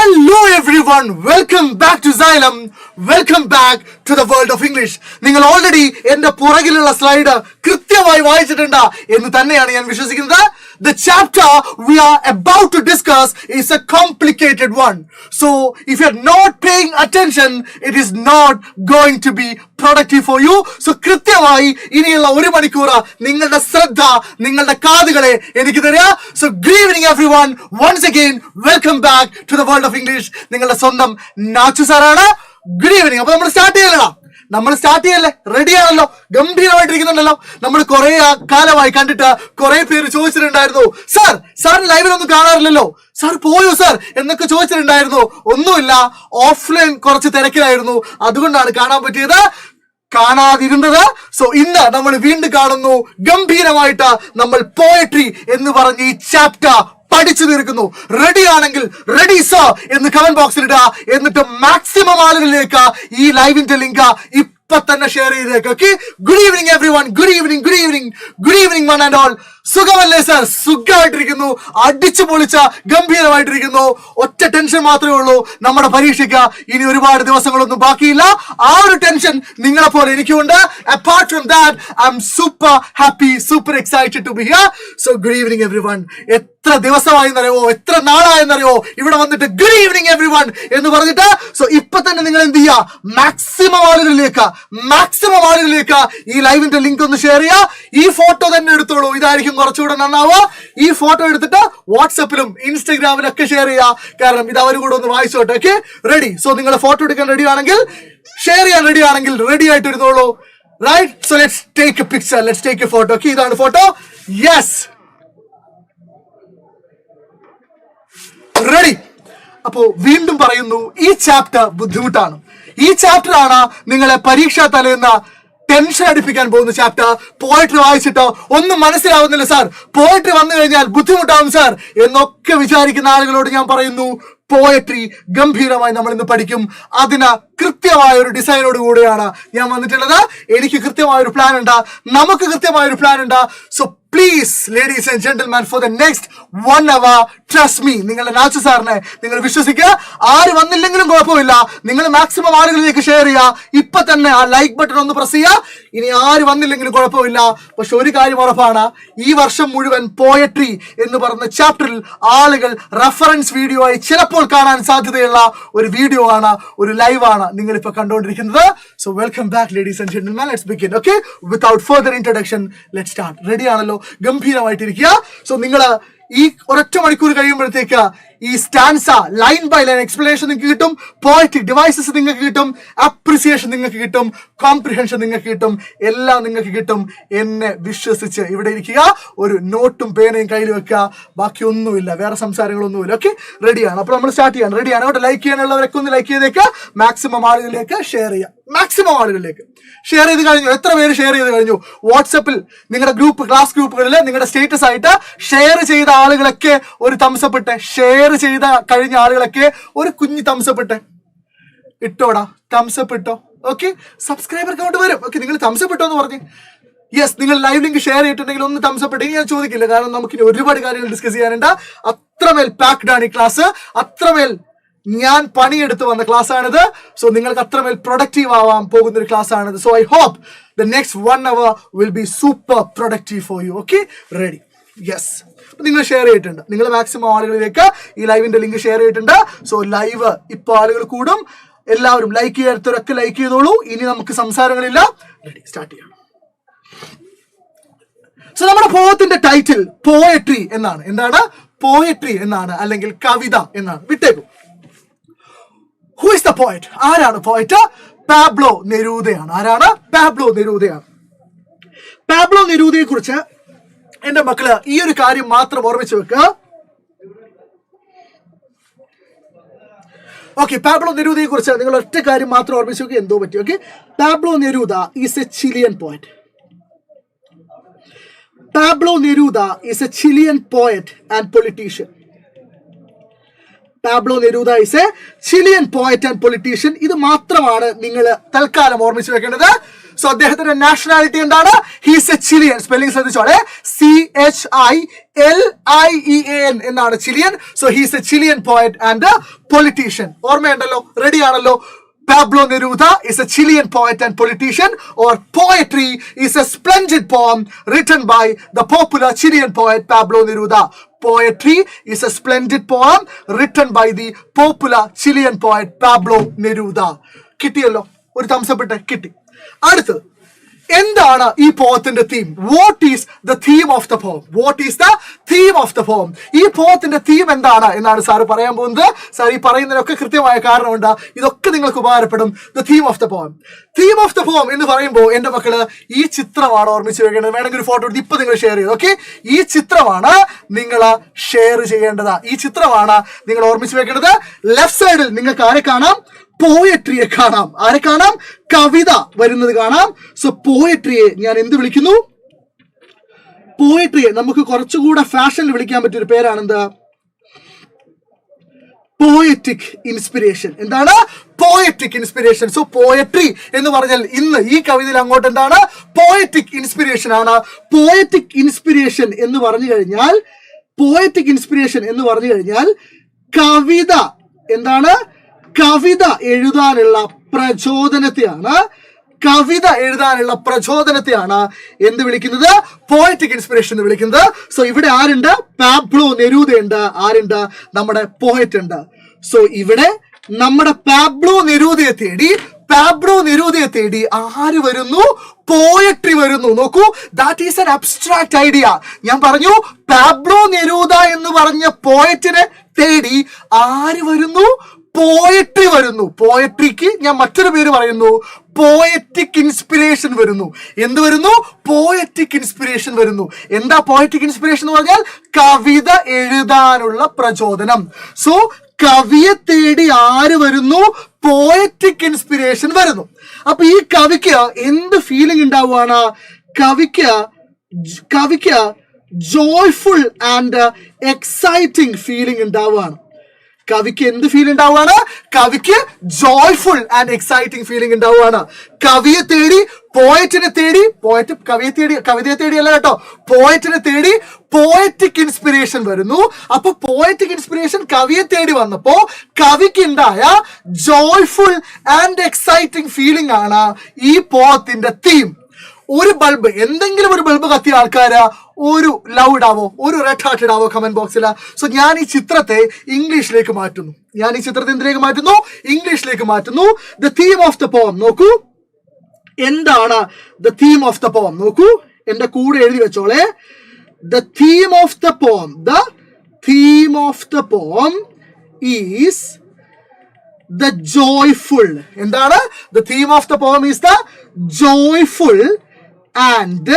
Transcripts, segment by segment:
Hello everyone, welcome back to Xylem. Welcome back to the world of English. നിങ്ങൾ already എന്റെ പുറകിലുള്ള slide കൃത്യമായി വായിച്ചിട്ടുണ്ട് എന്ന് തന്നെയാണ് ഞാൻ വിശ്വസിക്കുന്നത്. The chapter we are about to discuss is a complicated one. So if you are not paying attention, it is not going to be productive for you. So കൃത്യമായി ഇനിയുള്ള ഒരു മണിക്കൂർ നിങ്ങളുടെ ശ്രദ്ധ, നിങ്ങളുടെ കാതുകളെ എനിക്ക് തരിക. So good evening everyone. Once again, welcome back to the world of English. നിങ്ങളുടെ സ്വന്തം നാച്ചു സാറാണ്. Good evening. അപ്പൊ നമ്മൾ സ്റ്റാർട്ട് ചെയ്യല്ലേ? റെഡിയാണല്ലോ? ഗംഭീരമായിട്ടിരിക്കുന്നുണ്ടല്ലോ. നമ്മൾ കുറെ കാലമായി കണ്ടിട്ട് കുറെ പേര് ചോദിച്ചിട്ടുണ്ടായിരുന്നു, സാറിന് ലൈവിലൊന്നും കാണാറില്ലല്ലോ, സാർ പോയോ സാർ എന്നൊക്കെ ചോദിച്ചിട്ടുണ്ടായിരുന്നു. ഒന്നുമില്ല, ഓഫ്ലൈൻ കുറച്ച് തിരക്കിലായിരുന്നു, അതുകൊണ്ടാണ് കാണാതിരുന്നത്. സോ ഇന്ന് നമ്മൾ വീണ്ടും കാണുന്നു. ഗംഭീരമായിട്ട് നമ്മൾ പോയട്രി എന്ന് പറഞ്ഞ ഈ ചാപ്റ്റർ പഠിച്ചു തീർക്കുന്നു. റെഡി ആണെങ്കിൽ റെഡി സർ എന്ന് കമന്റ് ബോക്സിൽ ഇടുക. എന്നിട്ട് മാക്സിമം ആളുകളിലേക്ക് ഈ ലൈവിന്റെ ലിങ്ക് ഇപ്പൊ തന്നെ ഷെയർ ചെയ്തേക്ക്. Okay, good evening every one. Good evening one and all. സുഖമല്ലേ സർ? സുഖമായിട്ടിരിക്കുന്നു, അടിച്ചു പൊളിച്ച ഗംഭീരമായിട്ടിരിക്കുന്നു. ഒറ്റ ടെൻഷൻ മാത്രമേ ഉള്ളൂ, നമ്മുടെ പരീക്ഷയ്ക്ക് ഇനി ഒരുപാട് ദിവസങ്ങളൊന്നും ബാക്കിയില്ല. ആ ഒരു ടെൻഷൻ നിങ്ങളെ പോലെ എനിക്കുണ്ട്. Apart from that I am super happy, super excited to be here. So good evening everyone. എത്ര ദിവസമായെന്നറിയോ, എത്ര നാളായെന്നറിയോ ഇവിടെ വന്നിട്ട് ഗുഡ് ഈവനിങ് എവ്രി വൺ എന്ന് പറഞ്ഞിട്ട്. സോ ഇപ്പൊ തന്നെ നിങ്ങൾ എന്ത് ചെയ്യുക, മാക്സിമം ആളുകളിലേക്ക് ഈ ലൈവിന്റെ ലിങ്ക് ഒന്ന് ഷെയർ ചെയ്യുക. ഈ ഫോട്ടോ തന്നെ എടുത്തോളൂ, ഇതായിരിക്കും കുറച്ചുകൂടെ നന്നാവുക. ഈ ഫോട്ടോ എടുത്തിട്ട് വാട്സപ്പിലും ഇൻസ്റ്റഗ്രാമിലും ഒക്കെ ഷെയർ ചെയ്യുക, കാരണം ഇത് അവരും കൂടെ ഒന്ന് വായിച്ചോട്ടെ. Okay, ready? സോ നിങ്ങൾ ഫോട്ടോ എടുക്കാൻ റെഡി ആണെങ്കിൽ, ഷെയർ ചെയ്യാൻ റെഡി ആണെങ്കിൽ റെഡി ആയിട്ട് ഇരുന്നോളൂ. Right? So let's take a picture, let's take a photo. Okay, ഇതാണ് ഫോട്ടോ. Yes, ready. അപ്പോ വീണ്ടും പറയുന്നു, ഈ ചാപ്റ്റർ ബുദ്ധിമുട്ടാണ്. ഈ ചാപ്റ്റർ ആണ് നിങ്ങളെ പരീക്ഷാ തലേന്ന് ടെൻഷൻ അടിപ്പിക്കാൻ പോകുന്ന ചാപ്റ്റർ. പോയട്രി വായിച്ചിട്ടോ ഒന്നും മനസ്സിലാവുന്നില്ല സാർ, പോയട്രി വന്നു കഴിഞ്ഞാൽ ബുദ്ധിമുട്ടാവും സാർ എന്നൊക്കെ വിചാരിക്കുന്ന ആളുകളോട് ഞാൻ പറയുന്നു, പോയട്രി ഗംഭീരമായി നമ്മൾ ഇന്ന് പഠിക്കും. അതിന് കൃത്യമായ ഒരു ഡിസൈനോട് കൂടെയാണ് ഞാൻ വന്നിട്ടുള്ളത്. എനിക്ക് കൃത്യമായ ഒരു പ്ലാൻ ഉണ്ട്, നമുക്ക് കൃത്യമായ ഒരു പ്ലാൻ ഉണ്ട്. So please ladies and gentleman, for the next 1 hour trust me, നിങ്ങളുടെ നാച്ചു സാറിനെ നിങ്ങൾ വിശ്വസിക്കുക. ആര് വന്നില്ലെങ്കിലും കുഴപ്പമില്ല, നിങ്ങൾ മാക്സിമം ആളുകളിലേക്ക് ഷെയർ ചെയ്യുക. ഇപ്പൊ തന്നെ ആ ലൈക്ക് ബട്ടൺ ഒന്ന് പ്രസ് ചെയ്യുക. ഇനി ആര് വന്നില്ലെങ്കിലും കുഴപ്പമില്ല, പക്ഷെ ഒരു കാര്യം ഉറപ്പാണ്, ഈ വർഷം മുഴുവൻ പോയട്രി എന്ന് പറഞ്ഞ ചാപ്റ്ററിൽ ആളുകൾ റെഫറൻസ് വീഡിയോ ആയി ചിലപ്പോൾ കാണാൻ സാധ്യതയുള്ള ഒരു വീഡിയോ ആണ്, ഒരു ലൈവാണ് നിങ്ങൾ ഇപ്പൊ കണ്ടുകൊണ്ടിരിക്കുന്നത്. So welcome back ladies and gentleman. Let's begin. Okay, without further introduction let's start. Ready ആണല്ലോ? ഗംഭീരമായിട്ടിരിക്കുക. സോ നിങ്ങൾ ഈ ഒരൊറ്റ മണിക്കൂർ കഴിയുമ്പോഴത്തേക്ക് ഈ stanza line by line explanation നിങ്ങൾക്ക് കിട്ടും, പോയറ്റിക് ഡിവൈസസ് നിങ്ങൾക്ക് കിട്ടും, അപ്രിസിയേഷൻ നിങ്ങൾക്ക് കിട്ടും, കോംപ്രിഹെൻഷൻ നിങ്ങൾക്ക് കിട്ടും, എല്ലാം നിങ്ങൾക്ക് കിട്ടും. എന്നെ വിശ്വസിച്ച് ഇവിടെ ഇരിക്കുക, ഒരു നോട്ടും പേനയും കയ്യിൽ വെക്കുക, ബാക്കിയൊന്നുമില്ല, വേറെ സംസാരങ്ങളൊന്നുമില്ല. ഓക്കെ, റെഡിയാണ്? അപ്പൊ നമ്മൾ സ്റ്റാർട്ട് ചെയ്യാൻ റെഡിയാണ്. അവിടെ ലൈക്ക് ചെയ്യാനുള്ളവരൊക്കെ ഒന്ന് ലൈക്ക് ചെയ്തേക്ക്, മാക്സിമം ആളുകളിലേക്ക് ഷെയർ ചെയ്യുക. മാക്സിമം ആളുകളിലേക്ക് ഷെയർ ചെയ്ത് കഴിഞ്ഞു. എത്ര പേര് ഷെയർ ചെയ്ത് കഴിഞ്ഞു? വാട്സപ്പിൽ നിങ്ങളുടെ ക്ലാസ് ഗ്രൂപ്പുകളിൽ നിങ്ങളുടെ സ്റ്റേറ്റസ് ആയിട്ട് ഷെയർ ചെയ്ത ആളുകളൊക്കെ ഒരു തംസപ്പ് ഇട്ടെ. ഷെയർ ചെയ്ത കഴിഞ്ഞ ആളുകളൊക്കെ ഒരു കുഞ്ഞു തംസപ്പ് ഇട്ടോടാ, തംസപ്പ് ഇട്ടോ. ഓക്കെ, സബ്സ്ക്രൈബർ കൗണ്ട് വരും. ഓക്കെ, നിങ്ങൾ തംസപ്പ് ഇട്ടോ എന്ന് പറഞ്ഞു. യെസ്, നിങ്ങൾ ലൈവ് ലിങ്ക് ഷെയർ ചെയ്തിട്ടുണ്ടെങ്കിൽ ഒന്ന് തംസപ്പ് ഇട്ടെങ്കിൽ ഞാൻ ചോദിക്കില്ല, കാരണം നമുക്കിനി ഒരുപാട് കാര്യങ്ങൾ ഡിസ്കസ് ചെയ്യാനുണ്ട്. അത്രമേൽ പാക്ഡ് ആണ് ഈ ക്ലാസ്, അത്രമേൽ ഞാൻ പണിയെടുത്ത് വന്ന ക്ലാസ് ആണിത്. സോ നിങ്ങൾക്ക് അത്രമേൽ പ്രൊഡക്റ്റീവ് ആവാൻ പോകുന്ന ഒരു ക്ലാസ് ആണിത്. So I hope the next 1 hour will be super productive for you. Okay, ready? Yes, നിങ്ങൾ ഷെയർ ചെയ്തിട്ടുണ്ട്, നിങ്ങൾ മാക്സിമം ആളുകളിലേക്ക് ഈ ലൈവിന്റെ ലിങ്ക് ഷെയർ ചെയ്തിട്ടുണ്ട്. സോ ലൈവ് ഇപ്പൊ ആളുകൾ കൂടും. എല്ലാവരും ലൈക്ക് ചെയ്യാത്തവരൊക്കെ ലൈക്ക് ചെയ്തോളൂ. ഇനി നമുക്ക് സംസാരങ്ങളില്ല, റെഡി? സ്റ്റാർട്ട് ചെയ്യാം. സോ നമ്മുടെ പോയത്തിന്റെ ടൈറ്റിൽ പോയട്രി എന്നാണ്. എന്താണ്? പോയട്രി എന്നാണ്, അല്ലെങ്കിൽ കവിത എന്നാണ്. വിട്ടേക്കും. Who is the poet? ആരാണ് പോയറ്റ്? പാബ്ലോ നെരൂദയാണ്. ആരാണ്? പാബ്ലോ നെരൂദയാണ്. പാബ്ലോ നെരൂദയെ കുറിച്ച് എന്റെ മക്കള് ഈ ഒരു കാര്യം മാത്രം ഓർമ്മിച്ച് വെക്കുക. ഓക്കെ, പാബ്ലോ നെരൂദയെ കുറിച്ച് നിങ്ങൾ ഒറ്റ കാര്യം മാത്രം ഓർമ്മിച്ച് വെക്കുക, എന്തോ പറ്റി. Okay, Pablo Neruda is A Chilean poet. Pablo Neruda is a Chilean poet and politician. Pablo Neruda is A Chilean poet and politician. ഇത് മാത്രമാണ് നിങ്ങൾ തൽക്കാലം ഓർമ്മിച്ച് വെക്കേണ്ടത്. സോ അദ്ദേഹത്തിന്റെ നാഷണാലിറ്റി എന്താണ്? He's a Chilean. സ്പെല്ലിംഗ് ശ്രദ്ധിച്ചോളെ, CHILIEAN എന്നാണ് Chilean. So he's a Chilean poet and politician. ഓർമ്മയുണ്ടല്ലോ, റെഡി ആണല്ലോ? Pablo Neruda is a Chilean poet and politician, or poetry is a splendid poem written by the popular Chilean poet Pablo Neruda. Poetry is a splendid poem written by the popular Chilean poet Pablo Neruda. കിട്ടിയല്ലോ, ഒരു thumbs up ഇട്ടെ, കിട്ടി. അടുത്ത് എന്താണ് ഈ പോത്തിന്റെ theme? What is the theme of the പോം? What is the theme of the പോം? ഈ പോത്തിന്റെ തീം എന്താണ് എന്നാണ് സാറ് പറയാൻ പോകുന്നത്. സാർ ഈ പറയുന്നതിനൊക്കെ കൃത്യമായ കാരണമുണ്ട്, ഇതൊക്കെ നിങ്ങൾക്ക് ഉപകാരപ്പെടും. ദ തീം ഓഫ് ദ പോം. തീം ഓഫ് ദ പോം എന്ന് പറയുമ്പോൾ എന്റെ മക്കള് ഈ ചിത്രമാണ് ഓർമ്മിച്ച് വെക്കേണ്ടത്. വേണമെങ്കിൽ ഒരു ഫോട്ടോ എടുത്ത് ഇപ്പൊ നിങ്ങൾ ഷെയർ ചെയ്തു. ഓക്കെ, ഈ ചിത്രമാണ് നിങ്ങൾ ഷെയർ ചെയ്യേണ്ടത്. ഈ ചിത്രമാണ് നിങ്ങൾ ഓർമ്മിച്ച് വെക്കേണ്ടത്. ലെഫ്റ്റ് സൈഡിൽ നിങ്ങൾക്ക് ആരെ കാണാം? പോയട്രിയെ കാണാം. ആരെ കാണാം? കവിത വരുന്നത് കാണാം. സോ പോയട്രിയെ ഞാൻ എന്ത് വിളിക്കുന്നു? പോയട്രിയെ നമുക്ക് കുറച്ചുകൂടെ ഫാഷനിൽ വിളിക്കാൻ പറ്റിയൊരു പേരാണെന്ത്? Poetic inspiration. എന്താണ്? Poetic inspiration. സോ പോയട്രി എന്ന് പറഞ്ഞാൽ ഇന്ന് ഈ കവിതയിൽ അങ്ങോട്ട് എന്താണ്? പോയറ്റിക് ഇൻസ്പിരേഷൻ ആണ്. പോയറ്റിക് ഇൻസ്പിരേഷൻ എന്ന് പറഞ്ഞു കഴിഞ്ഞാൽ, പോയറ്റിക് ഇൻസ്പിരേഷൻ എന്ന് പറഞ്ഞു കഴിഞ്ഞാൽ കവിത എന്താണ്? കവിത എഴുതാനുള്ള പ്രചോദനത്തെയാണ്, കവിത എഴുതാനുള്ള പ്രചോദനത്തെയാണ് എന്ത് വിളിക്കുന്നത്? പോയറ്റിക് ഇൻസ്പിറേഷൻ എന്ന് വിളിക്കുന്നത്. സോ ഇവിടെ ആരുണ്ട്? പാബ്ലോ നെരൂദ ഉണ്ട്. ആരുണ്ട്? നമ്മുടെ പോയറ്റ് ഉണ്ട്. സോ ഇവിടെ നമ്മുടെ പാബ്ലോ നെരൂദയെ തേടി ആര് വരുന്നു? പോയട്രി വരുന്നു. നോക്കൂ, that is an abstract idea. ഞാൻ പറഞ്ഞു, പാബ്ലോ നെരൂദ എന്ന് പറഞ്ഞ പോയറ്റിനെ തേടി ആര് വരുന്നു? പോയട്രി വരുന്നു. പോയട്രിക്ക് ഞാൻ മറ്റൊരു പേര് പറയുന്നു, പോയറ്റിക് ഇൻസ്പിരേഷൻ വരുന്നു. എന്ത് വരുന്നു? പോയറ്റിക് ഇൻസ്പിരേഷൻ വരുന്നു. എന്താ പോയറ്റിക് ഇൻസ്പിരേഷൻ എന്ന് പറഞ്ഞാൽ? കവിത എഴുതാനുള്ള പ്രചോദനം. സോ കവിയെ തേടി ആര് വരുന്നു? പോയറ്റിക് ഇൻസ്പിരേഷൻ വരുന്നു. അപ്പൊ ഈ കവിക്ക് എന്ത് ഫീലിംഗ് ഉണ്ടാവുകയാണ്? കവിക്ക് ജോയ്ഫുൾ ആൻഡ് എക്സൈറ്റിംഗ് ഫീലിംഗ് ഉണ്ടാവുകയാണ്. കവിക്ക് എന്ത് ഫീൽ ഉണ്ടാവുകയാണ്? കവിക്ക് ജോയ്ഫുൾ ആൻഡ് എക്സൈറ്റിംഗ് ഫീലിംഗ് ഉണ്ടാവുകയാണ്. കവിയെ തേടി, പോയറ്റിനെ തേടി, പോയറ്റ് കവിതയെ തേടി അല്ല കേട്ടോ, പോയറ്റിനെ തേടി പോയറ്റിക് ഇൻസ്പിരേഷൻ വരുന്നു. അപ്പൊ പോയറ്റിക് ഇൻസ്പിരേഷൻ കവിയെ തേടി വന്നപ്പോ കവിക്ക് ഉണ്ടായ ജോയ്ഫുൾ ആൻഡ് എക്സൈറ്റിംഗ് ഫീലിംഗ് ആണ് ഈ പോത്തിന്റെ തീം. ഒരു ബൾബ്, എന്തെങ്കിലും ഒരു ബൾബ് കത്തിയ ആൾക്കാര് ഒരു ലവ് ഇടാവോ, ഒരു റെഡ് ഹാർട്ട് ഇടാവോ കമന്റ് ബോക്സിൽ. സോ ഞാൻ ഈ ചിത്രത്തെ ഇംഗ്ലീഷിലേക്ക് മാറ്റുന്നു. ഇംഗ്ലീഷിലേക്ക് മാറ്റുന്നു. ദ തീം ഓഫ് ദ പോം. നോക്കൂ, എന്താണ് ദ തീം ഓഫ് ദ പോം? നോക്കൂ, എന്റെ കൂടെ എഴുതി വെച്ചോളെ. The theme of the poem is the joyful. എന്താണ്? The theme of the poem is the joyful and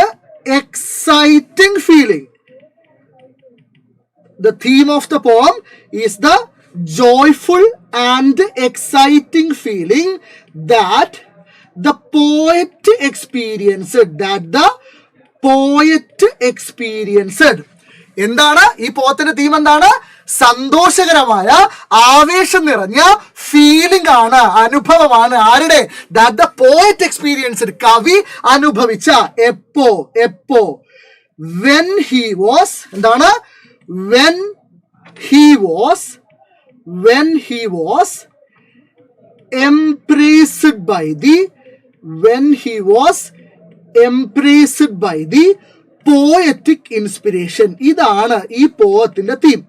exciting feeling. The theme of the poem is the joyful and exciting feeling that the poet experienced. എന്താണ് ഈ പോത്തിന്റെ theme? എന്താണ്? സന്തോഷകരമായ, ആവേശം നിറഞ്ഞ feeling ആണ്, അനുഭവമാണ്. ആരുടെ? That the poet experienced. കവി അനുഭവിച്ച. എപ്പോ? when he was എന്താണ്? when he was embraced by the poetic inspiration. ഇതാണ് ഈ പോയത്തിന്റെ തീം.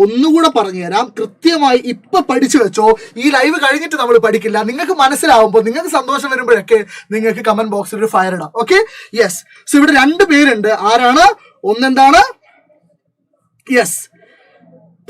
ഒന്നുകൂടെ പറഞ്ഞു തരാം, കൃത്യമായി ഇപ്പൊ പഠിച്ചു വെച്ചോ. ഈ ലൈവ് കഴിഞ്ഞിട്ട് നമ്മൾ പഠിക്കില്ല. നിങ്ങൾക്ക് മനസ്സിലാവുമ്പോൾ, നിങ്ങൾക്ക് സന്തോഷം വരുമ്പോഴൊക്കെ നിങ്ങൾക്ക് കമന്റ് ബോക്സിൽ ഒരു ഫയർ ഇടാം. Okay, yes. സോ ഇവിടെ രണ്ട് പേരുണ്ട്. ആരാണ്? ഒന്നെന്താണ്? യെസ്,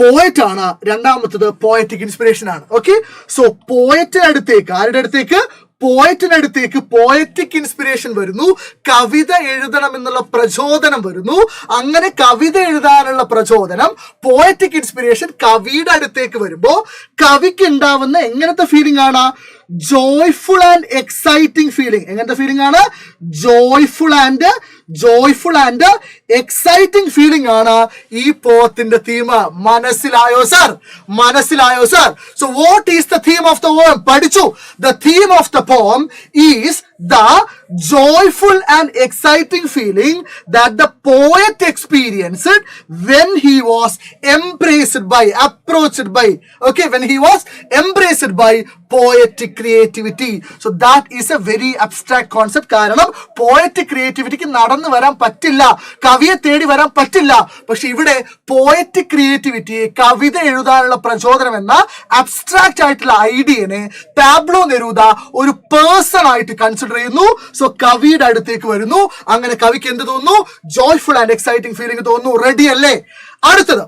പോയറ്റ് ആണ്. രണ്ടാമത്തത് പോയറ്റിക് ഇൻസ്പിരേഷൻ ആണ്. ഓക്കെ, സോ പോയറ്റിനടുത്തേക്ക്, ആരുടെ അടുത്തേക്ക്? പോയറ്റിനടുത്തേക്ക് പോയറ്റിക് ഇൻസ്പിരേഷൻ വരുന്നു. കവിത എഴുതണം എന്നുള്ള പ്രചോദനം വരുന്നു. അങ്ങനെ കവിത എഴുതാനുള്ള പ്രചോദനം, പോയറ്റിക് ഇൻസ്പിരേഷൻ കവിയുടെ അടുത്തേക്ക് വരുമ്പോ കവിക്ക് ഉണ്ടാവുന്ന എങ്ങനത്തെ ഫീലിംഗ് ആണ്? Joyful and exciting feeling. എങ്ങനത്തെ ഫീലിംഗ് ആണ്? ജോയ്ഫുൾ ആൻഡ് എക്സൈറ്റിംഗ് ഫീലിംഗ് ആണ് ഈ പോത്തിന്റെ തീം. മനസ്സിലായോ sir? So what is the theme of the poem? പഠിച്ചു. The theme of the poem is the joyful and exciting feeling that the poet experienced when he was embraced by poetic creativity. So that is a very abstract concept. കാരണം poetic creativity നടന്നു വരാൻ പറ്റില്ല, കവിയെ തേടി വരാൻ പറ്റില്ല. പക്ഷെ ഇവിടെ poetic creativity, കവിത എഴുതാനുള്ള പ്രചോദനം എന്ന അബ്സ്ട്രാക്ട് ആയിട്ടുള്ള ഐഡിയനെ പാബ്ലോ നെരൂദ ഒരു പേഴ്സൺ ആയിട്ട് കൺസിഡർ ചെയ്യുന്നു. സോ കവിയുടെ അടുത്തേക്ക് വരുന്നു. അങ്ങനെ കവിക്ക് എന്ത് തോന്നുന്നു? ജോയ്ഫുൾ ആൻഡ് എക്സൈറ്റിംഗ് ഫീലിംഗ് തോന്നുന്നു. റെഡി അല്ലേ? അടുത്തത്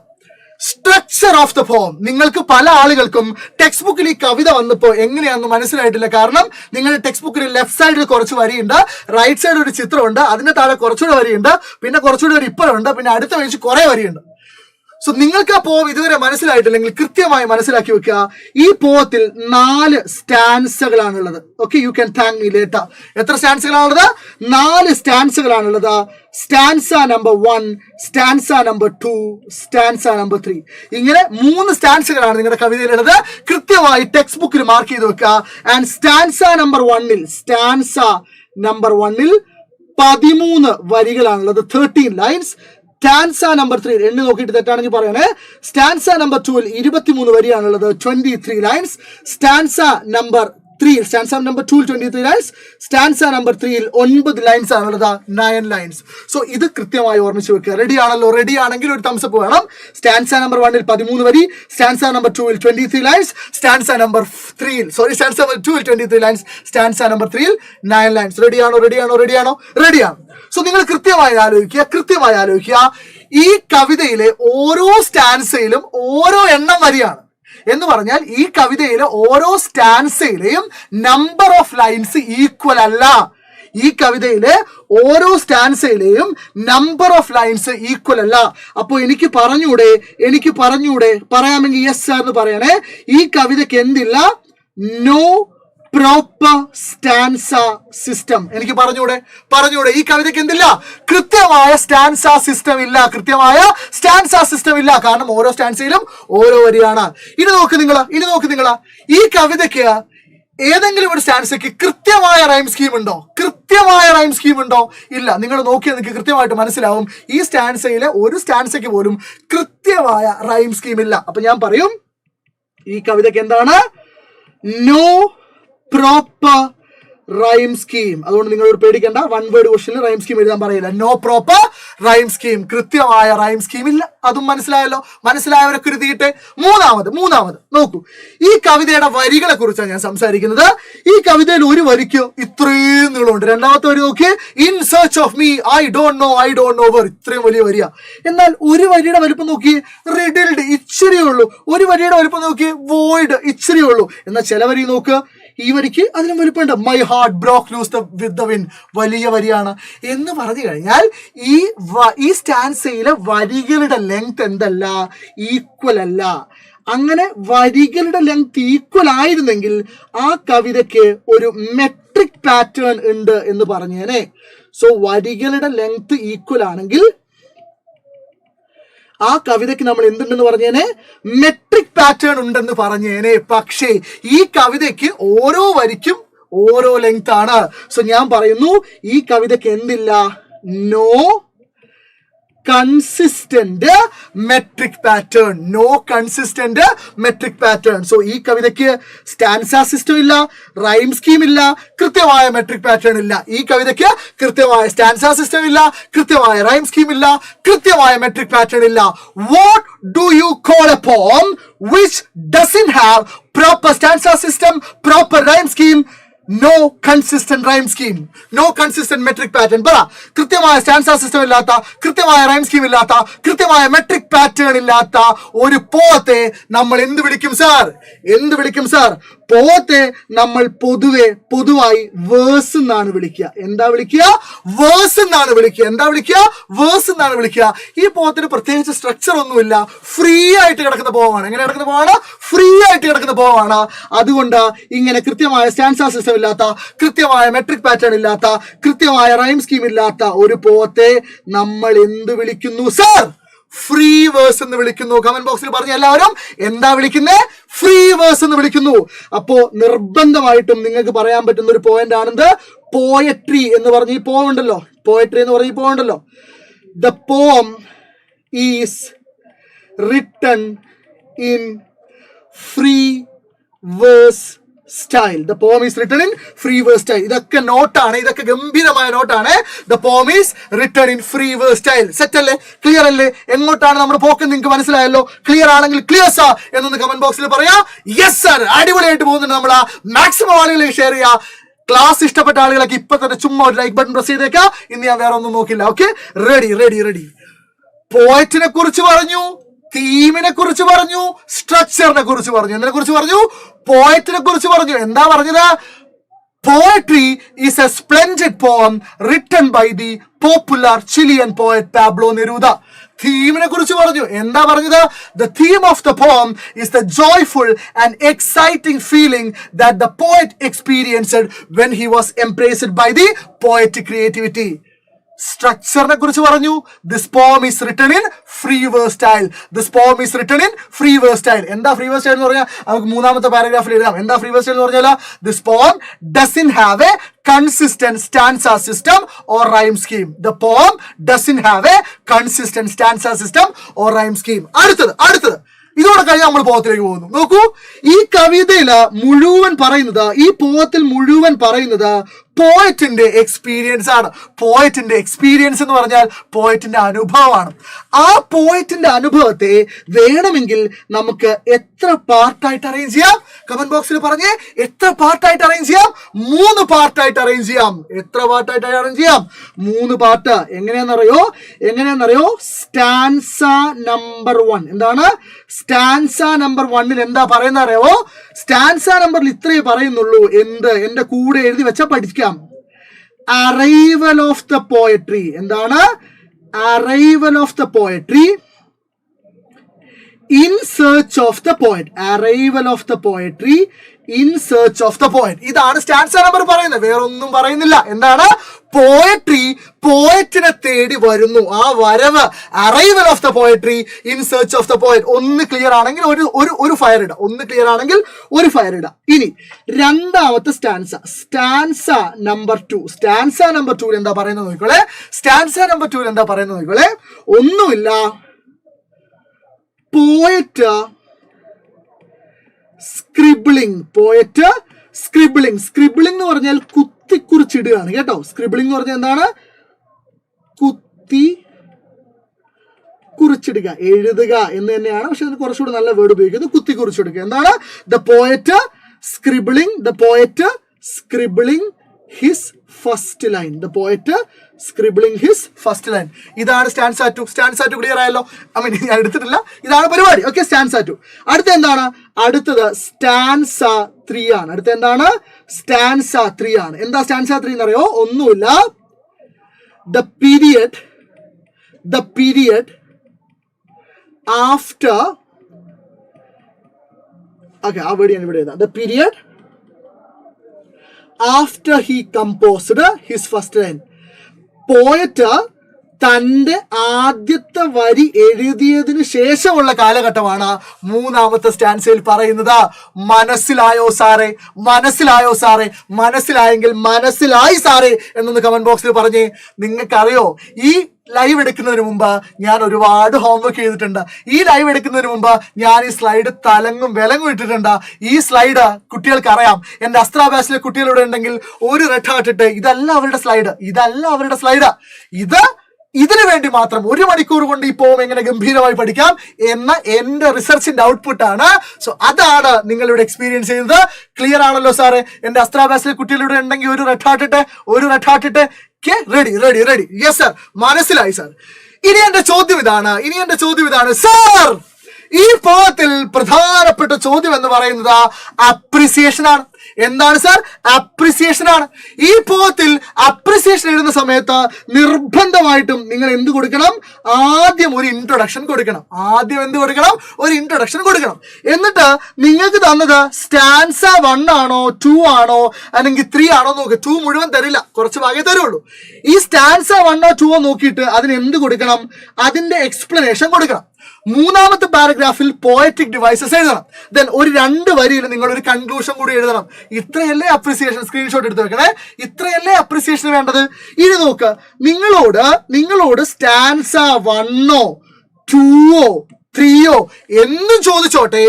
സ്ട്രക്ചർ ഓഫ് ദ പോം. നിങ്ങൾക്ക് പല ആളുകൾക്കും ടെക്സ്റ്റ് ബുക്കിൽ ഈ കവിത വന്നപ്പോൾ എങ്ങനെയാണെന്ന് മനസ്സിലായിട്ടില്ല. കാരണം നിങ്ങളുടെ ടെക്സ്റ്റ് ബുക്കിൽ ലെഫ്റ്റ് സൈഡിൽ കുറച്ച് വരിയുണ്ട്, റൈറ്റ് സൈഡിൽ ഒരു ചിത്രമുണ്ട്, അതിന്റെ താഴെ കുറച്ചുകൂടെ വരിയുണ്ട്, പിന്നെ കുറച്ചുകൂടി ഒരു ഇപ്പറുണ്ട്, പിന്നെ അടുത്ത പേജ് കുറെ വരിയുണ്ട്. സോ നിങ്ങൾക്ക് ആ പോം ഇതുവരെ മനസ്സിലായിട്ടില്ലെങ്കിൽ കൃത്യമായി മനസ്സിലാക്കി വെക്കുക. ഈ പോത്തിൽ 4 സ്റ്റാൻസകളാണുള്ളത്. Okay, you can thank me later. എത്ര സ്റ്റാൻസകളാണുള്ളത്? 4 സ്റ്റാൻസകളാണുള്ളത്. Stanza number 1, stanza number 2, stanza number 3. ഇങ്ങനെ 3 സ്റ്റാൻസകളാണ് നിങ്ങളുടെ കവിതയിലുള്ളത്. കൃത്യമായി ടെക്സ്റ്റ് ബുക്കിൽ മാർക്ക് ചെയ്ത് വെക്കുക. ആൻഡ് സ്റ്റാൻസ നമ്പർ 1-ൽ 13 വരികളാണുള്ളത്, 13 ലൈൻസ്. സ്റ്റാൻസ നമ്പർ 3 എണ്ണി നോക്കിയിട്ട് തെറ്റാണെങ്കിൽ പറയണേ. സ്റ്റാൻസ നമ്പർ 2-ൽ 23 വരിയാണുള്ളത്, 23 ലൈൻസ്. സ്റ്റാൻസ നമ്പർ 2-ൽ 23 ലൈൻസ്. സ്റ്റാൻസ നമ്പർ 3-ൽ 9 ലൈൻസ് ആണുള്ളത്, 9 ലൈൻസ്. സോ ഇത് കൃത്യമായി ഓർമ്മിച്ച് വെക്കുക. റെഡി ആണല്ലോ? റെഡി ആണെങ്കിൽ ഒരു തംസ് അപ്പ് വേണം. സ്റ്റാൻസ നമ്പർ 1-ൽ 13 വരി, സ്റ്റാൻസ നമ്പർ 2-ൽ 23 ലൈൻസ്, സ്റ്റാൻസ നമ്പർ 2-ൽ 23 ലൈൻസ്, സ്റ്റാൻസ നമ്പർ 3-ൽ 9 ലൈൻസ്. റെഡിയാണോ? സോ നിങ്ങൾ കൃത്യമായി ആലോചിക്കുക. ഈ കവിതയിലെ ഓരോ സ്റ്റാൻസയിലും ഓരോ എണ്ണം വരിയാണ്. എന്ന് പറഞ്ഞാൽ ഈ കവിതയിലെ ഓരോ സ്റ്റാൻസയിലെയും നമ്പർ ഓഫ് ലൈൻസ് ഈക്വൽ അല്ല. ഈ കവിതയിലെ ഓരോ സ്റ്റാൻസയിലെയും നമ്പർ ഓഫ് ലൈൻസ് ഈക്വൽ അല്ല. അപ്പോൾ എനിക്ക് പറഞ്ഞൂടെ? പറയാമെങ്കിൽ യെസ് സാർ എന്ന് പറയണേ. ഈ കവിതയ്ക്ക് എന്തില്ല? No proper stanza system. എനിക്ക് പറഞ്ഞൂടെ? ഈ കവിതയ്ക്ക് എന്തില്ല? കൃത്യമായ സ്റ്റാൻസ സിസ്റ്റം ഇല്ല. കാരണം ഓരോ സ്റ്റാൻസയിലും ഓരോ വരിയാണ്. ഇനി നോക്ക് നിങ്ങളാ, ഈ കവിതയ്ക്ക് ഏതെങ്കിലും ഒരു സ്റ്റാൻസയ്ക്ക് കൃത്യമായ റൈം സ്കീം ഉണ്ടോ? ഇല്ല. നിങ്ങൾ നോക്കിയാൽ നിങ്ങൾക്ക് കൃത്യമായിട്ട് മനസ്സിലാവും ഈ സ്റ്റാൻസയിലെ ഒരു സ്റ്റാൻസയ്ക്ക് പോലും കൃത്യമായ റൈം സ്കീം ഇല്ല. അപ്പൊ ഞാൻ പറയും ഈ കവിതയ്ക്ക് എന്താണ്? No proper rhyme scheme. അതുകൊണ്ട് നിങ്ങൾ പേടിക്കേണ്ട, 1 വേർഡ് ക്വസ്റ്റ്യനിൽ റൈം സ്കീം എഴുതാൻ പറയില്ല. നോ പ്രോപ്പർ റൈം സ്കീം, കൃത്യമായ റൈം സ്കീം ഇല്ല. അതും മനസ്സിലായല്ലോ? മനസ്സിലായവരൊക്കെ എഴുതിയിട്ട് മൂന്നാമത് നോക്കൂ. ഈ കവിതയുടെ വരികളെ കുറിച്ചാണ് ഞാൻ സംസാരിക്കുന്നത്. ഈ കവിതയിൽ ഒരു വരിക്ക് ഇത്രയും നീളമുണ്ട്. രണ്ടാമത്തെ വരി നോക്കിയേ, in search of me I don't no were. ഇത്രയും വലിയ വരിക. എന്നാൽ ഒരു വരിയുടെ വലുപ്പം നോക്കിയേ, റിഡിൽഡ് ഇച്ചിരിയേ ഉള്ളൂ. ഒരു വരിയുടെ വലുപ്പം നോക്കിയേ, വോയിഡ് ഇച്ചിരിയേ ഉള്ളൂ. എന്നാൽ ചില വരി നോക്കുക, ഈ വരിക്ക് അതിനും വലുപ്പമുണ്ട്. My heart broke loose with the wind. വലിയ വരിയാണ്. എന്ന് പറഞ്ഞു കഴിഞ്ഞാൽ ഈ സ്റ്റാൻസയിലെ വരികളുടെ ലെങ്ത് എന്തല്ല? ഈക്വൽ അല്ല. അങ്ങനെ വരികളുടെ ലെങ്ത് ഈക്വൽ ആയിരുന്നെങ്കിൽ ആ കവിതയ്ക്ക് ഒരു മെട്രിക് പാറ്റേൺ ഉണ്ട് എന്ന് പറഞ്ഞേനെ. സോ വരികളുടെ ലെങ്ത് ഈക്വൽ ആണെങ്കിൽ ആ കവിതയ്ക്ക് നമ്മൾ എന്തുണ്ടെന്ന് പറഞ്ഞേനെ? മെട്രിക് പാറ്റേൺ ഉണ്ടെന്ന് പറഞ്ഞേനെ. പക്ഷേ ഈ കവിതയ്ക്ക് ഓരോ വരിക്കും ഓരോ ലെങ്ത് ആണ്. സോ ഞാൻ പറയുന്നു ഈ കവിതയ്ക്ക് എന്തില്ല? No consistent metric pattern. So ഈ കവിതയ്ക്ക് സ്റ്റാൻസ സിസ്റ്റം ഇല്ല, റൈം സ്കീം ഇല്ല, കൃത്യമായ മെട്രിക് പാറ്റേൺ ഇല്ല. ഈ കവിതയ്ക്ക് കൃത്യമായ സ്റ്റാൻസ സിസ്റ്റം ഇല്ല, കൃത്യമായ റൈം സ്കീം ഇല്ല, കൃത്യമായ മെട്രിക് പാറ്റേൺ ഇല്ല. What do you call A പോം which doesn't have proper stanza system, proper rhyme scheme no consistent rhyme scheme, no consistent metric pattern. പറ, കൃത്യമായ സ്റ്റാൻസ സിസ്റ്റം ഇല്ലാത്ത, കൃത്യമായ റൈം സ്കീം ഇല്ലാത്ത, കൃത്യമായ മെട്രിക് പാറ്റേൺ ഇല്ലാത്ത ഒരു പോത്തെ നമ്മൾ എന്ത് വിളിക്കും സാർ? എന്ത് വിളിക്കും സാർ? പോത്തെ നമ്മൾ പൊതുവായി വേഴ്സ് എന്നാണ് വിളിക്കുക. എന്താ വിളിക്കുക? വേഴ്സ് എന്നാണ് വിളിക്കുക. എന്താ വിളിക്കുക? വേഴ്സ് എന്നാണ് വിളിക്കുക. ഈ പോത്തിന് പ്രത്യേകിച്ച് സ്ട്രക്ചർ ഒന്നുമില്ല, ഫ്രീ ആയിട്ട് കിടക്കുന്ന പോവാണ്. എങ്ങനെ കിടക്കുന്ന പോവാണ്? ഫ്രീ ആയിട്ട് കിടക്കുന്ന പോവാണ്. അതുകൊണ്ട് ഇങ്ങനെ കൃത്യമായ സ്റ്റാൻസ സിസ്റ്റം ഇല്ലാത്ത, കൃത്യമായ മെട്രിക് പാറ്റേൺ ഇല്ലാത്ത, കൃത്യമായ റൈം സ്കീം ഇല്ലാത്ത ഒരു പോത്തെ നമ്മൾ എന്ത് വിളിക്കുന്നു സാർ? ഫ്രീ വേഴ്സ് എന്ന് വിളിക്കുന്നു. കമന്റ് ബോക്സിൽ പറഞ്ഞ എല്ലാവരും എന്താ വിളിക്കുന്നത്? ഫ്രീ വേഴ്സ് എന്ന് വിളിക്കുന്നു. അപ്പോ നിർബന്ധമായിട്ടും നിങ്ങൾക്ക് പറയാൻ പറ്റുന്ന ഒരു പോയിന്റ് ആണെന്ത്? പോയട്രി എന്ന് പറഞ്ഞ ഈ പോം ഉണ്ടല്ലോ, പോയട്രി എന്ന് പറഞ്ഞ ഈ പോം ഉണ്ടല്ലോ, the poem is written in free verse style. The poem is written in free verse style. ഇതൊക്കെ നോട്ടാണ്, ഇതൊക്കെ ഗംഭീരമായ നോട്ടാണ്. The poem is written in free verse style. Set അല്ലേ? ക്ലിയർ അല്ലേ? എങ്ങോട്ടാണ് നമ്മുടെ പോക്ക് നിങ്ങൾക്ക് മനസ്സിലായല്ലോ? ക്ലിയർ ആണെങ്കിൽ ക്ലിയർ സാർ എന്നൊന്ന് കമന്റ് ബോക്സിൽ പറയാം. യെസ് സർ, അടിപൊളിയായിട്ട് പോകുന്നുണ്ട്. നമ്മൾ മാക്സിമം ആളുകളിലേക്ക് ഷെയർ ചെയ്യുക. ക്ലാസ് ഇഷ്ടപ്പെട്ട ആളുകളൊക്കെ ഇപ്പൊ തന്നെ ചുമ്മാ ഒരു ലൈക്ക് ബട്ടൺ പ്രസ് ചെയ്തേക്കാം. ഇന്ന് ഞാൻ വേറെ ഒന്നും നോക്കില്ല. Okay, ready ready ready. പോയറ്റിനെ കുറിച്ച് പറഞ്ഞു, തീമിനെ കുറിച്ച് പറഞ്ഞു, സ്ട്രക്ചറിനെ കുറിച്ച് പറഞ്ഞു. എന്തിനെ കുറിച്ച് പറഞ്ഞു? പോയറ്റിനെ കുറിച്ച് പറഞ്ഞു. എന്താ പറഞ്ഞത്? Poetry is a splendid poem written by the popular Chilean poet Pablo Neruda. തീമിനെ കുറിച്ച് പറഞ്ഞു. എന്താ പറഞ്ഞത്? The theme of the poem is the joyful and exciting feeling that the poet experienced when he was embraced by the poetic creativity. സ്ട്രക്ചറിനെ കുറിച്ച് പറഞ്ഞു. This poem is written in free verse style. This poem is written in free verse style. എന്താ free verse style എന്ന് പറഞ്ഞാൽ നമുക്ക് മൂന്നാമത്തെ പാരഗ്രാഫിൽ എഴുതാം. എന്താ free verse style എന്ന് പറഞ്ഞാൽ? ദിസ് പോം doesn't have a consistent stanza system or rhyme scheme. The poem doesn't have a consistent stanza system or rhyme scheme. അടുത്തത് ഇതോടെ കഴിഞ്ഞ് നമ്മൾ പോത്തിലേക്ക് പോകുന്നു. നോക്കൂ, ഈ കവിതയില് മുഴുവൻ പറയുന്നത്, ഈ പോത്തിൽ മുഴുവൻ പറയുന്നത് പോയറ്റിന്റെ എക്സ്പീരിയൻസ് ആണ്. പോയറ്റിന്റെ എക്സ്പീരിയൻസ് എന്ന് പറഞ്ഞാൽ പോയറ്റിന്റെ അനുഭവമാണ്. ആ പോയറ്റിന്റെ അനുഭവത്തെ വേണമെങ്കിൽ നമുക്ക് എത്ര പാർട്ടായിട്ട് അറേഞ്ച് ചെയ്യാം? കമന്റ് ബോക്സിൽ പറഞ്ഞേ, എത്ര പാർട്ടായിട്ട് അറേഞ്ച് ചെയ്യാം? 3 പാർട്ടായിട്ട് അറേഞ്ച് ചെയ്യാം. എത്ര പാർട്ടായിട്ട് അറേഞ്ച് ചെയ്യാം? 3 പാർട്ട്. എങ്ങനെയാണെന്നറിയോ? Stanza number 1. എന്താണ്? സ്റ്റാൻസ നമ്പർ 1ൽ എന്താ പറയുന്ന അറിയാവോ? സ്റ്റാൻസ നമ്പറിൽ ഇത്രയേ പറയുന്നുള്ളൂ. എന്റെ കൂടെ എഴുതി വെച്ചാൽ പഠിക്കാം. Arrival of the poetry. എന്താണ്? Arrival of the poetry in search of the poet. Arrival of the poetry in search of the poet. ഇതാണ് സ്റ്റാൻസ നമ്പർ പറയുന്നത്, വേറൊന്നും പറയുന്നില്ല. എന്താണ്? പോയട്രി പോയറ്റിനെ തേടി വരുന്നു. ആ വരവ്, arrival of the poetry in search of the poet. ഒന്ന് ക്ലിയർ ആണെങ്കിൽ ഒരു ഫയർ ഇടാം. ഒന്ന് ക്ലിയർ ആണെങ്കിൽ ഒരു ഫയർ ഇടാം. ഇനി രണ്ടാമത്തെ സ്റ്റാൻസ നമ്പർ 2. സ്റ്റാൻസ നമ്പർ 2 എന്താ പറയുന്നത് നോക്കിക്കോളെ. സ്റ്റാൻസ നമ്പർ 2 എന്താ പറയുന്നത് നോക്കിക്കോളെ. ഒന്നുമില്ല, പോയറ്റ് സ്ക്രിബിളിംഗ്. പോയറ്റ് സ്ക്രിബിളിംഗ്. സ്ക്രിബിളിംഗ് എന്ന് പറഞ്ഞാൽ കുത്തിക്കുറിച്ചിടുകയാണ് കേട്ടോ. സ്ക്രിബിളിംഗ് എന്ന് പറഞ്ഞാൽ എന്താണ്? കുത്തി കുറിച്ചിടുക, എഴുതുക എന്ന് തന്നെയാണ്. പക്ഷെ അതിന് കുറച്ചുകൂടി നല്ല വേർഡ് ഉപയോഗിക്കുന്നത്. കുത്തി കുറിച്ചിടുക. എന്താണ്? The poet scribbling his first line. The poet scribbling his first line. ഇതാണ് സ്റ്റാൻസ 2. സ്റ്റാൻസ 2 ക്ലിയർ ആയല്ലോ? ഞാൻ എടുത്തിട്ടില്ല, ഇതാണ് പരിപാടി. Okay, stanza 2. അടുത്ത എന്താണ്? അടുത്തത് സ്റ്റാൻസ 3 ആണ്. അടുത്ത എന്താണ്? സ്റ്റാൻസ 3 ആണ്. എന്താ സ്റ്റാൻസ 3 എന്നറിയോ? ഒന്നുമില്ല, ദ പീരിയഡ് ആഫ്റ്റർ. ഓക്കെ, ആ വേർഡ് ഞാൻ ഇവിടെ എഴുതാം. The period after he composed his first line. Poet തന്റെ ആദ്യത്തെ വരി എഴുതിയതിനു ശേഷമുള്ള കാലഘട്ടമാണ് മൂന്നാമത്തെ സ്റ്റാൻസയിൽ പറയുന്നത്. മനസ്സിലായോ സാറേ? മനസ്സിലായെങ്കിൽ മനസ്സിലായി സാറേ എന്നൊന്ന് കമന്റ് ബോക്സിൽ പറഞ്ഞേ. നിങ്ങൾക്കറിയോ, ഈ ലൈവ് എടുക്കുന്നതിന് മുമ്പ് ഞാൻ ഒരുപാട് ഹോംവർക്ക് ചെയ്തിട്ടുണ്ട്. ഈ ലൈവ് എടുക്കുന്നതിന് മുമ്പ് ഞാൻ ഈ സ്ലൈഡ് തലങ്ങും വിലങ്ങും ഇട്ടിട്ടുണ്ട്. ഈ സ്ലൈഡ് കുട്ടികൾക്ക് അറിയാം. എൻ്റെ അസ്ത്ര ബാച്ചിലെ കുട്ടികളിവിടെ ഉണ്ടെങ്കിൽ ഒരു റെഡ് ഹാർട്ട് ഇട്ട്, ഇതല്ല അവരുടെ സ്ലൈഡ്. ഇത് ഇതിനു വേണ്ടി മാത്രം 1 മണിക്കൂർ കൊണ്ട് ഈ പോം എങ്ങനെ ഗംഭീരമായി പഠിക്കാം എന്ന എന്റെ റിസർച്ചിന്റെ ഔട്ട്പുട്ട് ആണ്. സോ അതാണ് നിങ്ങളിവിടെ എക്സ്പീരിയൻസ് ചെയ്യുന്നത്. ക്ലിയർ ആണല്ലോ സാറേ? എന്റെ അസ്ത്ര ബാച്ചിലെ കുട്ടികളിവിടെ ഉണ്ടെങ്കിൽ ഒരു റെഡ് ഹാർട്ട് ഇട്ട് റെഡി. യെസ് സർ, മനസ്സിലായി സാർ. ഇനി എന്റെ ചോദ്യം ഇതാണ് സാർ, ഈ പോത്തിൽ പ്രധാനപ്പെട്ട ചോദ്യം എന്ന് പറയുന്നത് അപ്രിസിയേഷൻ ആണ്. എന്താണ് സാർ? അപ്രിസിയേഷൻ ആണ്. ഈ പോത്തിൽ അപ്രിസിയേഷൻ എഴുതുന്ന സമയത്ത് നിർബന്ധമായിട്ടും നിങ്ങൾ എന്ത് കൊടുക്കണം? ആദ്യം ഒരു ഇൻട്രൊഡക്ഷൻ കൊടുക്കണം. എന്നിട്ട് നിങ്ങൾക്ക് തന്നത് സ്റ്റാൻസ 1 ആണോ 2 ആണോ അല്ലെങ്കിൽ 3 ആണോ നോക്ക്. 2 മുഴുവൻ തരില്ല, കുറച്ച് ഭാഗേ തരുള്ളൂ. ഈ സ്റ്റാൻസ 1 2 നോക്കിയിട്ട് അതിന് എന്ത് കൊടുക്കണം? അതിന്റെ എക്സ്പ്ലനേഷൻ കൊടുക്കണം. 3ാമത്തെ പാരഗ്രാഫിൽ പോയറ്റിക് ഡിവൈസസ് എഴുതണം. ദെൻ ഒരു 2 വരിയിൽ നിങ്ങൾ ഒരു കൺക്ലൂഷൻ കൂടി എഴുതണം. ഇത്രയല്ലേ അപ്രിസിയേഷൻ? സ്ക്രീൻഷോട്ട് എടുത്ത് വെക്കണേ. ഇത്രയല്ലേ അപ്രിസിയേഷൻ വേണ്ടത്? ഇനി നോക്ക്, നിങ്ങളോട് സ്റ്റാൻസ 1 2 3 എന്നും ചോദിച്ചോട്ടെ,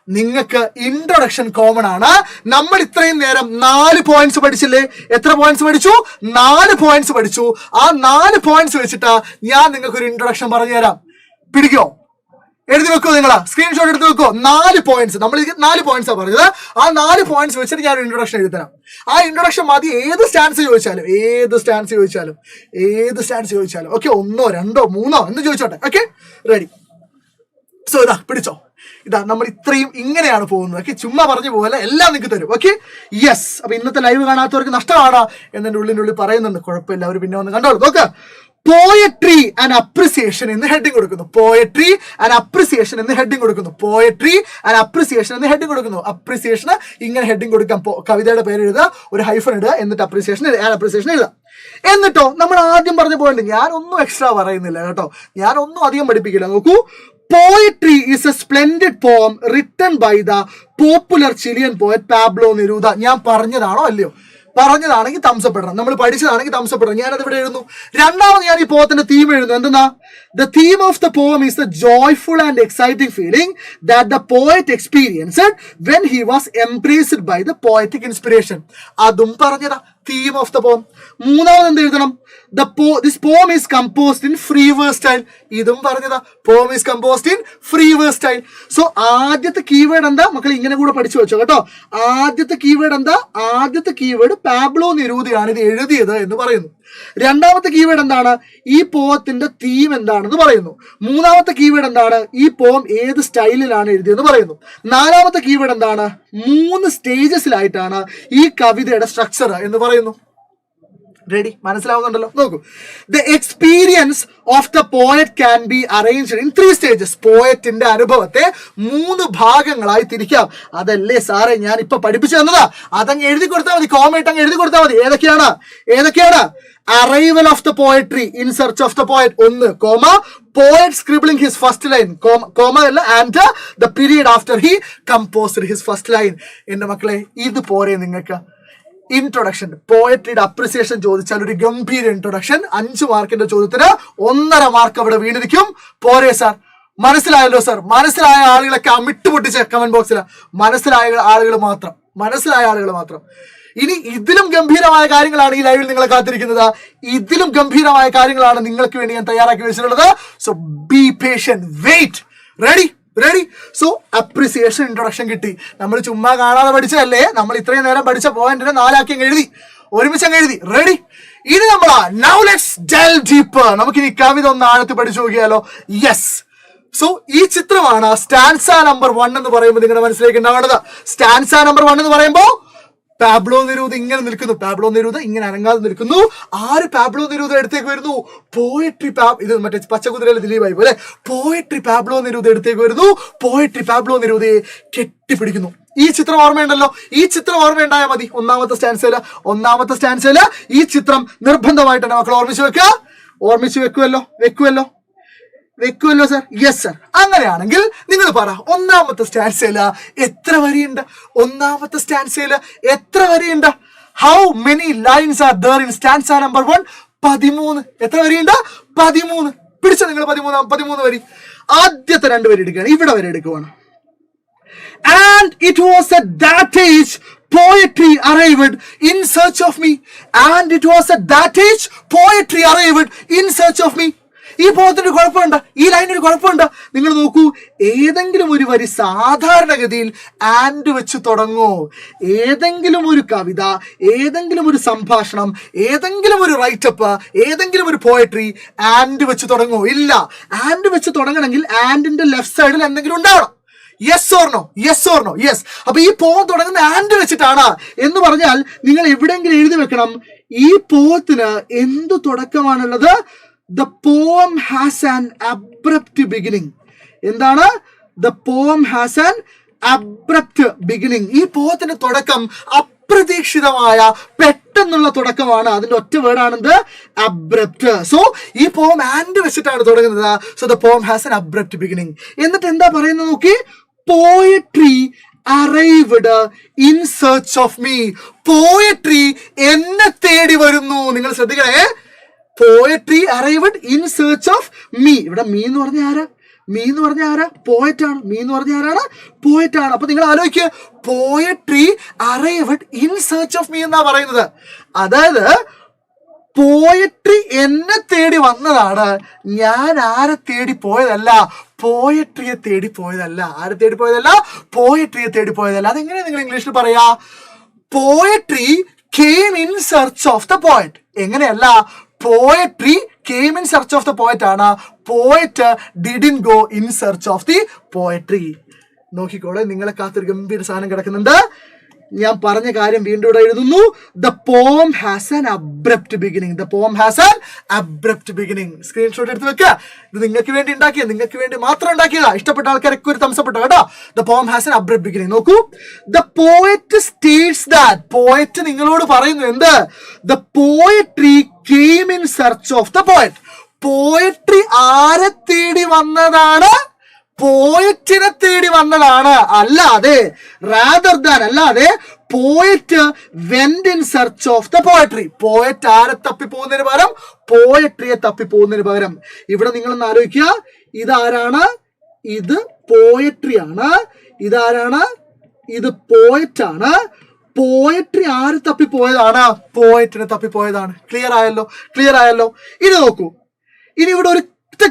നിങ്ങൾക്ക് ഇൻട്രൊഡക്ഷൻ കോമൺ ആണ്. നമ്മൾ ഇത്രയും നേരം 4 പോയിന്റ്സ് പഠിച്ചില്ലേ? എത്ര പോയിന്റ്സ് പഠിച്ചു? 4 പോയിന്റ്സ് പഠിച്ചു. ആ 4 പോയിന്റ്സ് വെച്ചിട്ട് ഞാൻ നിങ്ങൾക്ക് ഒരു ഇൻട്രൊഡക്ഷൻ പറഞ്ഞുതരാം. പിടിക്കോ? എഴുതി വെക്കോ? നിങ്ങളാ സ്ക്രീൻഷോട്ട് എടുത്ത് വെക്കോ. 4 പോയിന്റ്സ്, നമ്മൾ 4 പോയിന്റ്സ് ആണ് പറഞ്ഞത്. ആ 4 പോയിന്റ്സ് വെച്ചിട്ട് ഞാൻ ഇൻട്രൊഡക്ഷൻ എഴുതരാം. ആ ഇൻട്രൊഡക്ഷൻ മതി ഏത് സ്റ്റാൻസ് ചോദിച്ചാലും. ഓക്കെ, 1 2 3 എന്ന് ചോദിച്ചോട്ടെ. Okay, ready. സോ ഇതാ പിടിച്ചോ. നമ്മൾ ഇത്രയും ഇങ്ങനെയാണ് പോകുന്നത്. ഓക്കെ, ചുമ്മാ പറഞ്ഞു പോലെ എല്ലാം നിങ്ങൾക്ക് തരും. Okay, yes. അപ്പൊ ഇന്നത്തെ ലൈവ് കാണാത്തവർക്ക് നഷ്ടമാണ് എന്നെ ഉള്ളിനുള്ളിൽ പറയുന്നുണ്ട്. കുഴപ്പമില്ല, അവർ പിന്നെ ഒന്ന് കണ്ടോളൂ. നോക്ക്, പോയട്രി ആൻഡ് അപ്രിസിയേഷൻ എന്ന് ഹെഡിങ് കൊടുക്കുന്നു. അപ്രിസിയേഷന് ഇങ്ങനെ ഹെഡിങ് കൊടുക്കാം. കവിതയുടെ പേര് എഴുതുക, ഒരു ഹൈഫൺ ഇടുക, എന്നിട്ട് അപ്രിസിയേഷൻ എഴുതാം. എന്നിട്ടോ നമ്മൾ ആദ്യം പറഞ്ഞ പോയിന്റ് ഞാനൊന്നും എക്സ്ട്രാ പറയുന്നില്ല കേട്ടോ, ഞാനൊന്നും അധികം പഠിപ്പിക്കില്ല. നോക്കൂ, poetry is a splendid poem written by the popular Chilean poet Pablo Neruda. ഞാൻ പറഞ്ഞതാണോ അല്ലയോ? പറഞ്ഞതാണെങ്കിൽ തംസപ്പ് ഇടണം, നമ്മൾ പഠിച്ചതാണെങ്കിൽ തംസപ്പ് ഇടണം. ഞാനത് ഇവിടെ എഴുതുന്നു. രണ്ടാമത് ഞാൻ ഈ പോത്തിന്റെ തീം എഴുതുന്നു. എന്തെന്നാ? The theme of the poem is the joyful and exciting feeling that the poet experienced when he was embraced by the poetic inspiration. അതും പറഞ്ഞതാ തീം ഓഫ് ദ പോം. മൂന്നാമത് എന്ത് എഴുതണം? This poem is composed in free verse style. ഇതും പറഞ്ഞതാ, poem is composed in free verse style. So ആദ്യത്തെ keyword എന്താ മക്കൾ? ഇങ്ങനെ കൂടെ പഠിച്ചു വെച്ചോ കേട്ടോ. ആദ്യത്തെ കീവേഡ് എന്താ? ആദ്യത്തെ കീവേഡ് പാബ്ലോ നെരൂദയാണ് ഇത് എഴുതിയത് എന്ന് പറയുന്നു. രണ്ടാമത്തെ കീവേഡ് എന്താണ്? ഈ പോത്തിന്റെ തീം എന്താണെന്ന് പറയുന്നു. മൂന്നാമത്തെ കീവേഡ് എന്താണ്? ഈ പോം ഏത് സ്റ്റൈലിലാണ് എഴുതിയെന്ന് പറയുന്നു. നാലാമത്തെ കീവേഡ് എന്താണ്? 3 സ്റ്റേജസിലായിട്ടാണ് ഈ കവിതയുടെ സ്ട്രക്ചർ എന്ന് പറയുന്നു. റെഡി? മനസ്സിലാവുന്നുണ്ടല്ലോ? നോക്കൂ, the experience of the poet can be arranged in 3 stages. പോയറ്റിന്റെ അനുഭവത്തെ 3 ഭാഗങ്ങളായി തിരിക്കാം. അതല്ലേ സാറേ ഞാൻ ഇപ്പൊ പഠിപ്പിച്ചു തന്നതാ. അതങ്ങ് എഴുതി കൊടുത്താൽ മതി, കോമയിട്ട് അങ്ങ് എഴുതി കൊടുത്താൽ മതി. ഏതൊക്കെയാണ്? Arrival of the poetry in search of the poet 1, comma poet scribbling his first line, comma അല്ല, and the period after he composed his first line. എന്റെ മക്കളെ, ഇത് പോരെ നിങ്ങൾക്ക്? ഇൻട്രൊഡക്ഷൻ, പോയട്രിയുടെ അപ്രിസിയേഷൻ ചോദിച്ചാൽ ഒരു ഗംഭീര ഇൻട്രൊഡക്ഷൻ 5 മാർക്കിന്റെ ചോദ്യത്തിന് 1.5 മാർക്ക് അവിടെ വീണിരിക്കും. പോരെ സാർ? മനസ്സിലായല്ലോ സാർ? മനസ്സിലായ ആളുകളൊക്കെ അമിട്ട് പൊട്ടിച്ച കമന്റ് ബോക്സിൽ മനസ്സിലായ ആളുകൾ മാത്രം. ഇനി ഇതിലും ഗംഭീരമായ കാര്യങ്ങളാണ് ഈ ലൈവിൽ നിങ്ങളെ കാത്തിരിക്കുന്നത്. ഇതിലും ഗംഭീരമായ കാര്യങ്ങളാണ് നിങ്ങൾക്ക് വേണ്ടി ഞാൻ തയ്യാറാക്കി വെച്ചിട്ടുള്ളത്. So be patient, wait. Ready? So appreciation introduction കിട്ടി. നമ്മൾ ചുമ്മാ കാണാതെ പഠിച്ചതല്ലേ? നമ്മൾ ഇത്രയും നേരം പഠിച്ച പോയിന്റിനെ 4 ആക്കി ഒരുമിച്ച് അങ്ങ് എഴുതി. റെഡി? ഇനി നമ്മൾ നൗ ലെറ്റ്സ് ഡെൽവ് ഡീപ്പർ. നമുക്കിനി കവിത ഒന്ന് ആഴത്തിൽ പഠിച്ചു നോക്കിയാലോ? യെസ്. സോ ഈ ചിത്രമാണ് സ്റ്റാൻസ നമ്പർ 1 എന്ന് പറയുമ്പോൾ നിങ്ങളുടെ മനസ്സിലേക്ക് ഉണ്ടാവേണ്ടത്. സ്റ്റാൻസ നമ്പർ 1 എന്ന് പറയുമ്പോൾ പാബ്ലോ നെരൂദ ഇങ്ങനെ നിൽക്കുന്നു, പാബ്ലോ നെരൂദ ഇങ്ങനെ അനങ്ങാതെ നിൽക്കുന്നു. ആര് പാബ്ലോ നെരൂദ അടുത്തേക്ക് വരുന്നു? പോയട്രി ഇത് മറ്റേ പച്ചക്കുതിരയിലെ ദിലീപായി പോലെ പോയട്രി പാബ്ലോ നെരൂദ അടുത്തേക്ക് വരുന്നു. പോയട്രി പാബ്ലോ നെരൂദയെ കെട്ടിപ്പിടിക്കുന്നു. ഈ ചിത്രം ഓർമ്മയുണ്ടല്ലോ? ഈ ചിത്രം ഓർമ്മയുണ്ടായാൽ മതി. ഒന്നാമത്തെ സ്റ്റാൻസയില് ഈ ചിത്രം നിർബന്ധമായിട്ട് തന്നെ മക്കൾ ഓർമ്മിച്ച് വെക്കുമല്ലോ സാർ? Yes sir. അങ്ങനെയാണെങ്കിൽ നിങ്ങൾ പറ, ഒന്നാമത്തെ സ്റ്റാൻസയില് എത്ര വരിയുണ്ട്? How many lines are there in stanza number 1? 13. എത്ര വരിയുണ്ട്? 13. പിടിച്ച നിങ്ങൾ 13 വരി. ആദ്യത്തെ 2 വരി എടുക്കുകയാണ്, ഇവിടെ വരെ എടുക്കുവാണ്. And it was at that age poetry arrived in search of me. And it was at that age poetry arrived in search of me. ഈ പോയത്തിന് കുഴപ്പമുണ്ട്, ഈ ലൈനൊരു കുഴപ്പമുണ്ട്. നിങ്ങൾ നോക്കൂ, ഏതെങ്കിലും ഒരു വരി സാധാരണഗതിയിൽ ആൻഡ് വെച്ച് തുടങ്ങോ? ഏതെങ്കിലും ഒരു കവിത, ഏതെങ്കിലും ഒരു സംഭാഷണം, ഏതെങ്കിലും ഒരു റൈറ്റപ്പ്, ഏതെങ്കിലും ഒരു പോയട്രി ആൻഡ് വെച്ച് തുടങ്ങോ? ഇല്ല. ആൻഡ് വെച്ച് തുടങ്ങണമെങ്കിൽ ആൻഡിന്റെ ലെഫ്റ്റ് സൈഡിൽ എന്തെങ്കിലും ഉണ്ടാവണം. Yes or no? Yes or no? Yes. അപ്പൊ ഈ പോം തുടങ്ങുന്ന ആൻഡ് വെച്ചിട്ടാണ് എന്ന് പറഞ്ഞാൽ നിങ്ങൾ എവിടെയെങ്കിലും എഴുതി വെക്കണം, ഈ പോത്തിന് എന്ത് തുടക്കമാണുള്ളത്? The poem has an abrupt beginning. എന്താണ്? The poem has an abrupt beginning. ഈ പോയത്തിന്റെ തുടക്കം അപ്രതീക്ഷിതമായ പെട്ടെന്നുള്ള തുടക്കമാണ്. അതിന്റെ ഒറ്റ വേർഡാണെന്ത്? അബ്രപ്റ്റ്. സോ ഈ പോം ആൻഡ് വെച്ചിട്ടാണ് തുടങ്ങുന്നത്. So the poem has an abrupt beginning. എന്നിട്ട് എന്താ പറയുന്നത് നോക്കി? Poetry arrived in search of me. Poetry എന്നെ തേടി വരുന്നു. നിങ്ങൾ ശ്രദ്ധിക്കണേ, poetry arrived in search of me. ഇവിടെ മീ എന്ന് പറഞ്ഞ ആരാ? മീ എന്ന് പറഞ്ഞ ആരാ? പോയറ്റാണ്. മീ എന്ന് പറഞ്ഞ ആരാണ്? പോയറ്റാണ്. അപ്പൊ നിങ്ങൾ ആലോചിക്കുക, poetry arrived in search of me എന്നാ പറയുന്നത്. അതായത് പോയട്രി എന്നെ തേടി വന്നതാണ്, ഞാൻ ആരെ തേടി പോയതല്ല. പോയട്രിയെ തേടി പോയതല്ല. ആരെ തേടി പോയതല്ല? പോയട്രിയെ തേടി പോയതല്ല. അതെങ്ങനെയാ നിങ്ങൾ ഇംഗ്ലീഷിൽ പറയാ? Poetry came in search of the poet. എങ്ങനെയല്ല, poetry came in search of the poet ആണ്. Poet didn't go in search of the poetry. നോക്കിക്കോളെ, നിങ്ങളെ കാത്തൊരു ഗംഭീര സാധനം കിടക്കുന്നുണ്ട്. ഞാൻ പറഞ്ഞ കാര്യം വീണ്ടും ഇവിടെ എഴുതുന്നു. The poem has an abrupt beginning. The poem has an abrupt beginning. Screenshot എടുത്ത് വെക്കുക. ഇത് നിങ്ങൾക്ക് വേണ്ടി ഉണ്ടാക്കിയ, നിങ്ങൾക്ക് വേണ്ടി മാത്രം ഉണ്ടാക്കിയതാ. ഇഷ്ടപ്പെട്ട ആൾക്കാരൊക്കെ ഒരു തംസ് അപ്പ് ഇട്ടോ കേട്ടോ. The poem has an abrupt beginning. നോക്കൂ, the poet states that. Poet നിങ്ങളോട് പറയുന്നു എന്ത്? The poetry came in search of the poet. Poetry ആരെ തേടി വന്നതാണ്? പോയറ്റിനെ തേടി വന്നതാണ്. അല്ലാതെ റാദർ ദാൻ, അല്ലാതെ poet went in search of the poetry. Poet ആരെ തപ്പി പോകുന്നതിന് പകരം പോയട്രിയെ തപ്പി പോകുന്നതിന് പകരം. ഇവിടെ നിങ്ങളൊന്ന് ആലോചിക്കുക, ഇതാരാണ്? ഇത് പോയട്രിയാണ്. ഇതാരാണ്? ഇത് പോയറ്റാണ്. പോയട്രി ആര് തപ്പിപ്പോയതാണ്? പോയറ്റിനെ തപ്പിപ്പോയതാണ്. ക്ലിയർ ആയല്ലോ? ക്ലിയർ ആയല്ലോ? ഇനി നോക്കൂ, ഇനി ഇവിടെ ഒരു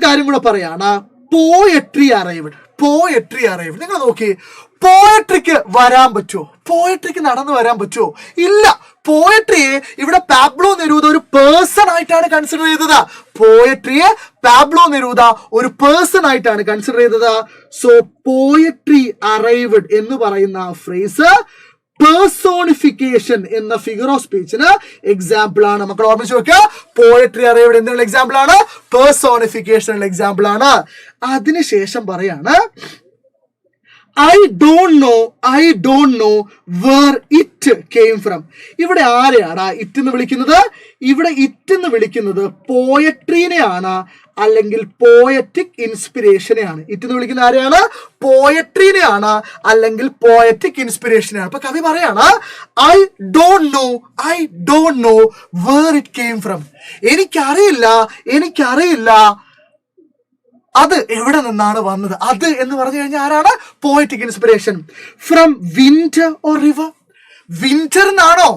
കാര്യം കൂടെ പറയാണ്. Poetry arrived. Poetry arrived. നിങ്ങൾ നോക്കി, പോയട്രിക്ക് വരാൻ പറ്റുമോ? പോയട്രിക്ക് നടന്നു വരാൻ പറ്റുമോ? ഇല്ല. പോയട്രിയെ ഇവിടെ പാബ്ലോ നെരൂദ ഒരു പേഴ്സൺ ആയിട്ടാണ് കൺസിഡർ ചെയ്തത്. പോയട്രിയെ പാബ്ലോ നെരൂദ ഒരു പേഴ്സൺ ആയിട്ടാണ് കൺസിഡർ ചെയ്തത്. സോ പോയട്രി അറൈവ്ഡ് എന്ന് പറയുന്ന ഫ്രേസ് പേഴ്സോണിഫിക്കേഷൻ എന്ന ഫിഗർ ഓഫ് സ്പീച്ചിന് എക്സാമ്പിൾ ആണ്. മക്കൾ ഓർമ്മിച്ച് വെക്കുക, പോയട്രി അറിയവിടെ എന്നുള്ള എക്സാമ്പിൾ ആണ്? പേഴ്സോണിഫിക്കേഷൻ എക്സാമ്പിൾ ആണ്. അതിനുശേഷം പറയാണ്, I don't know where it came from. ഇവിടെ ആരെയാണ് ഇറ്റ് എന്ന് വിളിക്കുന്നത്? ഇവിടെ ഇറ്റ് എന്ന് വിളിക്കുന്നത് പോയട്രീനെയാണ്, അല്ലെങ്കിൽ പോയറ്റിക് ഇൻസ്പിറേഷനെയാണ്. ഇറ്റ് എന്ന് വിളിക്കുന്ന ആരെയാണ്? പോയട്രീനെയാണ്, അല്ലെങ്കിൽ പോയറ്റിക് ഇൻസ്പിറേഷനെയാണ്. അപ്പൊ കവി പറയാണ്, I don't know where it came from. എനിക്കറിയില്ല അത് എവിടെ നിന്നാണ് വന്നത്. അത് എന്ന് പറഞ്ഞു കഴിഞ്ഞാൽ ആരാണ്? Poetic inspiration. From winter or river. Winter നിന്നാണോ?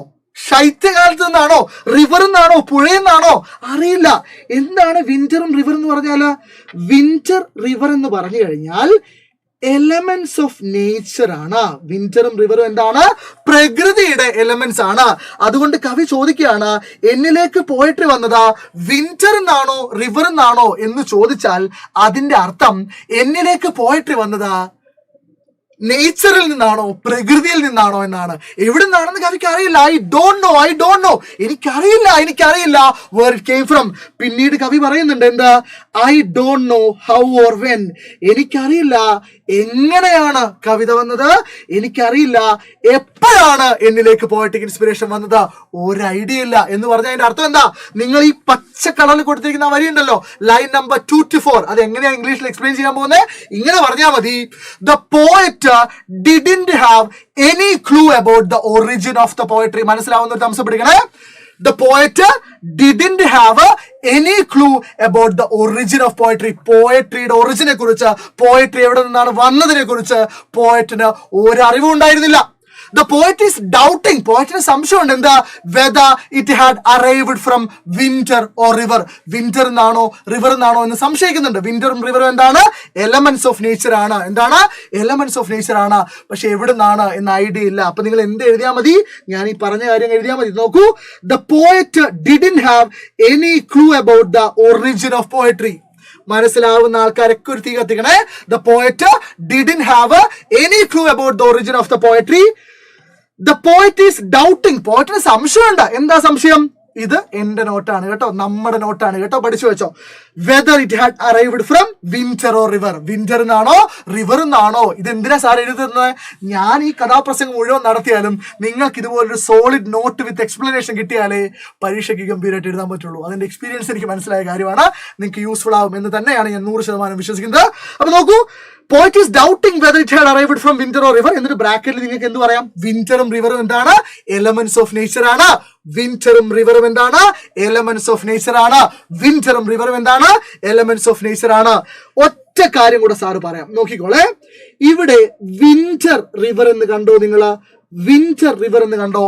ശൈത്യകാലത്ത് നിന്നാണോ? റിവർ നിന്നാണോ? പുഴയിൽ നിന്നാണോ? അറിയില്ല. എന്താണ് വിന്ററും റിവർ എന്ന് പറഞ്ഞാല്? വിന്റർ റിവർ എന്ന് പറഞ്ഞു കഴിഞ്ഞാൽ എലമെന്റ്സ് ഓഫ് നേച്ചർ ആണ്. വിന്ററും റിവറും എന്താണ്? പ്രകൃതിയുടെ എലമെന്റ്സ് ആണ്. അതുകൊണ്ട് കവി ചോദിക്കുകയാണ്, എന്നിലേക്ക് പോയട്രി വന്നതാ വിന്റർ എന്നാണോ റിവർ എന്നാണോ എന്ന് ചോദിച്ചാൽ അതിന്റെ അർത്ഥം എന്നിലേക്ക് പോയട്രി വന്നതാ നേച്ചറിൽ നിന്നാണോ പ്രകൃതിയിൽ നിന്നാണോ എന്നാണ്. എവിടെ നിന്നാണെന്ന് കവിക്ക് അറിയില്ല. ഐ ഡോണ്ട് നോ എനിക്കറിയില്ല where it came from. പിന്നീട് കവി പറയുന്നുണ്ട് എന്താ? I don't know how or when. എനിക്കറിയില്ല എങ്ങനെയാണ് കവിത വന്നത്, എനിക്കറിയില്ല എപ്പോഴാണ് എന്നിലേക്ക് പോയറ്റിക് ഇൻസ്പിറേഷൻ വന്നത്, ഒരു ഐഡിയ ഇല്ല എന്ന് പറഞ്ഞാൽ അതിന്റെ അർത്ഥം എന്താ? നിങ്ങൾ ഈ പച്ച കളറിൽ കൊടുത്തിരിക്കുന്ന വരി ഉണ്ടല്ലോ, ലൈൻ നമ്പർ 2 to 4, അത് എങ്ങനെയാ ഇംഗ്ലീഷിൽ എക്സ്പ്ലെയിൻ ചെയ്യാൻ പോകുന്നത്? ഇങ്ങനെ പറഞ്ഞാൽ മതി, the poet didn't have any clue about the origin of the poetry. മനസ്സിലാവുന്ന ഒരു thumbs പിടിക്കണേ. The poet didn't have any clue about the origin of poetry. പോയട്രിയുടെ ഒറിജിനെ കുറിച്ച്, പോയട്രി എവിടെ നിന്നാണ് വന്നതിനെ കുറിച്ച് പോയറ്റിന് ഒരു അറിവും ഉണ്ടായിരുന്നില്ല. The poet is doubting. പോയറ്റിന് സംശയമുണ്ട് എന്താ? whether it had arrived from winter or river. Winter എന്നാണോ റിവർ എന്നാണോ എന്ന് സംശയിക്കുന്നുണ്ട്. വിന്ററും റിവറും എന്താണ്? എലമെന്റ്സ് ഓഫ് നേച്ചർ ആണ്. എന്താണ്? എലമെന്റ്സ് ഓഫ് നേച്ചർ ആണ്. പക്ഷെ എവിടെ നിന്നാണ് എന്ന ഐഡിയ ഇല്ല. അപ്പൊ നിങ്ങൾ എന്ത് എഴുതിയാൽ മതി? ഞാൻ ഈ പറഞ്ഞ കാര്യം എഴുതിയാൽ മതി. നോക്കൂ, the poet didn't have any clue about the origin of poetry. മനസ്സിലാവുന്ന ആൾക്കാരൊക്കെ ഒരു തീ കത്തിക്കണേ. The poet didn't have any clue about the origin of the poetry. The poet is doubting. പോയറ്റിന് സംശയമുണ്ട്. എന്താ സംശയം? ഇത് എന്റെ നോട്ടാണ് കേട്ടോ, നമ്മുടെ നോട്ടാണ് കേട്ടോ, പഠിച്ചു വെച്ചോ. Whether it had arrived from winter or river. Winter എന്നാണോ റിവർ എന്നാണോ? ഇത് എന്തിനാ സാർ എഴുതുന്നത്? ഞാൻ ഈ കഥാപ്രസംഗം മുഴുവൻ നടത്തിയാലും നിങ്ങൾക്ക് ഇതുപോലൊരു സോളിഡ് നോട്ട് വിത്ത് എക്സ്പ്ലനേഷൻ കിട്ടിയാലേ പരീക്ഷയ്ക്ക് ഗംഭീരമായിട്ട് എഴുതാൻ പറ്റുള്ളൂ. അതിന്റെ എക്സ്പീരിയൻസ് എനിക്ക് മനസ്സിലായ കാര്യമാണ്. നിങ്ങൾക്ക് യൂസ്ഫുൾ ആവും എന്ന് തന്നെയാണ് ഞാൻ 100% വിശ്വസിക്കുന്നത്. അപ്പൊ നോക്കൂ, poet is doubting whether it had arrived from winter or river. എന്നിട്ട് ബ്രാക്കറ്റിൽ നിങ്ങൾക്ക് എന്ത് പറയാം? വിന്ററും റിവറും എന്താണ്? എലമെന്റ്സ് ഓഫ് നേച്ചർ ആണ്. വിന്ററും റിവറും എന്താണ്? എലമെന്റ്സ് ഓഫ് നേച്ചർ ആണ്. വിന്ററും റിവറും എന്താണ്? എലമെന്റ്സ് ഓഫ് നേച്ചർ ആണ്. ഒറ്റ കാര്യം കൂടെ സാറ് പറയാം, നോക്കിക്കോളെ. ഇവിടെ വിന്റർ റിവർ എന്ന് കണ്ടോ നിങ്ങള്? വിന്റർ റിവർ എന്ന് കണ്ടോ?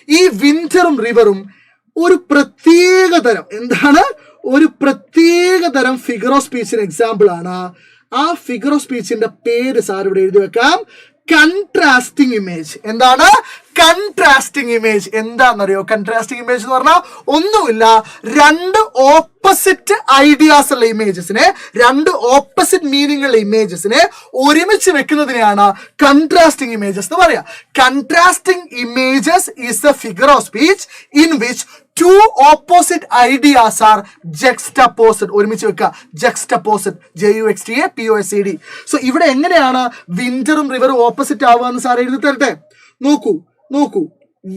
ഈ വിന്ററും റിവറും ഒരു പ്രത്യേക തരം എന്താണ്? ഒരു പ്രത്യേക തരം ഫിഗർ ഓഫ് സ്പീച്ചിന് എക്സാമ്പിൾ ആണ്. ആ ഫിഗർ ഓഫ് സ്പീച്ചിന്റെ പേര് സാർ ഇവിടെ എഴുതി വെക്കാം. കൺട്രാസ്റ്റിംഗ് ഇമേജ്. എന്താണ്? കൺട്രാസ്റ്റിംഗ് ഇമേജ്. എന്താണെന്നറിയോ കൺട്രാസ്റ്റിംഗ് ഇമേജ് എന്ന് പറഞ്ഞാൽ? ഒന്നുമില്ല, രണ്ട് ഓപ്പോസിറ്റ് ഐഡിയാസ് ഉള്ള ഇമേജസിനെ, രണ്ട് ഓപ്പോസിറ്റ് മീനിങ് ഉള്ള ഇമേജസിനെ ഒരുമിച്ച് വെക്കുന്നതിനെയാണ് കൺട്രാസ്റ്റിംഗ് ഇമേജസ് എന്ന് പറയാ. Contrasting images is a figure of speech in which two opposite ideas are juxtaposed. ഒരുമിച്ച് വെക്കുക, juxtaposed, JUXTAPOSED. സോ ഇവിടെ എങ്ങനെയാണ് വിന്ററും റിവറും ഓപ്പോസിറ്റ് ആവുക എന്ന് സാർ എഴുതി തരട്ടെ. നോക്കൂ,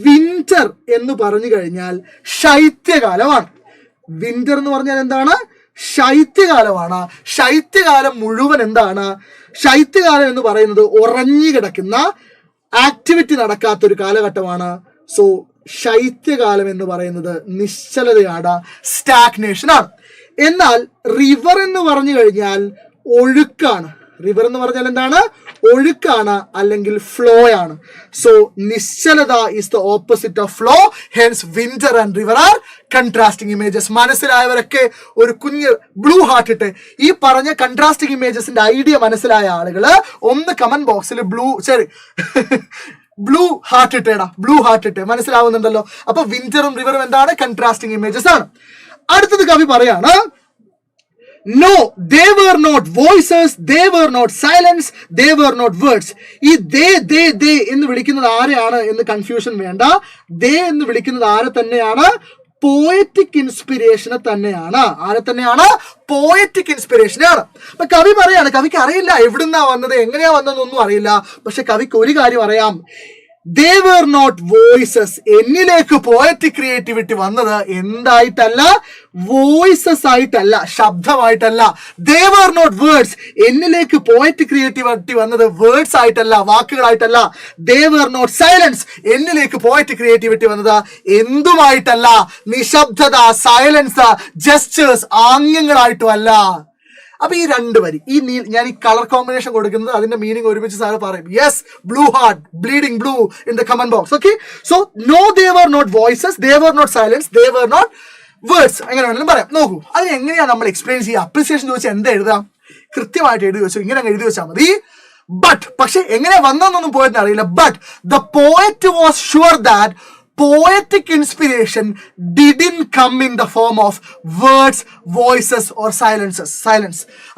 വിന്റർ എന്ന് പറഞ്ഞു കഴിഞ്ഞാൽ ശൈത്യകാലമാണ്. വിന്റർ എന്ന് പറഞ്ഞാൽ എന്താണ്? ശൈത്യകാലമാണ്. ശൈത്യകാലം മുഴുവൻ എന്താണ്? ശൈത്യകാലം എന്ന് പറയുന്നത് ഉറഞ്ഞു കിടക്കുന്ന, ആക്ടിവിറ്റി നടക്കാത്തൊരു കാലഘട്ടമാണ്. സോ ശൈത്യകാലം എന്ന് പറയുന്നത് നിശ്ചലതയാണ്, സ്റ്റാഗ്നേഷൻ ആണ്. എന്നാൽ റിവർ എന്ന് പറഞ്ഞു കഴിഞ്ഞാൽ ഒഴുക്കാണ്. റിവർ എന്ന് പറഞ്ഞാൽ എന്താണ്? ഒഴുക്കാണ്, അല്ലെങ്കിൽ ഫ്ലോ ആണ്. സോ നിശ്ചലത is the opposite of flow. Hence winter and river are contrasting images. മനസ്സിലായവരൊക്കെ ഒരു കുഞ്ഞ് ബ്ലൂ ഹാർട്ട് ഇട്ട് ഈ പറഞ്ഞ കൺട്രാസ്റ്റിംഗ് ഇമേജസിന്റെ ഐഡിയ മനസ്സിലായ ആളുകള് ഒന്ന് കമന്റ് ബോക്സിൽ ബ്ലൂ ഹാർട്ട് ഇട്ടേടാ, ബ്ലൂ ഹാർട്ട് ഇട്ടേ. മനസ്സിലാവുന്നുണ്ടല്ലോ? അപ്പൊ വിന്ററും റിവറും എന്താണ്? കൺട്രാസ്റ്റിംഗ് ഇമേജസ് ആണ്. അടുത്തത് കവി പറയാണ്, no, they were not voices, they were not silence, they were not words. ഈ they എന്ന് വിളിക്കുന്നത് ആരെയാണ് എന്ന് കൺഫ്യൂഷൻ വേണ്ട. they എന്ന് വിളിക്കുന്നത് ആരെ തന്നെയാണ്? പോയറ്റിക് ഇൻസ്പിരേഷനെ തന്നെയാണ്. ആരെ തന്നെയാണ്? പോയറ്റിക് ഇൻസ്പിരേഷനാണ്. അപ്പൊ കവി പറയാണ്, കവിക്ക് അറിയില്ല എവിടുന്നാ വന്നത്, എങ്ങനെയാ വന്നതെന്നൊന്നും അറിയില്ല. പക്ഷെ കവിക്ക് ഒരു കാര്യം അറിയാം, they were not voices. എന്നിലേക്ക് പോയറ്റിക് ക്രിയേറ്റിവിറ്റി വന്നത് എന്തായിട്ടല്ല? വോയിസസ് ആയിട്ടല്ല, ശബ്ദമായിട്ടല്ല. they were not words. എന്നിലേക്ക് പോയറ്റിക് ക്രിയേറ്റിവിറ്റി വന്നത് വേർഡ്സ് ആയിട്ടല്ല, വാക്കുകളായിട്ടല്ല. they were not silence. എന്നിലേക്ക് പോയറ്റിക് ക്രിയേറ്റിവിറ്റി വന്നത് എന്തുമായിട്ടല്ല? നിശബ്ദത, സൈലൻസ്, ജസ്റ്റേഴ്സ്, ആംഗ്യങ്ങളായിട്ടും അല്ല. അപ്പൊ ഈ രണ്ട് വരി, ഞാൻ ഈ കളർ കോമ്പിനേഷൻ കൊടുക്കുന്നത് അതിന്റെ മീനിങ് ഒരുമിച്ച് സാറ് പറയും. Yes, blue heart, bleeding blue in the comment box. Okay, so no, they were not voices, they were not silence, they were not words. എങ്ങനെ വേണമെങ്കിലും പറയാം. നോക്കൂ, അതിന് എങ്ങനെയാണ് നമ്മൾ എക്സ്പ്ലെയിൻ ചെയ്യുക? അപ്രിസിയേഷൻ ചോദിച്ചാൽ എന്താ എഴുതാം? കൃത്യമായിട്ട് എഴുതി വെച്ചു, ഇങ്ങനെ എഴുതി വെച്ചാൽ മതി. ബട്ട്, പക്ഷെ എങ്ങനെ വന്നതെന്നൊന്നും പോയറ്റിന് അറിയില്ല. But the poet was sure that poetic inspiration didn't come in the form of words, voices or silence.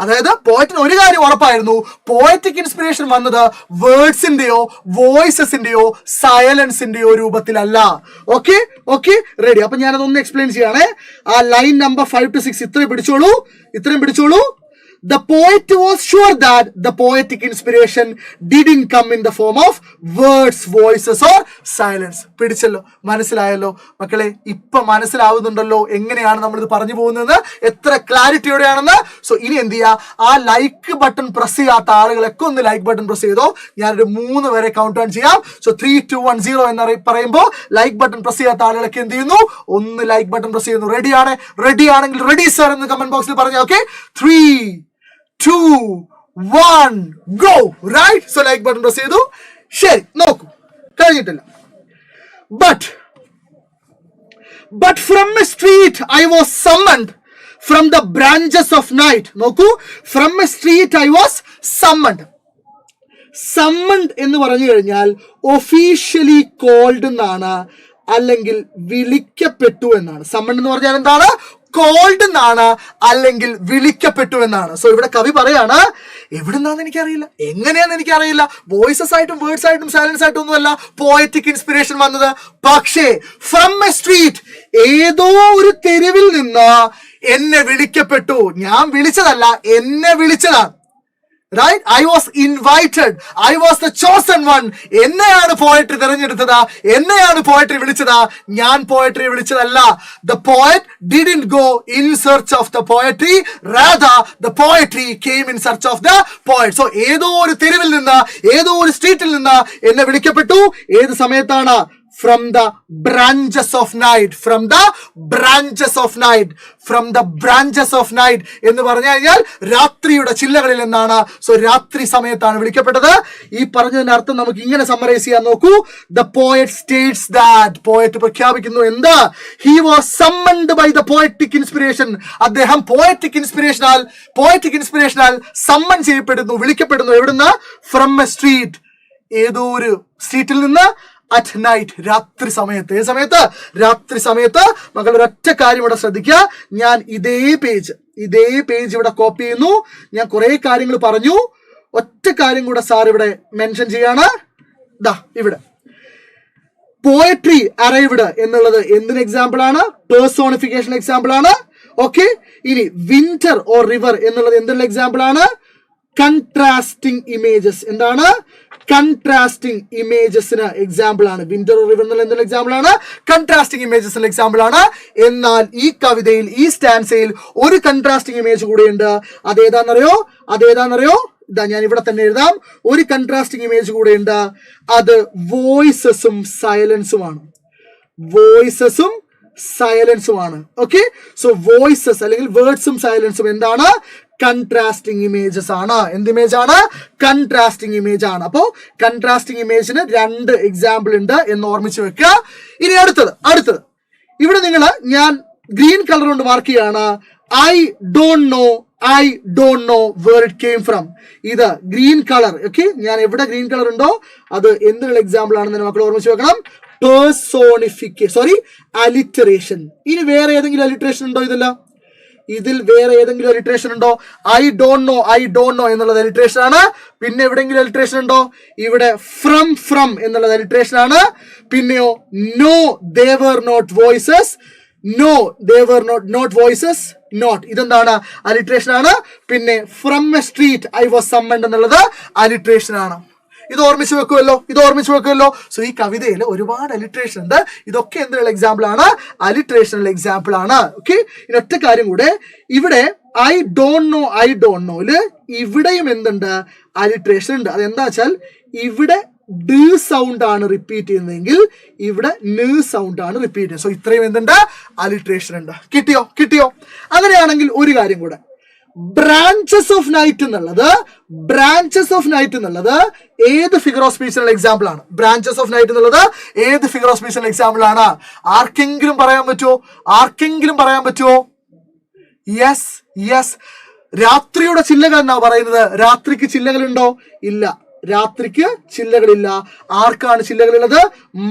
അതായത് പോയറ്റിന് ഒരു കാര്യം ഉറപ്പായിരുന്നു, പോയറ്റിക് ഇൻസ്പിറേഷൻ വന്നത് വേർഡ്സിന്റെയോ വോയിസസിന്റെയോ സൈലൻസിന്റെയോ രൂപത്തിലല്ല. Okay ready? അപ്പൊ ഞാനതൊന്ന് എക്സ്പ്ലെയിൻ ചെയ്യണേ. ആ ലൈൻ നമ്പർ 5 to 6 ഇത്രയും പിടിച്ചോളൂ. The poet was sure that the poetic inspiration didn't come in the form of words, voices or silence. പിടിച്ചല്ലോ? മനസ്സിലായല്ലോ മക്കളെ? ഇപ്പൊ മനസ്സിലാവുന്നുണ്ടല്ലോ എങ്ങനെയാണ് നമ്മളിത് പറഞ്ഞു പോകുന്നത്, എത്ര ക്ലാരിറ്റിയോടെയാണെന്ന്. സോ ഇനി എന്ത് ചെയ്യുക? ആ ലൈക്ക് ബട്ടൺ പ്രസ് ചെയ്യാത്ത ആളുകളൊക്കെ ഒന്ന് ലൈക്ക് ബട്ടൺ പ്രസ് ചെയ്തോ. ഞാനൊരു 3 വരെ കൗണ്ട് ഡൗൺ ചെയ്യാം. സോ 3, 2, 1, 0 എന്ന് പറയുമ്പോൾ ലൈക്ക് ബട്ടൺ പ്രസ് ചെയ്യാത്ത ആളുകളൊക്കെ എന്ത് ചെയ്യുന്നു? ഒന്ന് ലൈക്ക് ബട്ടൺ പ്രസ് ചെയ്യുന്നു. റെഡിയാണെങ്കിൽ റെഡി സർ എന്ന് കമന്റ് ബോക്സിൽ പറഞ്ഞു. Okay, 3, 2, 1 go. Right? So like button press ചെയ്തു. ശരി, നോക്കൂ, കഴിഞ്ഞിട്ടില്ല. But from a street I was summoned from the branches of night. നോക്കൂ, from a street I was summoned. എന്ന് പറഞ്ഞു കഴിഞ്ഞാൽ ഒഫീഷ്യലി കോൾഡ് എന്നാണ്, അല്ലെങ്കിൽ വിളിക്കപ്പെട്ടു എന്നാണ്. സമ്മൺ എന്ന് പറഞ്ഞാൽ എന്താണ്? കോൾഡ് എന്നാണ്, അല്ലെങ്കിൽ വിളിക്കപ്പെട്ടു എന്നാണ്. സോ ഇവിടെ കവി പറയാണ്, എവിടുന്നാന്ന് എനിക്കറിയില്ല, എങ്ങനെയാന്ന് എനിക്കറിയില്ല, വോയിസസ് ആയിട്ടും വേർഡ്സ് ആയിട്ടും സൈലൻസ് ആയിട്ടും ഒന്നുമല്ല പോയറ്റിക് ഇൻസ്പിറേഷൻ വന്നത്. പക്ഷേ ഫ്രം എ സ്ട്രീറ്റ്, ഏതോ ഒരു തെരുവിൽ നിന്ന് എന്നെ വിളിക്കപ്പെട്ടു. ഞാൻ വിളിച്ചതല്ല, എന്നെ വിളിച്ചതാണ്. Right? I was invited. I was the chosen one. എന്നെയാണ് പോയട്രി തിരഞ്ഞെടുത്തത്, എന്നെയാണ് പോയട്രി വിളിച്ചത്, ഞാൻ poetry വിളിച്ചതല്ല. The poet didn't go in search of the poetry, rather the poetry came in search of the poet. So ഏതോ ഒരു തെരുവിൽ നിന്ന്, ഏതോ ഒരു സ്ട്രീറ്റിൽ നിന്ന് എന്നെ വിളിക്കപ്പെട്ടു. ഏത് സമയത്താണ്? From the branches of night. From the branches of night. From the branches of night എന്ന് പറഞ്ഞു കഴിഞ്ഞാൽ രാത്രിയുടെ ചില്ലകളിൽ നിന്നാണ്. സോ രാത്രി സമയത്താണ് വിളിക്കപ്പെട്ടത്. ഈ പറഞ്ഞതിന്റെ അർത്ഥം നമുക്ക് ഇങ്ങനെ സമ്മറൈസ് ചെയ്യാൻ നോക്കൂ. The poet states that, poet പ്രഖ്യാപിക്കുന്നു എന്താ? He was summoned by the poetic inspiration. അദ്ദേഹം പോയറ്റിക് ഇൻസ്പിറേഷനാൽ സമ്മൺ ചെയ്യപ്പെടുന്നു, വിളിക്കപ്പെടുന്നു. എവിടുന്ന്? From a street, ഏതോ ഒരു സ്ട്രീറ്റിൽ നിന്ന്. At night, രാത്രി സമയത്ത്. ഏത് സമയത്ത്? രാത്രി സമയത്ത്. മക്കൾ ഒരൊറ്റ കാര്യം ഇവിടെ ശ്രദ്ധിക്കുക. ഞാൻ ഇതേ പേജ് ഇവിടെ കോപ്പി ചെയ്യുന്നു. ഞാൻ കുറെ കാര്യങ്ങൾ പറഞ്ഞു. ഒറ്റ കാര്യം കൂടെ സാർ ഇവിടെ മെൻഷൻ ചെയ്യാണ്. ഇവിടെ പോയട്രി അറൈവ്ഡ് എന്നുള്ളത് എന്തിന് എക്സാമ്പിൾ ആണ്? പേഴ്സോണിഫിക്കേഷൻ എക്സാമ്പിൾ ആണ്. ഓക്കെ, ഇനി വിന്റർ ഓർ റിവർ എന്നുള്ളത് എന്തിനുള്ള എക്സാമ്പിൾ ആണ്? കൺട്രാസ്റ്റിംഗ് ഇമേജസ്. എന്താണ്? കൺട്രാസ്റ്റിംഗ് ഇമേജസിന് എക്സാമ്പിൾ ആണ്. വിന്റർ റിവർ എന്നുള്ള എന്നുള്ള എക്സാമ്പിൾ ആണ്? കൺട്രാസ്റ്റിംഗ് ഇമേജസിന് എക്സാമ്പിൾ ആണ്. എന്നാൽ ഈ കവിതയിൽ, ഈ സ്റ്റാൻസയിൽ ഒരു കൺട്രാസ്റ്റിംഗ് ഇമേജ് കൂടെയുണ്ട്. അതേതാണെന്നറിയോ? ഇതാ, ഞാൻ ഇവിടെ തന്നെ എഴുതാം. ഒരു കൺട്രാസ്റ്റിംഗ് ഇമേജ് കൂടെയുണ്ട്. അത് വോയിസസും സൈലൻസുമാണ്. ഓക്കെ, സോ വോയിസസ് അല്ലെങ്കിൽ വേർഡ്സും സൈലൻസും എന്താണ്? കൺട്രാസ്റ്റിംഗ് ഇമേജസ് ആണ്. എന്ത് ഇമേജ് ആണ്? കൺട്രാസ്റ്റിംഗ് ഇമേജ് ആണ്. അപ്പോ കൺട്രാസ്റ്റിംഗ് ഇമേജിന് 2 എക്സാമ്പിൾ ഉണ്ട് എന്ന് ഓർമ്മിച്ച് വെക്കുക. ഇനി അടുത്തത് ഇവിടെ ഞാൻ ഗ്രീൻ കളർ കൊണ്ട് മാർക്ക് ചെയ്യാണ്. I don't know where it came from. ഇത് ഗ്രീൻ കളർ. ഓക്കെ, ഞാൻ എവിടെ ഗ്രീൻ കളർ ഉണ്ടോ അത് എന്തിനുള്ള എക്സാമ്പിൾ ആണെന്ന് മക്കൾ ഓർമ്മിച്ച് വെക്കണം. അലിറ്ററേഷൻ. ഇനി വേറെ ഏതെങ്കിലും അലിറ്ററേഷൻ ഉണ്ടോ? ഇതിൽ വേറെ ഏതെങ്കിലും അലിറ്ററേഷൻ ഉണ്ടോ? I don't know എന്നുള്ളത് അലിറ്ററേഷൻ ആണ്. പിന്നെ എവിടെയെങ്കിലും അലിറ്ററേഷൻ ഉണ്ടോ? ഇവിടെ ഫ്രം എന്നുള്ളത് അലിറ്ററേഷൻ ആണ്. പിന്നെയോ no they were not voices. Not ഇതെന്താണ്? അലിറ്ററേഷൻ ആണ്. പിന്നെ from A street I was summoned എന്നുള്ളത് അലിറ്ററേഷൻ ആണ്. ഇത് ഓർമ്മിച്ച് വെക്കുമല്ലോ. സോ ഈ കവിതയിൽ ഒരുപാട് അലിട്രേഷൻ ഉണ്ട്. ഇതൊക്കെ എന്തിനുള്ള എക്സാമ്പിൾ ആണ്? അലിട്രേഷനുള്ള എക്സാമ്പിൾ ആണ്. ഓക്കെ, ഇനി ഒറ്റ കാര്യം കൂടെ. ഇവിടെ I don't knowല് ഇവിടെയും എന്തുണ്ട്? അലിട്രേഷൻ ഉണ്ട്. അതെന്താ വെച്ചാൽ ഇവിടെ ഡ സൗണ്ട് ആണ് റിപ്പീറ്റ് ചെയ്യുന്നതെങ്കിൽ ഇവിടെ ന സൗണ്ട് ആണ് റിപ്പീറ്റ് ചെയ്യുന്നത്. സോ ഇത്രയും എന്തുണ്ട്? അലിട്രേഷൻ ഉണ്ട്. കിട്ടിയോ? അങ്ങനെയാണെങ്കിൽ ഒരു കാര്യം കൂടെ. ബ്രാഞ്ചസ് ഓഫ് നൈറ്റ് എന്നുള്ളത് ഏത് ഫിഗർ ഓഫ് സ്പീച്ചിനുള്ള എക്സാമ്പിൾ ആണ്? ബ്രാഞ്ചസ് ഓഫ് നൈറ്റ് എന്നുള്ളത് ഏത് ഫിഗർ ഓഫ് സ്പീച്ചിനുള്ള എക്സാമ്പിൾ ആണ്? ആർക്കെങ്കിലും പറയാൻ പറ്റുമോ? യെസ്. രാത്രിയുടെ ചില്ലകൾ എന്നാ പറയുന്നത്. രാത്രിക്ക് ചില്ലകളുണ്ടോ? ഇല്ല. രാത്രിക്ക് ചില്ലകളില്ല. ആർക്കാണ് ചില്ലകളുള്ളത്?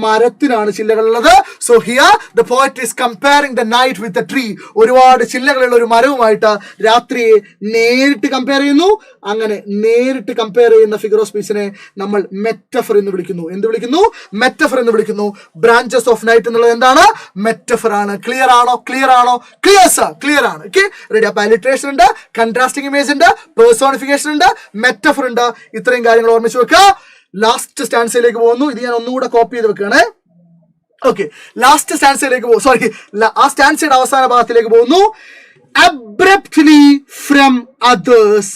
മരത്തിനാണ് ചില്ലകളുള്ളത്. So here the poet is comparing the night with a tree. ഒരുപാട് ചില്ലകളുള്ള ഒരു മരവുമായിട്ട് രാത്രിയെ നേരിട്ട് കമ്പയർ ചെയ്യുന്നു. അങ്ങനെ നേരിട്ട് കമ്പയർ ചെയ്യുന്ന ഫിഗർ ഓഫ് സ്പീച്ചിനെ നമ്മൾ മെറ്റഫർ എന്ന് വിളിക്കുന്നു. മെറ്റഫർ എന്ന് വിളിക്കുന്നു. ബ്രാഞ്ചസ് ഓഫ് നൈറ്റ് എന്നുള്ളത് എന്താണ്? മെറ്റഫർ ആണ്. ക്ലിയർ ആണോ? ക്ലിയർ ആണ്. Okay, ready. അപ്പൊ അലിട്രേഷൻ ഉണ്ട്, കൺട്രാസ്റ്റിംഗ് ഇമേജ് ഉണ്ട്, പേഴ്സോണിഫിക്കേഷൻ ഉണ്ട്, മെറ്റഫർ ഉണ്ട്. ഇത്രയും കാര്യങ്ങൾ ഓർമ്മിച്ച് വെക്കുക. ലാസ്റ്റ് സ്റ്റാൻസയിലേക്ക് പോകുന്നു. ഇത് ഞാൻ ഒന്നുകൂടെ കോപ്പി ചെയ്ത് വെക്കുകയാണ്. ഓക്കെ, ലാസ്റ്റ് സ്റ്റാൻസയിലേക്ക് പോകും. ആ സ്റ്റാൻസയുടെ അവസാന ഭാഗത്തിലേക്ക് പോകുന്നു. Abruptly from others,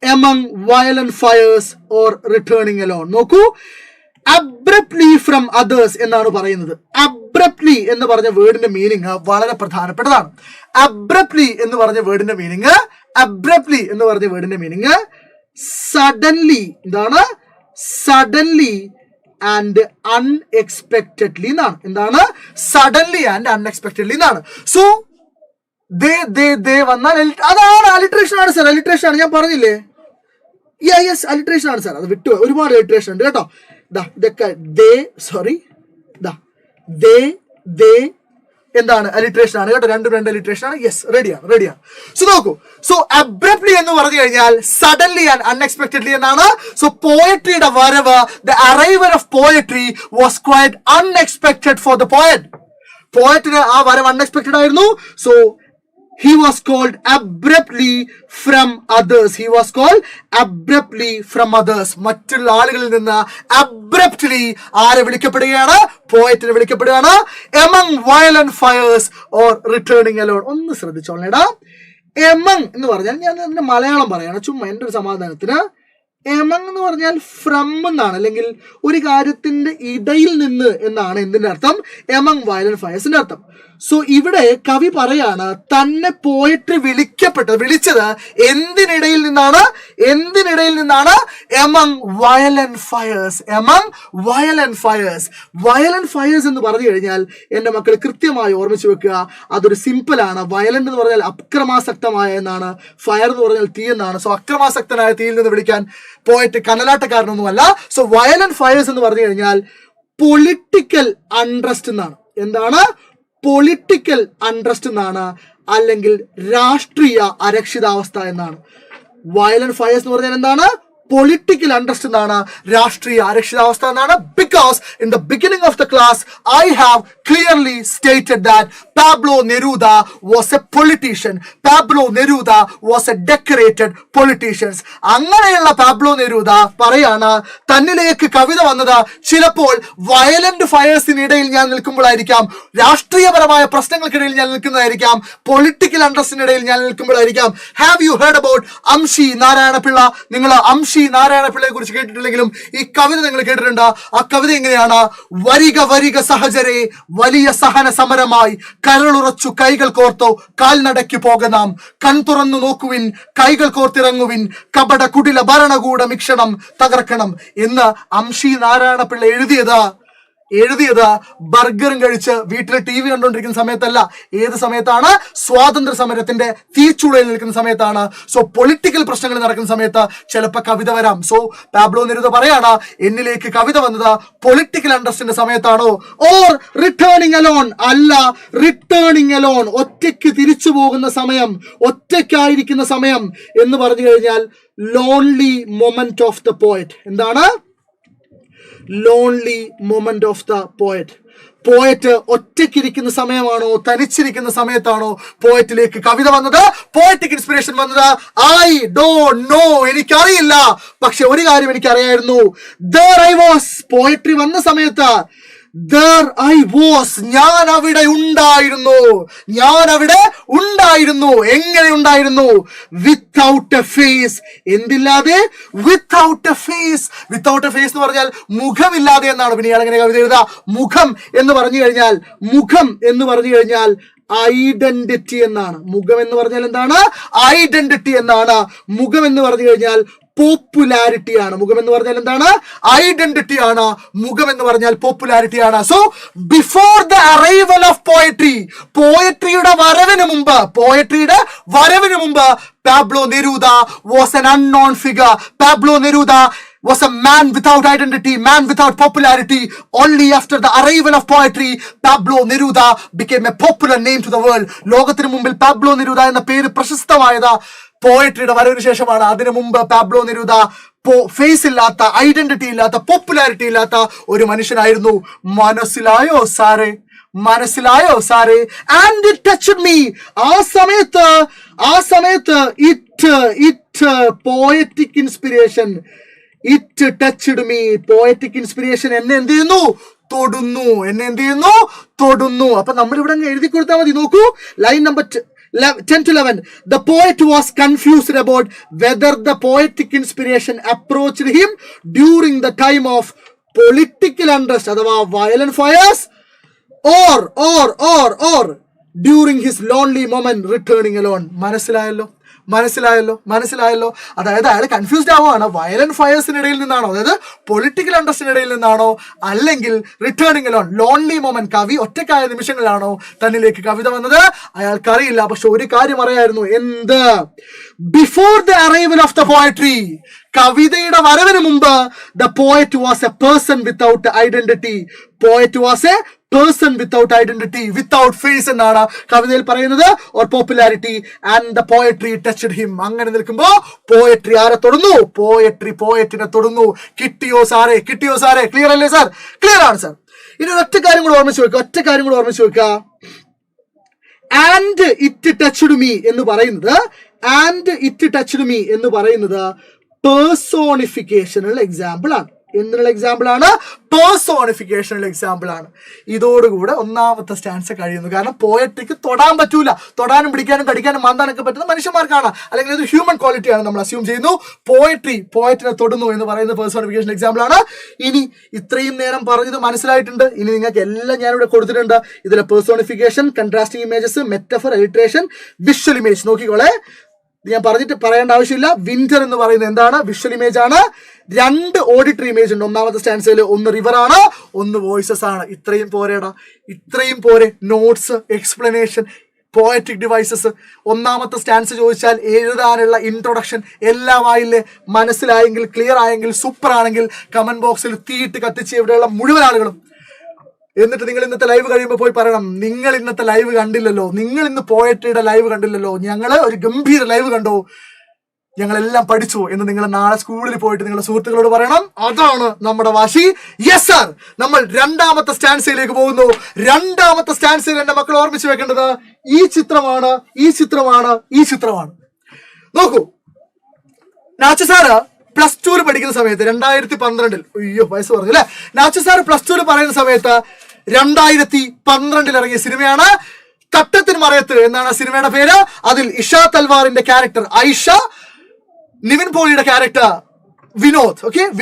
among violent fires or returning alone. നോക്കൂ, abruptly from others എന്നാണ് പറയുന്നത്. abruptly എന്ന് പറഞ്ഞ വേർഡിന്റെ മീനിങ് വളരെ പ്രധാനപ്പെട്ടതാണ്. abruptly എന്ന് പറഞ്ഞ വേർഡിന്റെ മീനിങ് സഡൻലി. എന്താണ്? സഡൻലി ആൻഡ് അൺഎക്സ്പെക്റ്റഡ്ലി എന്നാണ്. എന്താണ്? സഡൻലി ആൻഡ് അൺഎക്സ്പെക്റ്റഡ്ലി എന്നാണ്. സോ ദേ വന്നാൽ അതാണ് അലിട്രേഷൻ ആണ് സാർ. അലിട്രേഷൻ ആണ്, ഞാൻ പറഞ്ഞില്ലേ. യെസ്, അലിട്രേഷൻ ആണ് സാർ. അത് വിട്ടു, ഒരുപാട് അലിട്രേഷൻ ഉണ്ട് കേട്ടോ. ഇതൊക്കെ എന്താണ്? അലിട്രേഷൻ ആണ് കേട്ടോ. രണ്ട് അലിട്രേഷൻ ആണ്. യെസ്, റെഡിയാണ്. സോ നോക്കൂ, സോ അബ്രപ്റ്റ്ലി എന്ന് പറഞ്ഞു കഴിഞ്ഞാൽ സഡൻലി ആൻഡ് അൺഎക്സ്പെക്റ്റഡ്ലി എന്നാണ്. സോ പോയട്രിയുടെ വരവ്, the arrival of poetry was quite unexpected for the poet. പോയറ്റിന് ആ വരവ് അൺഎക്സ്പെക്റ്റഡ് ആയിരുന്നു. So he was called abruptly from others. മറ്റുള്ള ആളുകളിൽ നിന്ന് abruptly ആരെ വിളിക്കപ്പെടുകയാണ്? പോയറ്റിനെ വിളിക്കപ്പെടുകയാണ്. among violent fires or returning alone. ഒന്ന് ശ്രദ്ധിച്ചോളേടാ. among എന്ന് പറഞ്ഞാൽ, ഞാൻ അതിന്റെ മലയാളം പറയാണ് ചുമ്മാ എൻ്റെ ഒരു സമാധാനത്തിന്. among എന്ന് പറഞ്ഞാൽ ഫ്രം എന്നാണ്, അല്ലെങ്കിൽ ഒരു കാര്യത്തിന്റെ ഇടയിൽ നിന്ന് എന്നാണ് എന്തിന്റെ അർത്ഥം? among violent fiersന്റെ അർത്ഥം. സോ ഇവിടെ കവി പറയാണ്, തന്നെ പോയട്രി വിളിച്ചത് എന്തിനിടയിൽ നിന്നാണ്? among violent fires. violent fires എന്ന് പറഞ്ഞു കഴിഞ്ഞാൽ എൻ്റെ മക്കൾ കൃത്യമായി ഓർമ്മിച്ചു വെക്കുക, അതൊരു സിമ്പിൾ ആണ്. വയലന്റ് എന്ന് പറഞ്ഞാൽ അക്രമാസക്തമായ എന്നാണ്, ഫയർ എന്ന് പറഞ്ഞാൽ തീ എന്നാണ്. സോ അക്രമാസക്തനായ തീയിൽ നിന്ന് വിളിക്കാൻ പോയിട്ട് കനലാട്ടക്കാരനൊന്നുമല്ല. സോ വയലന്റ് ഫയേഴ്സ് എന്ന് പറഞ്ഞു കഴിഞ്ഞാൽ പൊളിറ്റിക്കൽ അൺട്രസ്റ്റ് എന്നാണ്. എന്താണ്? പൊളിറ്റിക്കൽ അൺട്രസ്റ്റ് എന്നാണ്, അല്ലെങ്കിൽ രാഷ്ട്രീയ അരക്ഷിതാവസ്ഥ എന്നാണ്. വയലന്റ് ഫയേഴ്സ് എന്ന് പറഞ്ഞാൽ എന്താണ്? പൊളിറ്റിക്കൽ അൺട്രസ്റ്റ് എന്നാണ്, രാഷ്ട്രീയ അരക്ഷിതാവസ്ഥ എന്നാണ്. Because in the beginning of the class I have clearly stated that Pablo Neruda was A politician. Pablo Neruda was A decorated politicians. അങ്ങനെയുള്ള പാബ്ലോ നെരൂദ പറയാണ്, തന്നിലേക്ക് കവിത വന്നത് ചിലപ്പോൾ വയലന്റ് ഫയേഴ്സിനിടയിൽ ഞാൻ നിൽക്കുമ്പോഴായിരിക്കാം, രാഷ്ട്രീയപരമായ പ്രശ്നങ്ങൾക്കിടയിൽ ഞാൻ നിൽക്കുന്നതായിരിക്കാം, പൊളിറ്റിക്കൽ അൺട്രസ്റ്റിനിടയിൽ ഞാൻ നിൽക്കുമ്പോഴായിരിക്കാം. Have you heard about അംഷി Narayana Pillai? നിങ്ങൾ അംഷി നാരായണപിള്ളയെ കുറിച്ച് കേട്ടിട്ടില്ലെങ്കിലും ഈ കവിത നിങ്ങൾ കേട്ടിട്ടുണ്ട്. ആ കവിത എങ്ങനെയാണ്? വരിക സഹചരെ, വലിയ സഹന സമരമായി കരളുറച്ചു കൈകൾ കോർത്തോ കാൽനടയ്ക്ക് പോകനാം, കൺ തുറന്നു നോക്കുവിൻ കൈകൾ കോർത്തിറങ്ങുവിൻ, കപട കുടില ഭരണകൂട മിക്ഷണം തകർക്കണം എന്ന് അംഷി നാരായണപിള്ള എഴുതിയത് ബർഗറും കഴിച്ച് വീട്ടിൽ TV കണ്ടുകൊണ്ടിരിക്കുന്ന സമയത്തല്ല. ഏത് സമയത്താണ്? സ്വാതന്ത്ര്യ സമരത്തിന്റെ തീച്ചുളയിൽ നിൽക്കുന്ന സമയത്താണ്. സോ പൊളിറ്റിക്കൽ പ്രശ്നങ്ങൾ നടക്കുന്ന സമയത്ത് ചിലപ്പോൾ കവിത വരാം. സോ പാബ്ലോ നെരൂദ പറയാണ്, എന്നിലേക്ക് കവിത വന്നത് പൊളിറ്റിക്കൽ അണ്ടർസ്റ്റിന്റെ സമയത്താണോ? Or returning alone? അല്ല, റിട്ടേണിംഗ് അലോൺ, ഒറ്റയ്ക്ക് തിരിച്ചു പോകുന്ന സമയം, ഒറ്റയ്ക്കായിരിക്കുന്ന സമയം എന്ന് പറഞ്ഞു കഴിഞ്ഞാൽ lonely moment of the poet. എന്താണ്? Lonely moment of the poet ഒറ്റയ്ക്കിരിക്കുന്ന സമയമാണോ, തനിച്ചിരിക്കുന്ന സമയത്താണോ പോയറ്റിലേക്ക് കവിത വന്നത്, പോയറ്റിക് ഇൻസ്പിറേഷൻ വന്നത്? ഐ ഡോണ്ട് നോ, എനിക്കറിയില്ല. പക്ഷെ ഒരു കാര്യം എനിക്കറിയായിരുന്നു. there I was, പോയട്രി വന്ന സമയത്ത് there I was, ഞാൻ അവിടെ ഉണ്ടായിരുന്നു. എങ്ങനെ ഉണ്ടായിരുന്നു? Without a face. എന്തില്ലാതെ? വിത്തൗട്ട് എ ഫേസ് എന്ന് പറഞ്ഞാൽ മുഖമില്ലാതെ എന്നാണ്. പിന്നെ ഇയാൾ എങ്ങനെ കവിത എഴുതാ? മുഖം എന്ന് പറഞ്ഞു കഴിഞ്ഞാൽ ഐഡന്റിറ്റി എന്നാണ്. മുഖം എന്ന് പറഞ്ഞാൽ എന്താണ്? ഐഡന്റിറ്റി എന്നാണ്. മുഖം എന്ന് പറഞ്ഞു കഴിഞ്ഞാൽ പോപ്പുലാരിറ്റി ആണ്. മുഖം എന്ന് പറഞ്ഞാൽ എന്താണ്? ഐഡന്റിറ്റി ആണ്. മുഖം എന്ന് പറഞ്ഞാൽ പോപ്പുലാരിറ്റി ആണ്. So before the arrival of പോയട്രിയുടെ വരവിന് മുമ്പ് Pablo Neruda was an unknown figure. Pablo Neruda was a man without identity, man without popularity. Only after the arrival of poetry, Pablo Neruda became a popular name to the world. ലോകത്തിന് മുമ്പിൽ Pablo Neruda എന്ന പേര് പ്രശസ്തമായത് പോയട്രിയുടെ വരവിന് ശേഷമാണ്. അതിനു മുമ്പ് Pablo Neruda face ഇല്ലാത്ത, identity ഇല്ലാത്ത, പോപ്പുലാരിറ്റി ഇല്ലാത്ത ഒരു മനുഷ്യനായിരുന്നു. മനസ്സിലായോ സാറേ? And it touched me. ആ സമയത്ത് it poetic inspiration, it touched me. Poetic inspiration എന്നെ എന്ത് ചെയ്യുന്നു? തൊടുന്നു. അപ്പൊ നമ്മൾ ഇവിടെ എഴുതി കൊടുത്താൽ മതി. നോക്കൂ, line number 10 to 11. The poet was confused about whether the poetic inspiration approached him during the time of political unrest, അഥവാ violent fires, or during his lonely moment returning alone. മനസ്സിലായല്ലോ? മനസ്സിലായല്ലോ. അതായത് അയാൾ കൺഫ്യൂസ്ഡ് ആവുകയാണ്. വയലന്റ് ഫയേഴ്സിനിടയിൽ നിന്നാണോ, അതായത് political അണ്ടർസ്റ്റിനിടയിൽ നിന്നാണോ, അല്ലെങ്കിൽ റിട്ടേണിംഗ് അലോൺ, ലോൺലി മൊമെന്റ്, കവി ഒറ്റക്കായ നിമിഷങ്ങളിലാണോ തന്നിലേക്ക് കവിത വന്നത്? അയാൾക്കറിയില്ല. പക്ഷെ ഒരു കാര്യം അറിയായിരുന്നു. എന്ത്? Before the arrival of the poetry, കവിതയുടെ വരവിന് മുമ്പ്, the poet was a person without identity. Poet was a person without identity, without face എന്നാണ് കവിതയിൽ പറയുന്നത്, or popularity. And the poetry touched him. അങ്ങനെ നിൽക്കുമ്പോ പോയട്രി ആരെ തൊടുന്നു? പോയറ്റിനെ തൊടുന്നു. കിട്ടിയോ സാറേ? ക്ലിയർ അല്ലേ സാർ? ക്ലിയർ ആണ് സാർ. ഇനി ഒറ്റ കാര്യം കൂടെ ഓർമ്മിച്ച് വെക്കുക. ആൻഡ് ഇറ്റ് ടച്ച്ഡ് മീ എന്ന് പറയുന്നത് പേഴ്സോണിഫിക്കേഷനുള്ള എക്സാമ്പിൾ ആണ്. എന്തിനുള്ള എക്സാമ്പിൾ ആണ്? പേഴ്സോണിഫിക്കേഷണൽ എക്സാമ്പിൾ ആണ്. ഇതോടുകൂടെ ഒന്നാമത്തെ സ്റ്റാൻസ കഴിയുന്നു. കാരണം പോയട്രിക്ക് തൊടാൻ പറ്റൂല. തൊടാനും പിടിക്കാനും കടിക്കാനും മാന്താനൊക്കെ പറ്റുന്ന മനുഷ്യന്മാർക്കാണ്, അല്ലെങ്കിൽ ഇത് ഹ്യൂമൻ ക്വാളിറ്റിയാണ് നമ്മൾ അസ്യൂം ചെയ്യുന്നു. പോയറ്റിനെ തൊടുന്നു എന്ന് പറയുന്ന പേഴ്സോണിഫിക്കേഷൻ എക്സാമ്പിൾ ആണ്. ഇനി ഇത്രയും നേരം പറഞ്ഞത് മനസ്സിലായിട്ടുണ്ട്. ഇനി നിങ്ങൾക്ക് എല്ലാം ഞാനിവിടെ കൊടുത്തിട്ടുണ്ട്. ഇതിലെ personification, contrasting images, metaphor, alliteration, visual image. നോക്കിക്കോളെ, ഞാൻ പറയേണ്ട ആവശ്യമില്ല. വിന്റർ എന്ന് പറയുന്നത് എന്താണ്? വിഷ്വൽ ഇമേജ് ആണ്. 2 ഓഡിറ്ററി ഇമേജ് ഉണ്ട് ഒന്നാമത്തെ സ്റ്റാൻസയിൽ. ഒന്ന് റിവർ ആണ്, ഒന്ന് വോയിസസ് ആണ്. ഇത്രയും പോരെ. Notes, explanation, poetic devices. ഒന്നാമത്തെ സ്റ്റാൻസ് ചോദിച്ചാൽ എഴുതാനുള്ള ഇൻട്രൊഡക്ഷൻ എല്ലാം ആയില്ലേ? മനസ്സിലായെങ്കിൽ, ക്ലിയർ ആയെങ്കിൽ, സൂപ്പർ ആണെങ്കിൽ കമന്റ് ബോക്സിൽ തീയിട്ട് കത്തിച്ച് ഇവിടെയുള്ള മുഴുവൻ ആളുകളും. എന്നിട്ട് നിങ്ങൾ ഇന്നത്തെ ലൈവ് കഴിയുമ്പോൾ പോയി പറയണം, നിങ്ങൾ ഇന്നത്തെ ലൈവ് കണ്ടില്ലല്ലോ, നിങ്ങൾ ഇന്ന് പോയട്രിയുടെ ലൈവ് കണ്ടില്ലല്ലോ, ഞങ്ങള് ഒരു ഗംഭീര ലൈവ് കണ്ടോ, ഞങ്ങളെല്ലാം പഠിച്ചു എന്ന് നിങ്ങൾ നാളെ സ്കൂളിൽ പോയിട്ട് നിങ്ങളുടെ സുഹൃത്തുക്കളോട് പറയണം. അതാണ് നമ്മുടെ വാശി. യെസ് സാർ, നമ്മൾ 2ാമത്തെ സ്റ്റാൻസയിലേക്ക് പോകുന്നു. 2ാമത്തെ സ്റ്റാൻസയിൽ എന്റെ മക്കൾ ഓർമ്മിച്ചു വെക്കേണ്ടത് ഈ ചിത്രമാണ്. നോക്കൂ, നാച്ചു സാറ് പ്ലസ് 2 പഠിക്കുന്ന സമയത്ത് 2012, വയസ്സ് പറഞ്ഞു അല്ലെ, നാച്ചു സാർ പ്ലസ് 2 പറയുന്ന സമയത്ത് 2012 ഇറങ്ങിയ സിനിമയാണ് തട്ടത്തിന് മറയത്ത് എന്നാണ് സിനിമയുടെ പേര്. അതിൽ ഇഷ തൽവാറിന്റെ ക്യാരക്ടർ ഐഷ, നിവിൻ പോളിയുടെ ക്യാരക്ടർ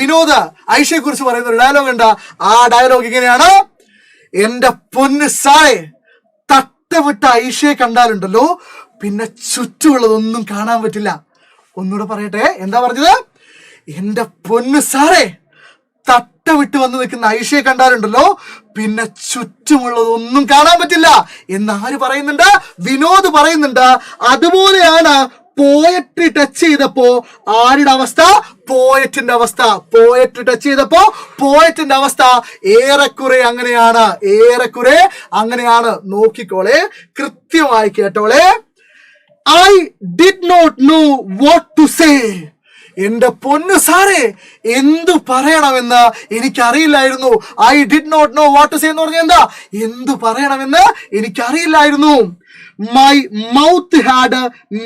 വിനോദ് ഐഷയെ കുറിച്ച് പറയുന്ന ഒരു ഡയലോഗ് ഉണ്ട്. ആ ഡയലോഗ് ഇങ്ങനെയാണ്: എന്റെ പൊന്ന് സാറേ, തട്ടവിട്ട ഐഷയെ കണ്ടാലുണ്ടല്ലോ പിന്നെ ചുറ്റുമുള്ളതൊന്നും കാണാൻ പറ്റില്ല. ഒന്നുകൂടെ പറയട്ടെ, എന്താ പറഞ്ഞത്? എന്റെ പൊന്ന് സാറേ, തട്ടവിട്ട് വന്ന് നിൽക്കുന്ന ഐഷയെ കണ്ടാലുണ്ടല്ലോ പിന്നെ ചുറ്റുമുള്ളതൊന്നും കാണാൻ പറ്റില്ല എന്ന് ആര് പറയുന്നുണ്ട്? വിനോദ് പറയുന്നുണ്ട്. അതുപോലെയാണ് പോയട്രി ടച്ച് ചെയ്തപ്പോ ആരുടെ അവസ്ഥ? പോയറ്റിന്റെ അവസ്ഥ ഏറെക്കുറെ അങ്ങനെയാണ്. നോക്കിക്കോളെ, കൃത്യമായി കേട്ടോളെ. I did not know what to say. എന്റെ പൊന്നു സാറേ, എന്തു പറയണമെന്ന് എനിക്കറിയില്ലായിരുന്നു. I did not know what to say എന്ന് പറഞ്ഞാൽ എന്താ? എന്തു പറയണമെന്ന് എനിക്കറിയില്ലായിരുന്നു. My mouth had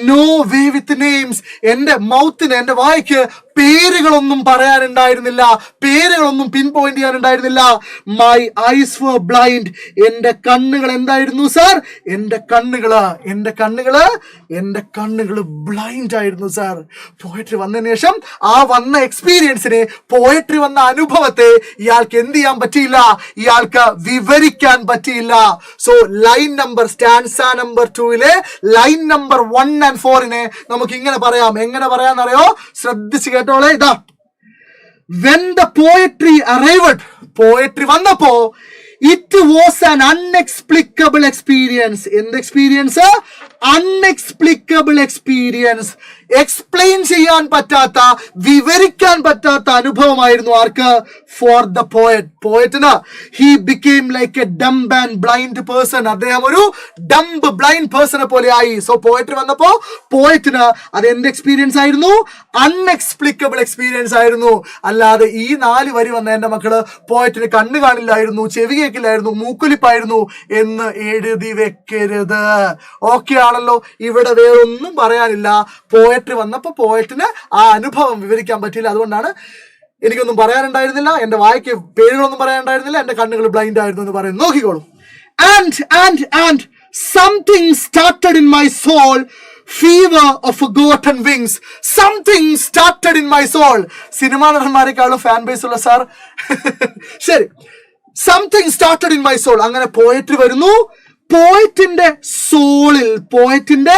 no way with names. എന്റെ വായ്ക്ക് പേരുകളൊന്നും പറയാനുണ്ടായിരുന്നില്ല, പേരുകളൊന്നും പിൻ പോയിന്റ് ചെയ്യാനുണ്ടായിരുന്നില്ല. My eyes were blind. എന്റെ കണ്ണുകൾ എന്തായിരുന്നു സാർ? എന്റെ കണ്ണുകള് ബ്ലൈൻഡ് ആയിരുന്നു സാർ. പോയട്രി വന്നതിന് ശേഷം ആ വന്ന എക്സ്പീരിയൻസിനെ, പോയട്രി വന്ന അനുഭവത്തെ ഇയാൾക്ക് എന്ത് ചെയ്യാൻ പറ്റിയില്ല? ഇയാൾക്ക് വിവരിക്കാൻ പറ്റിയില്ല. So line number, stanza number 2 line number 1 and 4 നമുക്ക് ഇങ്ങനെ പറയാം. എങ്ങനെ പറയാന്നറിയോ? ശ്രദ്ധിച്ച് കേട്ടോളെ. ഇതാ, when the poetry arrived, പോയട്രി വന്നപ്പോ, it was an unexplicable experience. എന്ത് എക്സ്പീരിയൻസ്? Unexplicable experience. എക്സ്പ്ലെയിൻ ചെയ്യാൻ പറ്റാത്ത, വിവരിക്കാൻ പറ്റാത്ത അനുഭവമായിരുന്നു ആർക്ക്? ഫോർ ദ പോയറ്റിന്. He became like a dumb and blind person. അദ്ദേഹം ഒരു ഡംബ് ബ്ലൈൻഡ് പേഴ്സണെ പോലെ ആയി. സോ പോയട്രി വന്നപ്പോ പോയറ്റിന് അത് എന്ത് എക്സ്പീരിയൻസ് ആയിരുന്നു? അൺഎക്സ്പ്ലിക്കബിൾ എക്സ്പീരിയൻസ് ആയിരുന്നു. അല്ലാതെ ഈ 4 വരി വന്ന എന്റെ മക്കള് പോയറ്റിന് കണ്ണ് കാണില്ലായിരുന്നു, ചെവി കേൾക്കില്ലായിരുന്നു, മൂക്കൊലിപ്പായിരുന്നു എന്ന് എഴുതി വെക്കരുത്. ഓക്കെ ആണല്ലോ? ഇവിടെ വേറെ ഒന്നും പറയാനില്ല. പോയട്രി വന്നപ്പോ പോയറ്റിന് ആ അനുഭവം വിവരിക്കാൻ പറ്റില്ല. അതുകൊണ്ടാണ് എനിക്കൊന്നും പറയാനുണ്ടായിരുന്നില്ല, എന്റെ വായിക്ക് പേരുകളൊന്നും പറയാനുണ്ടായിരുന്നില്ല, എന്റെ കണ്ണുകൾ ബ്ലൈൻഡ് ആയിരുന്നു എന്ന് പറയുന്നു. നോക്കിക്കോളൂ. And something started in my soul, fever of forgotten wings. Something started in my soul. സിനിമാ നടന്മാരെക്കാളും ഫാൻ ബേസ് ഉള്ള സാർ. ശരി, something started in my soul. അങ്ങനെ പോയട്രി വരുന്നു, പോയറ്റിന്റെ സോളിൽ, പോയറ്റിന്റെ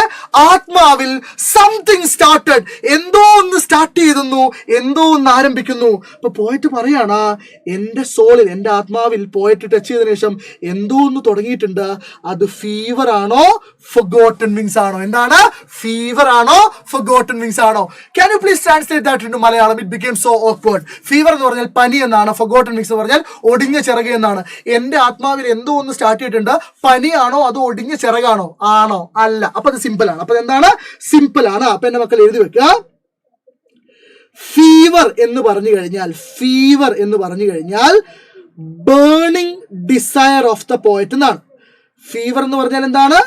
ആത്മാവിൽ സംതിങ് സ്റ്റാർട്ടഡ്, എന്തോ ഒന്ന് സ്റ്റാർട്ട് ചെയ്തുന്നു, എന്തോ ഒന്ന് ആരംഭിക്കുന്നു. അപ്പൊ പോയറ്റ് പറയാണ്, എന്റെ സോളിൽ, എന്റെ ആത്മാവിൽ പോയറ്റ് ടച്ച് ചെയ്തതിനു ശേഷം എന്തോ ഒന്ന് തുടങ്ങിയിട്ടുണ്ട്. അത് ഫീവർ ആണോ ഫൊർഗോട്ടൻ വിങ്സ് ആണോ? എന്താണ്? ഫീവർ ആണോ ഫൊർഗോട്ടൻ വിങ്സ് ആണോ? Can you please translate that into Malayalam? It became so awkward. Fever എന്ന് പറഞ്ഞാൽ പനി എന്നാണ്, ഫൊർഗോട്ടൻ വിങ്സ് എന്ന് പറഞ്ഞാൽ ഒടിഞ്ഞ ചിറക് എന്നാണ്. എന്റെ ആത്മാവിൽ എന്തോ ഒന്ന് സ്റ്റാർട്ട് ചെയ്തിട്ടുണ്ട്. പനിയാണോ അതോ ഒടിഞ്ഞ ചിറകാണോ? ആണോ? അല്ല. അപ്പൊ അത് സിമ്പിൾ ആണ്. അപ്പൊ എന്താണ്? സിമ്പിൾ ആണ്. അപ്പൊ എന്റെ മക്കൾ എഴുതി വെക്കുക. ഫീവർ എന്ന് പറഞ്ഞു കഴിഞ്ഞാൽ, ഫീവർ എന്ന് പറഞ്ഞു കഴിഞ്ഞാൽ burning desire of the poet എന്നാണ്. ഫീവർ എന്ന് പറഞ്ഞാൽ എന്താണ്?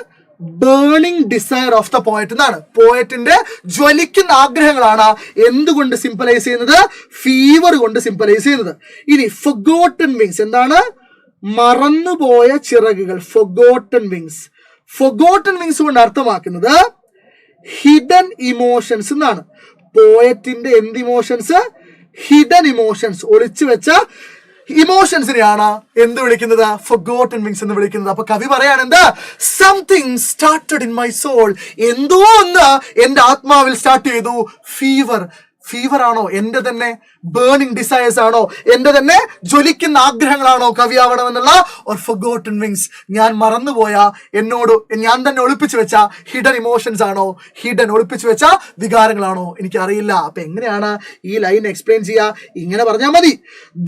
Burning desire of the poet എന്നാണ്. പോയറ്റിന്റെ ജ്വലിക്കുന്ന ആഗ്രഹങ്ങളാണ് എന്തുകൊണ്ട് സിംപലൈസ് ചെയ്യുന്നത്? ഫീവർ കൊണ്ട് സിംപലൈസ് ചെയ്യുന്നത്. ഇനി ഫൊർഗോട്ടൻ വിങ്സ് എന്താണ്? മറന്നുപോയ ചിറകുകൾ, ഫൊർഗോട്ടൻ വിങ്സ്. ഫൊർഗോട്ടൻ വിങ്സ് കൊണ്ട് അർത്ഥമാക്കുന്നത് ഹിഡൻ ഇമോഷൻസ് എന്നാണ്. പോയറ്റിന്റെ എന്ത് ഇമോഷൻസ്? ഹിഡൻ ഇമോഷൻസ്, ഒളിച്ചു വെച്ച ഇമോഷൻസിനെയാണ് എന്ത് വിളിക്കുന്നത്? ഫൊർഗോട്ടൻ വിങ്സ് എന്ന് വിളിക്കുന്നത്. അപ്പൊ കവി പറയാണ് എന്ത്? Something started in my soul, എന്തോ ഒന്ന് എന്റെ ആത്മാവിൽ സ്റ്റാർട്ട് ചെയ്തു. ഫീവർ. ഫീവർ ആണോ? എന്റെ തന്നെ ബേണിംഗ് ഡിസയേഴ്സ് ആണോ? എന്റെ തന്നെ ജ്വലിക്കുന്ന ആഗ്രഹങ്ങളാണോ കവിയാവണമെന്നുള്ള? ഓർ ഫൊർഗോട്ടൻ വിങ്സ്, ഞാൻ മറന്നുപോയ, എന്നോട് ഞാൻ തന്നെ ഒളിപ്പിച്ചു വെച്ച ഹിഡൻ ഇമോഷൻസ് ആണോ? ഹിഡൻ, ഒളിപ്പിച്ചു വെച്ച വികാരങ്ങളാണോ? എനിക്കറിയില്ല. അപ്പൊ എങ്ങനെയാണ് ഈ ലൈൻ എക്സ്പ്ലെയിൻ ചെയ്യുക? ഇങ്ങനെ പറഞ്ഞാൽ മതി.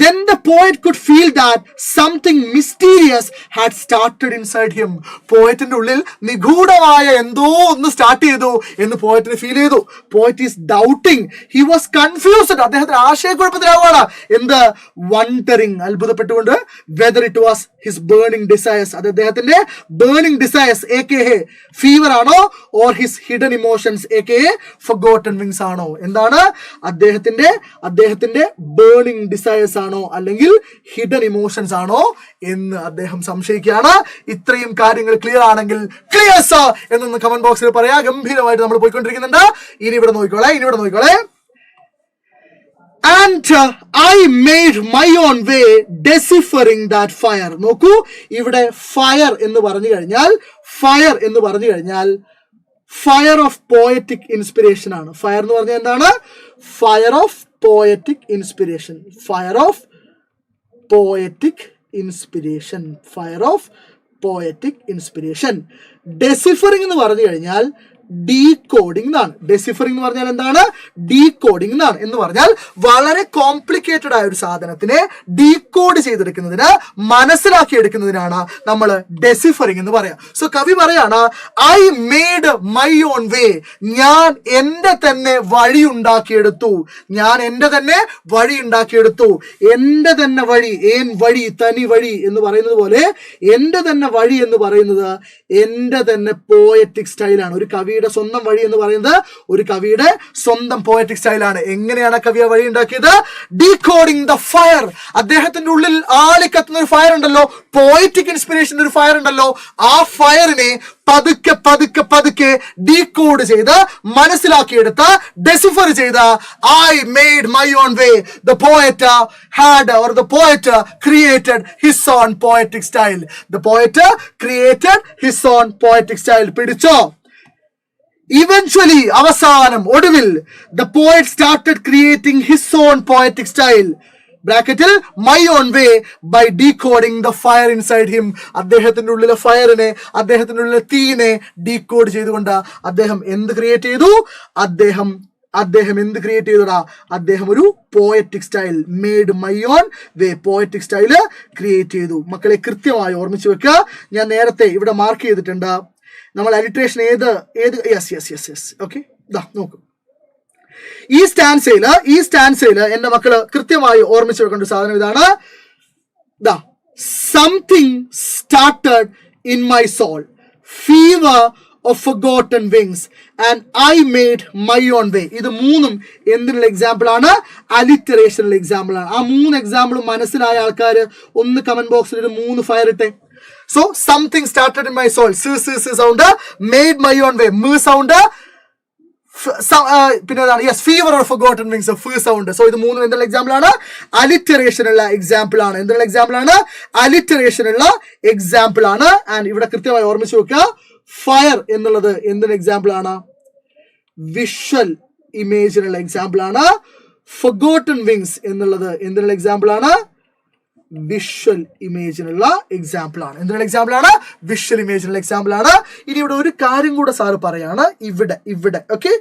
Then the poet could feel that something mysterious had started inside him. പോയറ്റിന്റെ ഉള്ളിൽ നിഗൂഢമായ എന്തോ ഒന്ന് സ്റ്റാർട്ട് ചെയ്തു എന്ന് പോയറ്റിന് ഫീൽ ചെയ്തു. Poet is doubting, he was confused, അദ്ദേഹത്തിന് ആശയക്കുഴപ്പത്തിലാവുകയാണ്. എന്ത്? വണ്ടറിങ്, അത്ഭുതപ്പെട്ടുകൊണ്ട്. Whether it was his burning desires, അത് അദ്ദേഹത്തിന്റെ ബേണിംഗ് ഡിസയേഴ്സ് AKA ഫീവർ ആണോ? Or his hidden emotions AKA forgotten wings ആണോ? എന്താണ്? അദ്ദേഹത്തിന്റെ ബേണിംഗ് ഡിസയേഴ്സ് ആണോ അല്ലെങ്കിൽ ഹിഡൻ ഇമോഷൻസ് ആണോ എന്ന് അദ്ദേഹം സംശയിക്കുകയാണ്. ഇത്രയും കാര്യങ്ങൾ ക്ലിയർ ആണെങ്കിൽ ക്ലിയർ സർ എന്നൊന്ന് കമന്റ് ബോക്സിൽ പറയാ. ഗംഭീരമായിട്ട് നമ്മൾ പോയിക്കൊണ്ടിരിക്കുന്നുണ്ട്. ഇനി ഇവിടെ നോക്കിക്കോളെ. And I made my own way deciphering that fire. നോക്കൂ, ഇവിടെ ഫയർ എന്ന് പറഞ്ഞു കഴിഞ്ഞാൽ ഫയർ ഓഫ് പോയറ്റിക് ഇൻസ്പിറേഷൻ ആണ്. ഫയർ എന്ന് പറഞ്ഞാൽ എന്താണ്? Fire of poetic inspiration. Fire of poetic inspiration. Deciphering എന്ന് പറഞ്ഞു കഴിഞ്ഞാൽ ഡീകോഡിംഗ് എന്നാണ്. ഡെസിഫറിംഗ് എന്ന് പറഞ്ഞാൽ എന്താണ്? ഡീകോഡിംഗ് എന്നാണ്. എന്ന് പറഞ്ഞാൽ വളരെ കോംപ്ലിക്കേറ്റഡ് ആയ ഒരു സാധനത്തിനെ ഡീകോഡ് ചെയ്തെടുക്കുന്നതിന്, മനസ്സിലാക്കിയെടുക്കുന്നതിനാണ് നമ്മൾ ഡെസിഫറിംഗ് എന്ന് പറയാം. സോ കവി പറയാണ്, ഐ മെയ്ഡ് മൈ ഓൺ വേ, ഞാൻ എന്റെ തന്നെ വഴി ഉണ്ടാക്കിയെടുത്തു. എന്റെ തന്നെ വഴി, ഏൻ വഴി തനി വഴി എന്ന് പറയുന്നത് പോലെ എന്റെ തന്നെ വഴി എന്ന് പറയുന്നത് എന്റെ തന്നെ പോയറ്റിക് സ്റ്റൈലാണ്. ഒരു കവിയുടെ സ്വന്തം വഴി എന്ന് പറയുന്നത് ഒരു കവിയുടെ സ്വന്തം പോയറ്റിക് സ്റ്റൈലാണ്. എങ്ങനെയാണ് കവി ആ വഴി ഉണ്ടാക്കിയത്? Decoding the fire. അദ്ദേഹത്തിന്റെ ഉള്ളിൽ ആളിക്കത്തുന്ന ഒരു ഫയർ ഉണ്ടല്ലോ, പോയറ്റിക് ഇൻസ്പിറേഷന്റെ ഒരു ഫയർ ഉണ്ടല്ലോ. ആ ഫയറിനെ പതുക്കെ ഡീകോഡ് ചെയ്ത് മനസ്സിലാക്കിയെടുത്ത് ഡെസിഫർ ചെയ്ത് I made my own way. The poet created his own poetic style. പിടിച്ചോ? Eventually, അവസാനം, ഒടുവിൽ, the poet started creating his own poetic style. ബ്രാക്കറ്റിൽ my own way by decoding the fire inside him. അദ്ദേഹത്തിന്റെ ഉള്ളിലെ ഫയറിനെ, അദ്ദേഹത്തിന്റെ ഉള്ളിലെ തീനെ decode ചെയ്തുകൊണ്ട് അദ്ദേഹം എന്ത് ക്രിയേറ്റ് ചെയ്തു? അദ്ദേഹം ഒരു poetic style, made my own way, poetic style create ചെയ്തു. മക്കളെ കൃത്യമായി ഓർമ്മിച്ച് വെക്കുക. ഞാൻ നേരത്തെ ഇവിടെ മാർക്ക് ചെയ്തിട്ടുണ്ട്. നമ്മൾ അലിട്രേഷൻ ഏത് യെസ് ഓക്കെ. നോക്കൂ, ഈ സ്റ്റാൻസയില് എന്റെ മക്കള് കൃത്യമായി ഓർമ്മിച്ച് വെക്കേണ്ട സാധനം ഇതാണ്. Something started in my soul, fever of forgotten wings and I made my own way. ഇത് മൂന്നും എന്തിനുള്ള എക്സാമ്പിൾ ആണ്? അലിറ്ററേഷനുള്ള എക്സാമ്പിൾ ആണ്. ആ 3 എക്സാമ്പിൾ മനസ്സിലായ ആൾക്കാർ ഒന്ന് കമന്റ് ബോക്സിൽ ഒരു 3 ഫയർ ഇട്ടെ. So something started in my soul, sound, made my own way, sound, പിന്നെ yes fever or forgotten wings of sound. So ഇത് മൂന്നും എന്നുള്ള എക്സാമ്പിൾ ആണ്, അലിറ്ററേഷൻ ഉള്ള എക്സാമ്പിൾ ആണ്. എന്നുള്ള എക്സാമ്പിൾ ആണ്? അലിറ്ററേഷൻ ഉള്ള എക്സാമ്പിൾ ആണ്. ആൻഡ് ഇവിടെ കൃത്യമായി ഓർമ്മിച്ച് വെക്കുക, ഫയർ എന്നുള്ളത് എന്തിന് എക്സാമ്പിൾ ആണ്? വിഷ്വൽ ഇമേജിനുള്ള എക്സാമ്പിൾ ആണ്. ഫൊർഗോട്ടൺ വിങ്സ് എന്നുള്ളത് എന്തിനുള്ള എക്സാമ്പിൾ ആണ്? വിഷ്വൽ ഇമേജിനുള്ള എക്സാമ്പിൾ ആണ്. എന്തിനുള്ള എക്സാമ്പിൾ ആണ്? വിഷ്വൽ ഇമേജിനുള്ള എക്സാമ്പിൾ ആണ്. ഇനി ഇവിടെ ഒരു കാര്യം കൂടെ സാറ് പറയാണ്. ഇവിടെ ഓക്കെ,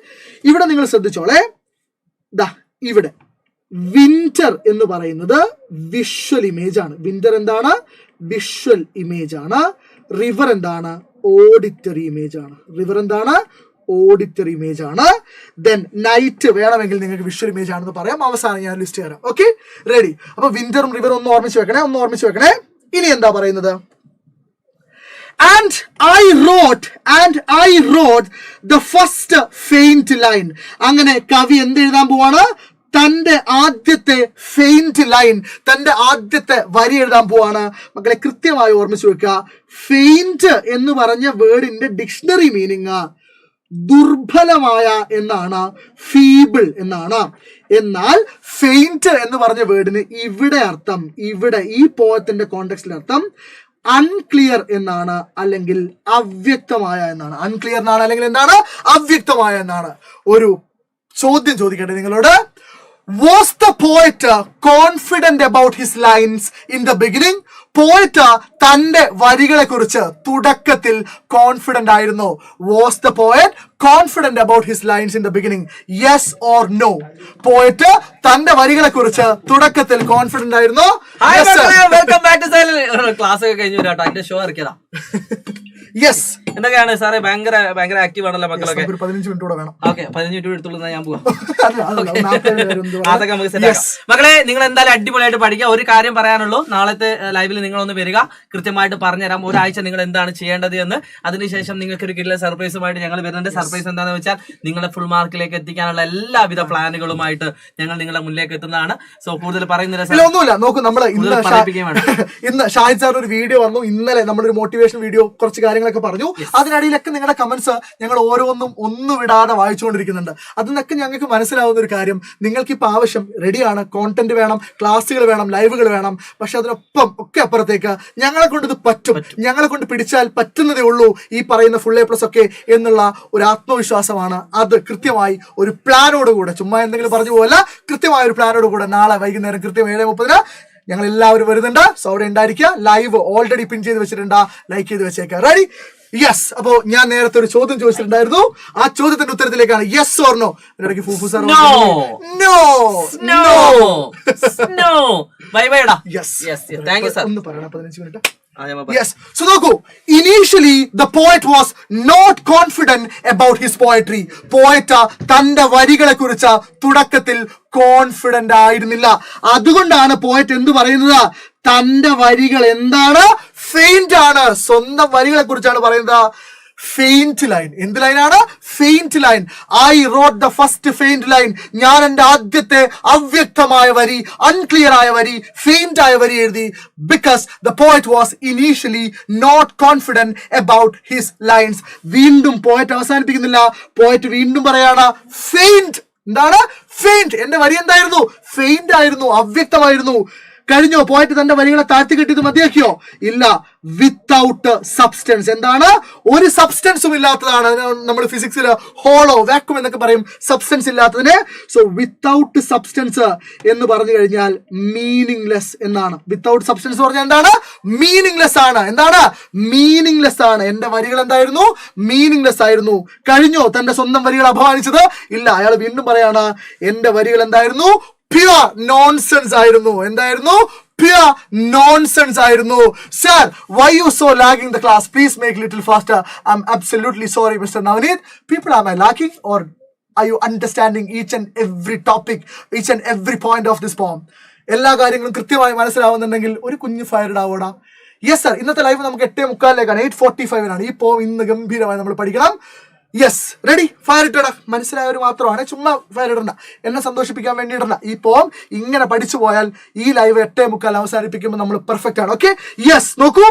ഇവിടെ നിങ്ങൾ ശ്രദ്ധിച്ചോളെ, ഇവിടെ വിന്റർ എന്ന് പറയുന്നത് വിഷ്വൽ ഇമേജ് ആണ്. വിന്റർ എന്താണ്? വിഷ്വൽ ഇമേജ് ആണ്. റിവർ എന്താണ്? ഓഡിറ്ററി ഇമേജ് ആണ്. റിവർ എന്താണ്? ഓഡിറ്ററി ഇമേജ് ആണ്. ദെൻ നൈറ്റ് വേണമെങ്കിൽ നിങ്ങൾക്ക് വിഷ്വൽ ഇമേജ് ആണെന്ന് പറയാം. അവസാനം ഞാൻ ലിസ്റ്റ് തരാം. Okay, ready? അപ്പൊ വിന്ററും റിവറും ഒന്ന് ഓർമ്മിച്ച് വെക്കണേ. ഇനി എന്താ പറയുന്നത്? And I wrote the first feint line. അങ്ങനെ കവി എന്ത് എഴുതാൻ പോവാണ്? തന്റെ ആദ്യത്തെ ഫെയിന്റ് ലൈൻ, തന്റെ ആദ്യത്തെ വരി എഴുതാൻ പോവാണ്. മക്കളെ കൃത്യമായി ഓർമ്മിച്ച് വെക്കുക, ഫെയിന്റ് എന്ന് പറഞ്ഞ വേർഡിന്റെ ഡിക്ഷണറി മീനിങ് ദുർബലമായ എന്നാണ്, ഫീബിൾ എന്നാണ്. എന്നാൽ ഫെയിന്റ് എന്ന് പറഞ്ഞ വേർഡിന് ഇവിടെ അർത്ഥം, ഇവിടെ ഈ പോയത്തിന്റെ കോണ്ടെക്സ്റ്റിൽ അർത്ഥം അൺക്ലിയർ എന്നാണ്, അല്ലെങ്കിൽ അവ്യക്തമായ എന്നാണ്. അൺക്ലിയർ എന്നാണ്, അല്ലെങ്കിൽ എന്താണ്? അവ്യക്തമായ എന്നാണ്. ഒരു ചോദ്യം ചോദിക്കട്ടെ നിങ്ങളോട്. Was the poet confident about his lines in the beginning? Poet തന്റെ വരികളെ കുറിച്ച് തുടക്കത്തിൽ കോൺഫിഡന്റ് ആയിരുന്നു. Was the poet confident about his lines in the beginning? Yes or no? പോയറ്റ് തന്റെ വരികളെ കുറിച്ച് തുടക്കത്തിൽ കോൺഫിഡന്റ് ആയിരുന്നു. Welcome back to Xylem. Class ഒക്കെ കഴിഞ്ഞു കേട്ടോ, അതിന്റെ ഷോ ഇറക്കിയതാ. യെസ്, എന്തൊക്കെയാണ് സാറേ? ഭയങ്കര ആക്റ്റീവ് ആണല്ലോ മക്കളൊക്കെ. 15 മിനിറ്റ് കൂടെ വേണം. ഓക്കെ, 15 മിനിറ്റ് എടുത്തുള്ളൂ, ഞാൻ പോവാം. അതൊക്കെ നമുക്ക് സെറ്റ് ആക്കാം. മക്കളെ നിങ്ങൾ എന്തായാലും അടിപൊളിയായിട്ട് പഠിക്കുക. ഒരു കാര്യം പറയാനുള്ളൂ, നാളത്തെ ലൈവിൽ നിങ്ങളൊന്ന് വരിക, കൃത്യമായിട്ട് പറഞ്ഞുതരാം ഒരാഴ്ച നിങ്ങൾ എന്താണ് ചെയ്യേണ്ടത് എന്ന്. അതിനുശേഷം നിങ്ങൾക്ക് ഒരു കിടിലൻ സർപ്രൈസുമായിട്ട് ഞങ്ങൾ വരുന്നുണ്ട്. സർപ്രൈസ് എന്താണെന്ന് വെച്ചാൽ നിങ്ങളെ ഫുൾ മാർക്കിലേക്ക് എത്തിക്കാനുള്ള എല്ലാവിധ പ്ലാനുകളുമായിട്ട് ഞങ്ങൾ നിങ്ങളുടെ മുന്നിലേക്ക് എത്തുന്നതാണ്. സോ കൂടുതൽ പറയുന്നില്ല, ഒന്നുമില്ല. നോക്കൂ, നമ്മൾ ഇന്ന് ഷാഹിദ് സാർ ഒരു വീഡിയോ വന്നു. ഇന്നലെ നമ്മളൊരു മോട്ടിവേഷൻ വീഡിയോ, കുറച്ച് കാര്യങ്ങളൊക്കെ പറഞ്ഞു. അതിനിടയിലൊക്കെ നിങ്ങളുടെ കമന്റ്സ് ഞങ്ങൾ ഓരോന്നും ഒന്നും വിടാതെ വായിച്ചുകൊണ്ടിരിക്കുന്നുണ്ട്. അതിനൊക്കെ ഞങ്ങൾക്ക് മനസ്സിലാവുന്ന ഒരു കാര്യം, നിങ്ങൾക്കിപ്പോൾ ആവശ്യം റെഡിയാണ്, കോണ്ടന്റ് വേണം, ക്ലാസ്സുകൾ വേണം, ലൈവുകൾ വേണം. പക്ഷെ അതിനൊപ്പം ഒക്കെ അപ്പുറത്തേക്ക് ഞങ്ങളെ കൊണ്ട് ഇത് പറ്റും, ഞങ്ങളെ കൊണ്ട് പിടിച്ചാൽ പറ്റുന്നതേ ഉള്ളൂ ഈ പറയുന്ന ഫുൾ A+ ഒക്കെ എന്നുള്ള ഒരു ആത്മവിശ്വാസമാണ്. അത് കൃത്യമായി ഒരു പ്ലാനോടുകൂടെ, ചുമ്മാ എന്തെങ്കിലും പറഞ്ഞു പോകല്ല, കൃത്യമായ ഒരു പ്ലാനോടുകൂടെ നാളെ വൈകുന്നേരം കൃത്യം 7:30 ഞങ്ങൾ എല്ലാവരും വരുന്നുണ്ട്. സോ അവിടെ ഉണ്ടായിരിക്കുക. ലൈവ് ഓൾറെഡി പിൻ ചെയ്ത് വെച്ചിട്ടുണ്ട്, ലൈക്ക് ചെയ്ത് വെച്ചേക്കാം. റെഡി? യെസ്. അപ്പോ ഞാൻ നേരത്തെ ഒരു ചോദ്യം ചോദിച്ചിട്ടുണ്ടായിരുന്നു. ആ ചോദ്യത്തിന്റെ ഉത്തരത്തിലേക്കാണ് യെസ് ഓർ നോ. ഇടയ്ക്ക് ഫൂഫു സാർ ഒന്ന് പറയണം. 15 മിനിറ്റ്. Yes. So നോക്കൂ, initially the poet was not confident about his poetry. Poet തന്റെ വരികളെ കുറിച്ച് തുടക്കത്തിൽ കോൺഫിഡന്റ് ആയിരുന്നില്ല. അതുകൊണ്ടാണ് പോയറ്റ് എന്ത് പറയുന്നത്? തന്റെ വരികൾ എന്താണ്? ഫെയിന്റ് ആണ്. സ്വന്തം വരികളെ കുറിച്ചാണ് പറയുന്നത്. Feint line. എന്ത് ലൈനാണ്? Feint line. I wrote the first feint line. ഞാൻ എന്റെ ആദ്യത്തെ അവ്യക്തമായ വരി, അൺക്ലിയർ ആയ വരി, ഫെയിന്റ് ആയ വരി എഴുതി. Because the poet was initially not confident about his lines. വീണ്ടും പോയറ്റ് അവസാനിപ്പിക്കുന്നില്ല. പോയറ്റ് വീണ്ടും പറയാണ് ഫെയിന്റ്. എന്താണ്? ഫെയിന്റ്. എന്റെ വരി എന്തായിരുന്നു? ഫെയിന്റ് ആയിരുന്നു, അവ്യക്തമായിരുന്നു. കഴിഞ്ഞോ? പോയിട്ട് തന്റെ വരികളെ താഴ്ത്തി കെട്ടിയത് മതിയാക്കിയോ? ഇല്ല. Without substance. എന്താണ്? ഒരു സബ്സ്റ്റൻസും ഇല്ലാത്തതാണ്. നമ്മൾ ഫിസിക്സിൽ ഹോളോ, വാക്യൂം എന്നൊക്കെ പറയും സബ്സ്റ്റൻസ് ഇല്ലാത്തതിന്. സോ വിത്തൗട്ട് സബ്സ്റ്റൻസ് എന്ന് പറഞ്ഞു കഴിഞ്ഞാൽ മീനിങ്ലെസ് എന്നാണ്. വിത്തൗട്ട് സബ്സ്റ്റൻസ് പറഞ്ഞാൽ എന്താണ്? മീനിങ്ലെസ് ആണ്. എന്താണ്? മീനിങ്ലെസ് ആണ്. എന്റെ വരികൾ എന്തായിരുന്നു? മീനിങ്ലെസ് ആയിരുന്നു. കഴിഞ്ഞോ തന്റെ സ്വന്തം വരികൾ അപമാനിച്ചത്? ഇല്ല. അയാൾ വീണ്ടും പറയാണ് എന്റെ വരികൾ എന്തായിരുന്നു? പ്യുവർ നോൺസെൻസ് ആയിരുന്നു. എന്തായിരുന്നു? പ്യുവർ നോൺസെൻസ് ആയിരുന്നു. Sir, why you so lagging the class? Please make little faster. I'm absolutely sorry, Mr. Navneet. People, am I lacking or are you understanding each and every topic, each and every point of this poem? എല്ലാ കാര്യങ്ങളും കൃത്യമായി മനസ്സിലാവുന്നുണ്ടെങ്കിൽ ഒരു കുഞ്ഞു fire ഇടാവൂടാ. Yes sir. ഇന്നത്തെ live നമുക്ക് 8:45 8:45 ഈ പോം ഇന്ന് ഗംഭീരമായി നമ്മൾ പഠിക്കണം. Yes, ready? ഫയർ ഇട്ടടാ. മനസ്സിലായവർ മാത്രമാണ്, ചുമ്മാ ഫയർ ഇടണ്ട, എന്നെ സന്തോഷിപ്പിക്കാൻ വേണ്ടി ഇടണ്ട. ഈ പോം ഇങ്ങനെ പഠിച്ചു പോയാൽ ഈ ലൈവ് 8:45 അവസാനിപ്പിക്കുമ്പോൾ നമ്മൾ പെർഫെക്റ്റ് ആണ്. Okay, yes. നോക്കൂ,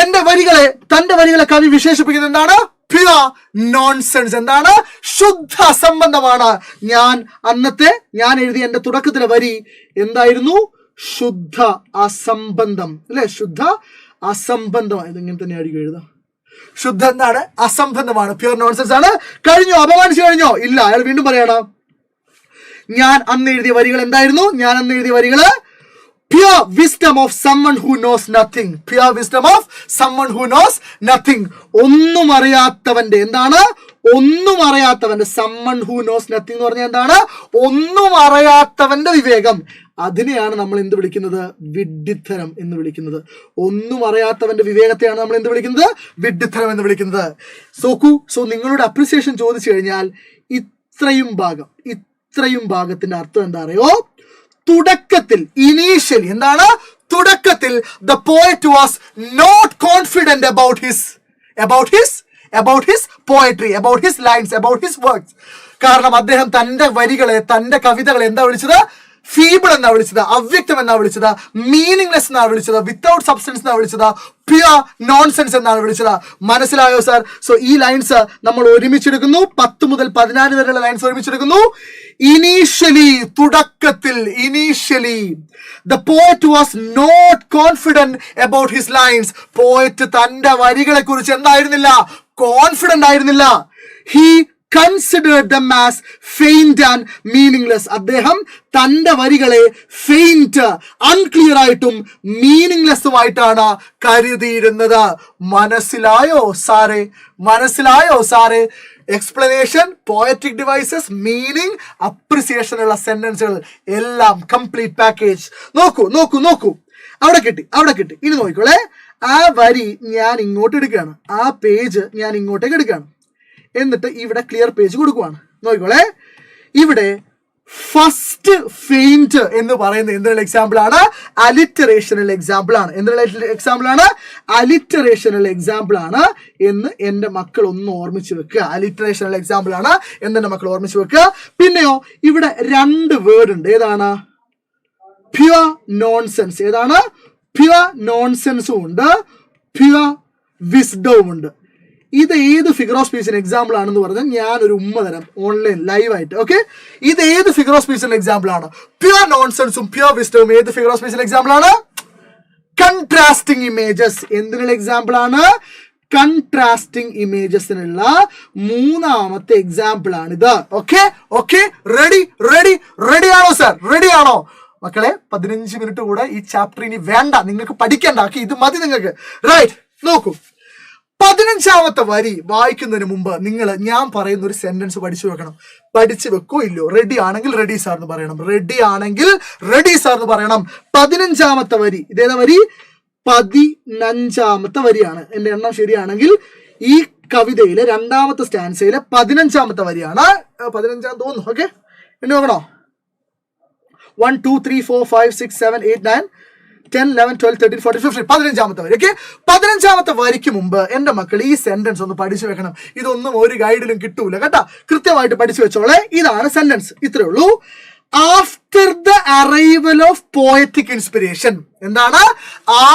എന്റെ വരികളെ, തന്റെ വരികളെ കവി വിശേഷിപ്പിക്കുന്നത് എന്താണ്? Pure nonsense. എന്താണ്? ശുദ്ധ അസംബന്ധമാണ്. ഞാൻ എഴുതിയ എന്റെ തുടക്കത്തിലെ വരി എന്തായിരുന്നു? ശുദ്ധ അസംബന്ധം അല്ലെ? ശുദ്ധ അസംബന്ധം. ഇതെങ്ങനെ തന്നെ ആയിരിക്കും എഴുതാം. ശുദ്ധ എന്താണ്? അസംബന്ധമാണ്, പ്യുവർ നോൺസെൻസ് ആണ്. കഴിഞ്ഞോ? അപമാനിച്ചു കഴിഞ്ഞോ? ഇല്ല. അയാൾ വീണ്ടും പറയണം, ഞാൻ അന്ന് എഴുതിയ വരികൾ എന്തായിരുന്നു? ഞാൻ അന്ന് എഴുതിയ വരികള് pure wisdom of someone who knows nothing. Pure wisdom of someone who knows nothing. ഒന്നും അറിയാത്തവന്റെ എന്താണ്? ഒന്നും അറിയാത്തവന്റെ someone who knows nothing എന്ന് പറഞ്ഞാൽ എന്താണ്? ഒന്നും അറിയാത്തവന്റെ വിവേകം. അതിനെയാണ് നമ്മൾ എന്ത് വിളിക്കുന്നത്? വിഡ്ഢിത്തരം എന്ന് വിളിക്കുന്നത്. ഒന്നും അറിയാത്തവന്റെ വിവേകത്തെയാണ് നമ്മൾ എന്ത് വിളിക്കുന്നത്? വിഡ്ഢിത്തരം എന്ന് വിളിക്കുന്നത്. സോ നിങ്ങളുടെ അപ്രിസിയേഷൻ ചോദിച്ചു കഴിഞ്ഞാൽ ഇത്രയും ഭാഗത്തിന്റെ അർത്ഥം എന്താ അറിയോ? തുടക്കത്തിൽ, ഇനീഷ്യലി എന്താണ്? തുടക്കത്തിൽ the poet was not confident about his poetry, about his lines, about his works. കാരണം അദ്ദേഹം തന്റെ വരികളെ, തന്റെ കവിതകളെ എന്താ വിളിച്ചത്? ഫീബിൾ എന്നാ വിളിച്ചത്, അവ്യക്തം എന്നാ വിളിച്ചത്, മീനിങ്ലെസ് എന്നാണ് വിളിച്ചത്, വിത്തൗട്ട് സബ്സ്റ്റൻസ് എന്നാണ് വിളിച്ചത്, പ്യുവർ നോൺസെൻസ് എന്നാണ് വിളിച്ചത്. മനസ്സിലായോ സാർ? സോ ഈ ലൈൻസ് നമ്മൾ ഒരുമിച്ചെടുക്കുന്നു. 10 മുതൽ 14 വരെയുള്ള ലൈൻസ് ഒരുമിച്ചെടുക്കുന്നു. ഇനീഷ്യലി, തുടക്കത്തിൽ, initially the poet was not confident about his lines. Poet തന്റെ വരികളെ കുറിച്ച് എന്തായിരുന്നില്ല? കോൺഫിഡന്റ് ആയിരുന്നില്ല. He considered them as faint and meaningless. അദ്ദേഹം തന്റെ വരികളെ ഫെയിന്റ്, അൺക്ലിയർ ആയിട്ടും മീനിങ്ലെസ്സുമായിട്ടാണ് കരുതിയിരുന്നത്. മനസ്സിലായോ സാറേ? Explanation, poetic devices, meaning, appreciation ഉള്ള സെന്റൻസുകൾ എല്ലാം കംപ്ലീറ്റ് പാക്കേജ്. നോക്കൂ. അവിടെ കിട്ടി. ഇനി നോക്കിക്കോളെ. ആ വരി ഞാൻ ഇങ്ങോട്ട് എടുക്കുകയാണ്, ആ പേജ് ഞാൻ ഇങ്ങോട്ടേക്ക് എടുക്കുകയാണ്. എന്നിട്ട് ഇവിടെ ക്ലിയർ പേജ് കൊടുക്കുവാണ്. നോക്കിക്കോളെ. ഇവിടെ ഫസ്റ്റ് ഫെയിന്റ് എന്ന് പറയുന്നത് എന്തിനുള്ള എക്സാമ്പിൾ ആണ്? അലിറ്ററേഷനുള്ള എക്സാമ്പിൾ ആണ്. എന്തിനുള്ള അലിറ്ററേഷനുള്ള എക്സാമ്പിൾ ആണ് എന്ന് എന്റെ മക്കൾ ഒന്ന് ഓർമ്മിച്ച് വെക്കുക. അലിറ്ററേഷനുള്ള എക്സാമ്പിൾ ആണ് എന്ന് എന്റെ മക്കൾ ഓർമ്മിച്ച് വെക്കുക. പിന്നെയോ ഇവിടെ 2 വേർഡ് ഉണ്ട്. ഏതാണ്? Pure nonsense. ഏതാണ്? പ്യുവർ നോൺസെൻസും ഉണ്ട്, പ്യുവർ വിസ്ഡവും ഉണ്ട്. ഇത് ഏത് ഫിഗർ ഓഫ് സ്പീച്ചിന് എക്സാമ്പിൾ ആണെന്ന് പറഞ്ഞാൽ ഞാനൊരു തരാം ഓൺലൈൻ ലൈവായിട്ട്. ഓക്കെ, ഇത് ഏത് ഫിഗർ ഓഫ് സ്പീച്ചിന് എക്സാമ്പിൾ ആണ്? പ്യുവർ നോൺസെൻസും പ്യുവർ വിസ്ഡവും ഏത് ഫിഗർ ഓഫ് സ്പീച്ചിന് എക്സാമ്പിൾ ആണ്? കൺട്രാസ്റ്റിംഗ് ഇമേജസ്. എന്തിനുള്ള എക്സാമ്പിൾ ആണ്? കൺട്രാസ്റ്റിംഗ് ഇമേജസിനുള്ള 3ാമത്തെ എക്സാമ്പിൾ ആണിത്. ഓക്കെ, റെഡി ആണോ സാർ? റെഡി ആണോ മക്കളെ? 15 മിനിറ്റ് കൂടെ ഈ ചാപ്റ്റർ ഇനി വേണ്ട, നിങ്ങൾക്ക് പഠിക്കണ്ട. ഇത് മതി നിങ്ങൾക്ക്. റൈറ്റ്, നോക്കൂ. 15ാമത്തെ വരി വായിക്കുന്നതിന് മുമ്പ് ഞാൻ പറയുന്ന ഒരു സെന്റൻസ് പഠിച്ചു വെക്കണം. പഠിച്ചു വെക്കോ ഇല്ലയോ? റെഡി ആണെങ്കിൽ റെഡി സാർ എന്ന് പറയണം. 15ാമത്തെ വരി ഇതേതാ വരി? 15ാമത്തെ വരിയാണ്. എന്റെ എണ്ണം ശരിയാണെങ്കിൽ ഈ കവിതയിലെ 2ാമത്തെ സ്റ്റാൻസയിലെ 15ാമത്തെ വരിയാണ്. 15 തോന്നുന്നു. ഓക്കെ, എന്നെ നോക്കണോ? 1 2 3 4 5 6 7 8 9 10 11 12 13 14 15. 15ാമത്തെ വരി. ഓക്കെ, 15ാമത്തെ വരിക്ക് മുമ്പ് എന്റെ മക്കൾ ഈ സെന്റൻസ് ഒന്ന് പഠിച്ചു വെക്കണം. ഇതൊന്നും ഒരു ഗൈഡിലും കിട്ടൂല കേട്ടാ. കൃത്യമായിട്ട് പഠിച്ചു വെച്ചോളെ. ഇതാണ് സെന്റൻസ്. ഇത്രേ ഉള്ളൂ. After the arrival of poetic inspiration. എന്താണ്?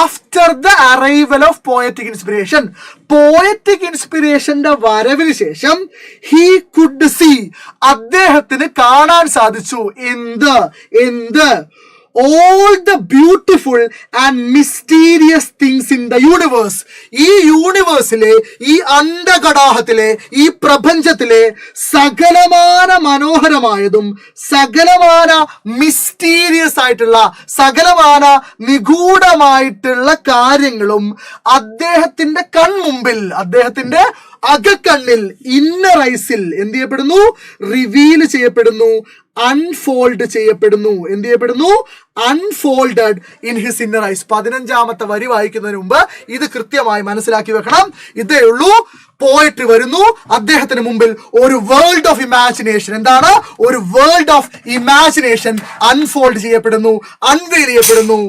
After the arrival of poetic inspiration. Poetic ഇൻസ്പിരേഷന്റെ വരവിന് ശേഷം ഹി കുഡ് സീ, അദ്ദേഹത്തിന് കാണാൻ സാധിച്ചു. എന്ത്? all the beautiful and mysterious things in the universe. ഈ യൂണിവേഴ്സിലെ, ഈ അണ്ഡകടാഹത്തിലെ, ഈ പ്രപഞ്ചത്തിലെ സകലമാന മനോഹരമായതും സകലമാന മിസ്റ്റീരിയസ് ആയിട്ടുള്ള, സകലമാന നിഗൂഢമായിട്ടുള്ള കാര്യങ്ങളും അദ്ദേഹത്തിന്റെ കൺമുമ്പിൽ, അദ്ദേഹത്തിന്റെ അകക്കണ്ണിൽ, ഇന്നർ ഐസിൽ എന്ത് ചെയ്യപ്പെടുന്നു? റിവീൽ ചെയ്യപ്പെടുന്നു, അൺഫോൾഡ് ചെയ്യപ്പെടുന്നു. എന്ത് ചെയ്യപ്പെടുന്നു? Unfolded in his inner eyes. 15ാമത്തെ വരി വായിക്കുന്നതിന് മുമ്പ് ഇത് കൃത്യമായി മനസ്സിലാക്കി വെക്കണം. ഇതേ ഉള്ളൂ. പോയട്രി വരുന്നു, അദ്ദേഹത്തിന് മുമ്പിൽ ഒരു വേൾഡ് ഓഫ് ഇമാജിനേഷൻ. എന്താണ്? ഒരു വേൾഡ് ഓഫ് ഇമാജിനേഷൻ അൺഫോൾഡ് ചെയ്യപ്പെടുന്നു, അൺവെയിൽ ചെയ്യപ്പെടുന്നു.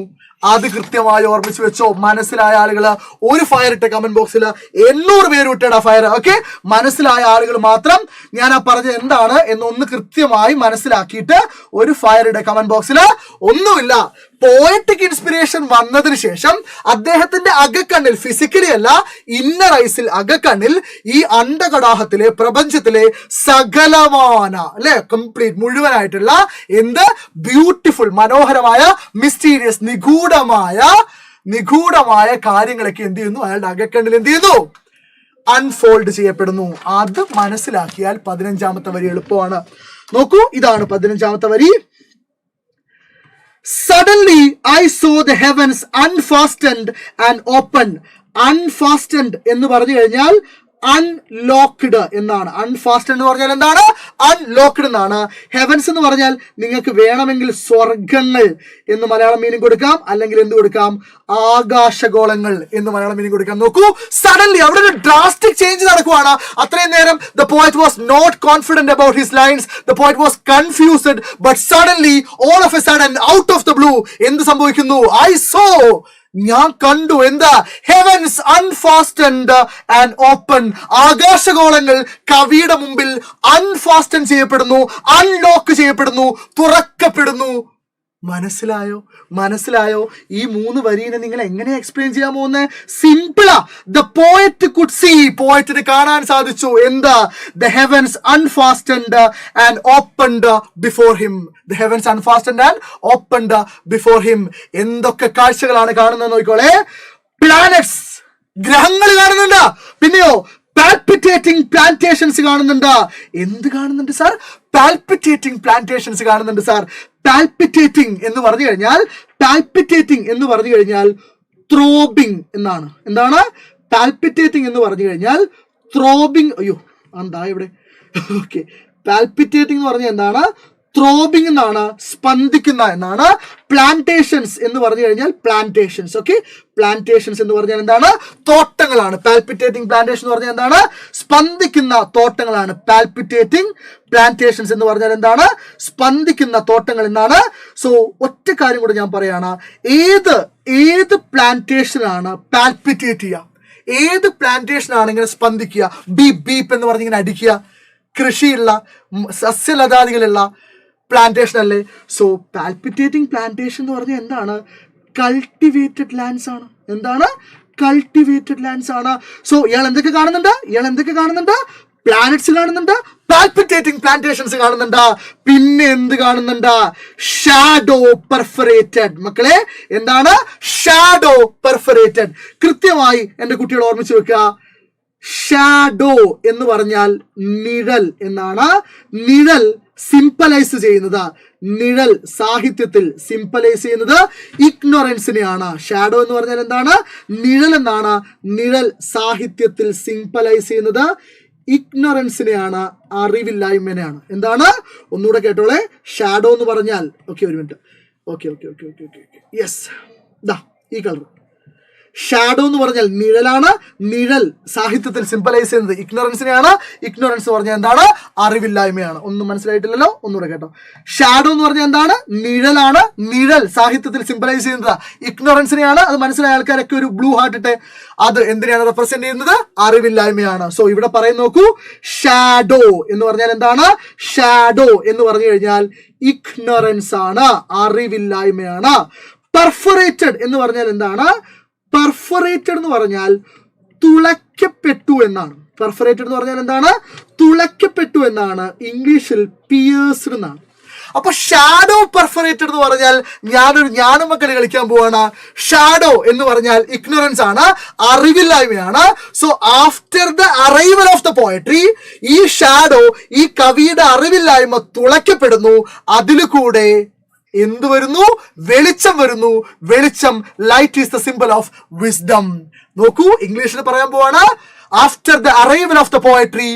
അത് കൃത്യമായി ഓർമ്മിച്ച് വെച്ചോ. മനസ്സിലായ ആളുകള് ഒരു ഫയർ ഇട്ട കമന്റ് ബോക്സിൽ. 800 പേര് വിട്ടേടാ ഫയർ. ഓക്കെ, മനസ്സിലായ ആളുകൾ മാത്രം ഞാൻ ആ പറഞ്ഞത് എന്താണ് എന്നൊന്ന് കൃത്യമായി മനസ്സിലാക്കിയിട്ട് ഒരു ഫയർ ഇട്ട കമന്റ് ബോക്സിൽ. ഒന്നുമില്ല, പോയറ്റിക് ഇൻസ്പിറേഷൻ വന്നതിന് ശേഷം അദ്ദേഹത്തിന്റെ അകക്കണ്ണിൽ, ഫിസിക്കലി അല്ല ഇന്നർ ഐസിൽ, അകക്കണ്ണിൽ ഈ അണ്ഡകടാഹത്തിലെ പ്രപഞ്ചത്തിലെ സകലമാന അല്ലെ കംപ്ലീറ്റ് മുഴുവനായിട്ടുള്ള എന്ത് ബ്യൂട്ടിഫുൾ, മനോഹരമായ, മിസ്റ്റീരിയസ്, നിഗൂഢമായ കാര്യങ്ങളൊക്കെ എന്ത് ചെയ്യുന്നു, അയാളുടെ അകക്കണ്ണിൽ എന്ത് ചെയ്യുന്നു, അൺഫോൾഡ് ചെയ്യപ്പെടുന്നു. അത് മനസ്സിലാക്കിയാൽ 15ാമത്തെ വരി എളുപ്പമാണ്. നോക്കൂ, ഇതാണ് 15ാമത്തെ വരി. Suddenly I saw the heavens unfastened and opened. Unfastened എന്ന് പറഞ്ഞു കഴിഞ്ഞാൽ അൺലോക്ക്ഡ് എന്നാണ്. അൺഫാസ്റ്റഡ് എന്ന് പറഞ്ഞാൽ എന്താണ്? അൺലോക്ക്ഡ് എന്നാണ്. ഹെവൻസ് എന്ന് പറഞ്ഞാൽ നിങ്ങൾക്ക് വേണമെങ്കിൽ സ്വർഗങ്ങൾ എന്ന് മലയാളം മീനിങ് കൊടുക്കാം, അല്ലെങ്കിൽ എന്ത് കൊടുക്കാം, ആകാശഗോളങ്ങൾ എന്ന് മലയാളം മീനിങ് കൊടുക്കാം. നോക്കൂ, സഡൻലി അവിടെ ഒരു ഡ്രാസ്റ്റിക് ചേഞ്ച് നടക്കുവാണ്. അത്രയും നേരം the poet was not confident about his lines, the poet was confused, but suddenly all of a sudden out of the blue എന്ത് സംഭവിക്കുന്നു? I saw, ഞാൻ കണ്ടു. എന്താ? Heavens unfastened and open. ആകാശഗോളങ്ങൾ കവിയുടെ മുമ്പിൽ അൺഫാസ്റ്റൻ ചെയ്യപ്പെടുന്നു, അൺലോക്ക് ചെയ്യപ്പെടുന്നു, തുറക്കപ്പെടുന്നു. മനസ്സിലായോ? ഈ 3 വരിനെ നിങ്ങൾ എങ്ങനെ എക്സ്പ്ലെയിൻ ചെയ്യാൻ പോകുന്നത്? സിമ്പിളാ. ദ പോയറ്റ് കുഡ് സീ, പോയറ്റിന് കാണാൻ സാധിച്ചു. എന്താ? The heavens unfastened and opened before him. The heavens unfastened and opened before him. എന്തൊക്കെ കാഴ്ചകളാണ് കാണുന്നത് നോക്കിക്കോളെ. പ്ലാനറ്റ്സ്, ഗ്രഹങ്ങൾ കാണുന്നുണ്ട്. പിന്നെയോ പാൽപിറ്റേറ്റിംഗ് പ്ലാന്റേഷൻസ് കാണുന്നുണ്ട്. എന്ത് കാണുന്നുണ്ട് സാർ? പാൽപിറ്റേറ്റിംഗ് പ്ലാന്റേഷൻസ് കാണുന്നുണ്ട് സാർ. പാൽപിറ്റേറ്റിംഗ് എന്ന് പറഞ്ഞു കഴിഞ്ഞാൽ ത്രോബിംഗ് എന്നാണ്. എന്താണ് പാൽപിറ്റേറ്റിംഗ് എന്ന് പറഞ്ഞു കഴിഞ്ഞാൽ? ത്രോബിംഗ്. അയ്യോ, എന്താ ഇവിടെ? ഓക്കെ, പാൽപിറ്റേറ്റിംഗ് എന്ന് പറഞ്ഞാൽ എന്താണ്? ത്രോബിംഗ് എന്നാണ്, സ്പന്ദിക്കുന്ന എന്നാണ്. പ്ലാന്റേഷൻസ് എന്ന് പറഞ്ഞു കഴിഞ്ഞാൽ പ്ലാന്റേഷൻസ്. ഓക്കെ, പ്ലാന്റേഷൻസ് എന്ന് പറഞ്ഞാൽ എന്താണ്? തോട്ടങ്ങളാണ്. പാൽപിറ്റേറ്റിംഗ് പ്ലാന്റേഷൻ എന്ന് പറഞ്ഞാൽ എന്താണ്? സ്പന്ദിക്കുന്ന തോട്ടങ്ങളാണ്. പാൽപിറ്റേറ്റിംഗ് പ്ലാന്റേഷൻസ് എന്ന് പറഞ്ഞാൽ എന്താണ്? സ്പന്ദിക്കുന്ന തോട്ടങ്ങൾ എന്നാണ്. സോ ഒറ്റ കാര്യം കൂടെ ഞാൻ പറയാണ്. ഏത് പ്ലാന്റേഷനാണ് പാൽപിറ്റേറ്റ് ചെയ്യുക? ഏത് പ്ലാന്റേഷനാണ് ഇങ്ങനെ സ്പന്ദിക്കുക? ബീപ്പ് എന്ന് പറഞ്ഞ് ഇങ്ങനെ അടിക്കുക? കൃഷിയുള്ള, സസ്യലതാദികളുള്ള പ്ലാന്റേഷൻ അല്ലേ? സോ പാൽപിറ്റേറ്റിംഗ് പ്ലാന്റേഷൻ എന്ന് പറഞ്ഞാൽ എന്താണ്? കൾട്ടിവേറ്റഡ് ലാൻഡ്സ് ആണ്. എന്താണ്? കൾട്ടിവേറ്റഡ് ലാൻഡ്സ് ആണ്. സോ ഇയാൾ എന്തൊക്കെ കാണുന്നുണ്ട്? പ്ലാനറ്റ്സ് കാണുന്നുണ്ട്, പാൽപിറ്റേറ്റിംഗ് പ്ലാന്റേഷൻസ് കാണുന്നുണ്ട്. പിന്നെ എന്ത് കാണുന്നുണ്ട്? Shadow perforated. മക്കളെ, എന്താണ് ഷാഡോ പെർഫറേറ്റഡ്? കൃത്യമായി എന്റെ കുട്ടികൾ ഓർമ്മിച്ച് വെക്കുക. ഷാഡോ എന്ന് പറഞ്ഞാൽ നിഴൽ എന്നാണ്. നിഴൽ സിംപലൈസ് ചെയ്യുന്നത്, നിഴൽ സാഹിത്യത്തിൽ സിംപലൈസ് ചെയ്യുന്നത് ഇഗ്നോറൻസിനെയാണ്. ഷാഡോ എന്ന് പറഞ്ഞാൽ എന്താണ്? നിഴൽ എന്നാണ്. നിഴൽ സാഹിത്യത്തിൽ സിംപലൈസ് ചെയ്യുന്നത് ഇഗ്നോറൻസിനെയാണ്, അറിവില്ലായ്മനെയാണ്. എന്താണ്? ഒന്നുകൂടെ കേട്ടോളെ. ഷാഡോ എന്ന് പറഞ്ഞാൽ, ഓക്കെ ഒരു മിനിറ്റ്, ഓക്കെ, യെസ്, ദാ ഈ കളർ. ഷാഡോ എന്ന് പറഞ്ഞാൽ നിഴലാണ്. നിഴൽ സാഹിത്യത്തിൽ സിംപലൈസ് ചെയ്യുന്നത് ഇഗ്നോറൻസിനെയാണ്. ഇഗ്നോറൻസ് പറഞ്ഞാൽ എന്താണ്? അറിവില്ലായ്മയാണ്. ഒന്നും മനസ്സിലായിട്ടില്ലല്ലോ? ഒന്നുകൂടെ കേട്ടോ. ഷാഡോ എന്ന് പറഞ്ഞാൽ എന്താണ്? നിഴലാണ്. നിഴൽ സാഹിത്യത്തിൽ സിംപലൈസ് ചെയ്യുന്നത് ഇഗ്നോറൻസിനെയാണ്. അത് മനസ്സിലായ ആൾക്കാരൊക്കെ ഒരു ബ്ലൂ ഹാർട്ട് ഇട്ടെ. അത് എന്തിനാണ് റെപ്രസെന്റ് ചെയ്യുന്നത്? അറിവില്ലായ്മയാണ്. സോ ഇവിടെ പറയുന്ന നോക്കൂ, ഷാഡോ എന്ന് പറഞ്ഞാൽ എന്താണ്? ഷാഡോ എന്ന് പറഞ്ഞു കഴിഞ്ഞാൽ ഇഗ്നോറൻസ് ആണ്, അറിവില്ലായ്മയാണ്. പെർഫറേറ്റഡ് എന്ന് പറഞ്ഞാൽ എന്താണ്? പെർഫറേറ്റഡ് എന്ന് പറഞ്ഞാൽ തുളയ്ക്കപ്പെട്ടു എന്നാണ്. പെർഫറേറ്റഡ് എന്ന് പറഞ്ഞാൽ എന്താണ്? തുളയ്ക്കപ്പെട്ടു എന്നാണ്. ഇംഗ്ലീഷിൽ പിയേഴ്സ്ഡ് എന്നാണ്. അപ്പൊ ഷാഡോ പെർഫറേറ്റഡ് എന്ന് പറഞ്ഞാൽ ഞാനും മക്കളെ കളിക്കാൻ പോവാണ്. ഷാഡോ എന്ന് പറഞ്ഞാൽ ഇഗ്നോറൻസ് ആണ്, അറിവില്ലായ്മയാണ്. So after the arrival of the poetry, ഈ ഷാഡോ, ഈ കവിയുടെ അറിവില്ലായ്മ തുളയ്ക്കപ്പെടുന്നു. അതിൽ കൂടെ എന്ത് വരുന്നു? വെളിച്ചം വരുന്നു. വെളിച്ചം, light is the symbol of wisdom. നോക്കൂ, ഇംഗ്ലീഷിൽ പറയാൻ പോവാണ്. After the arrival of the poetry,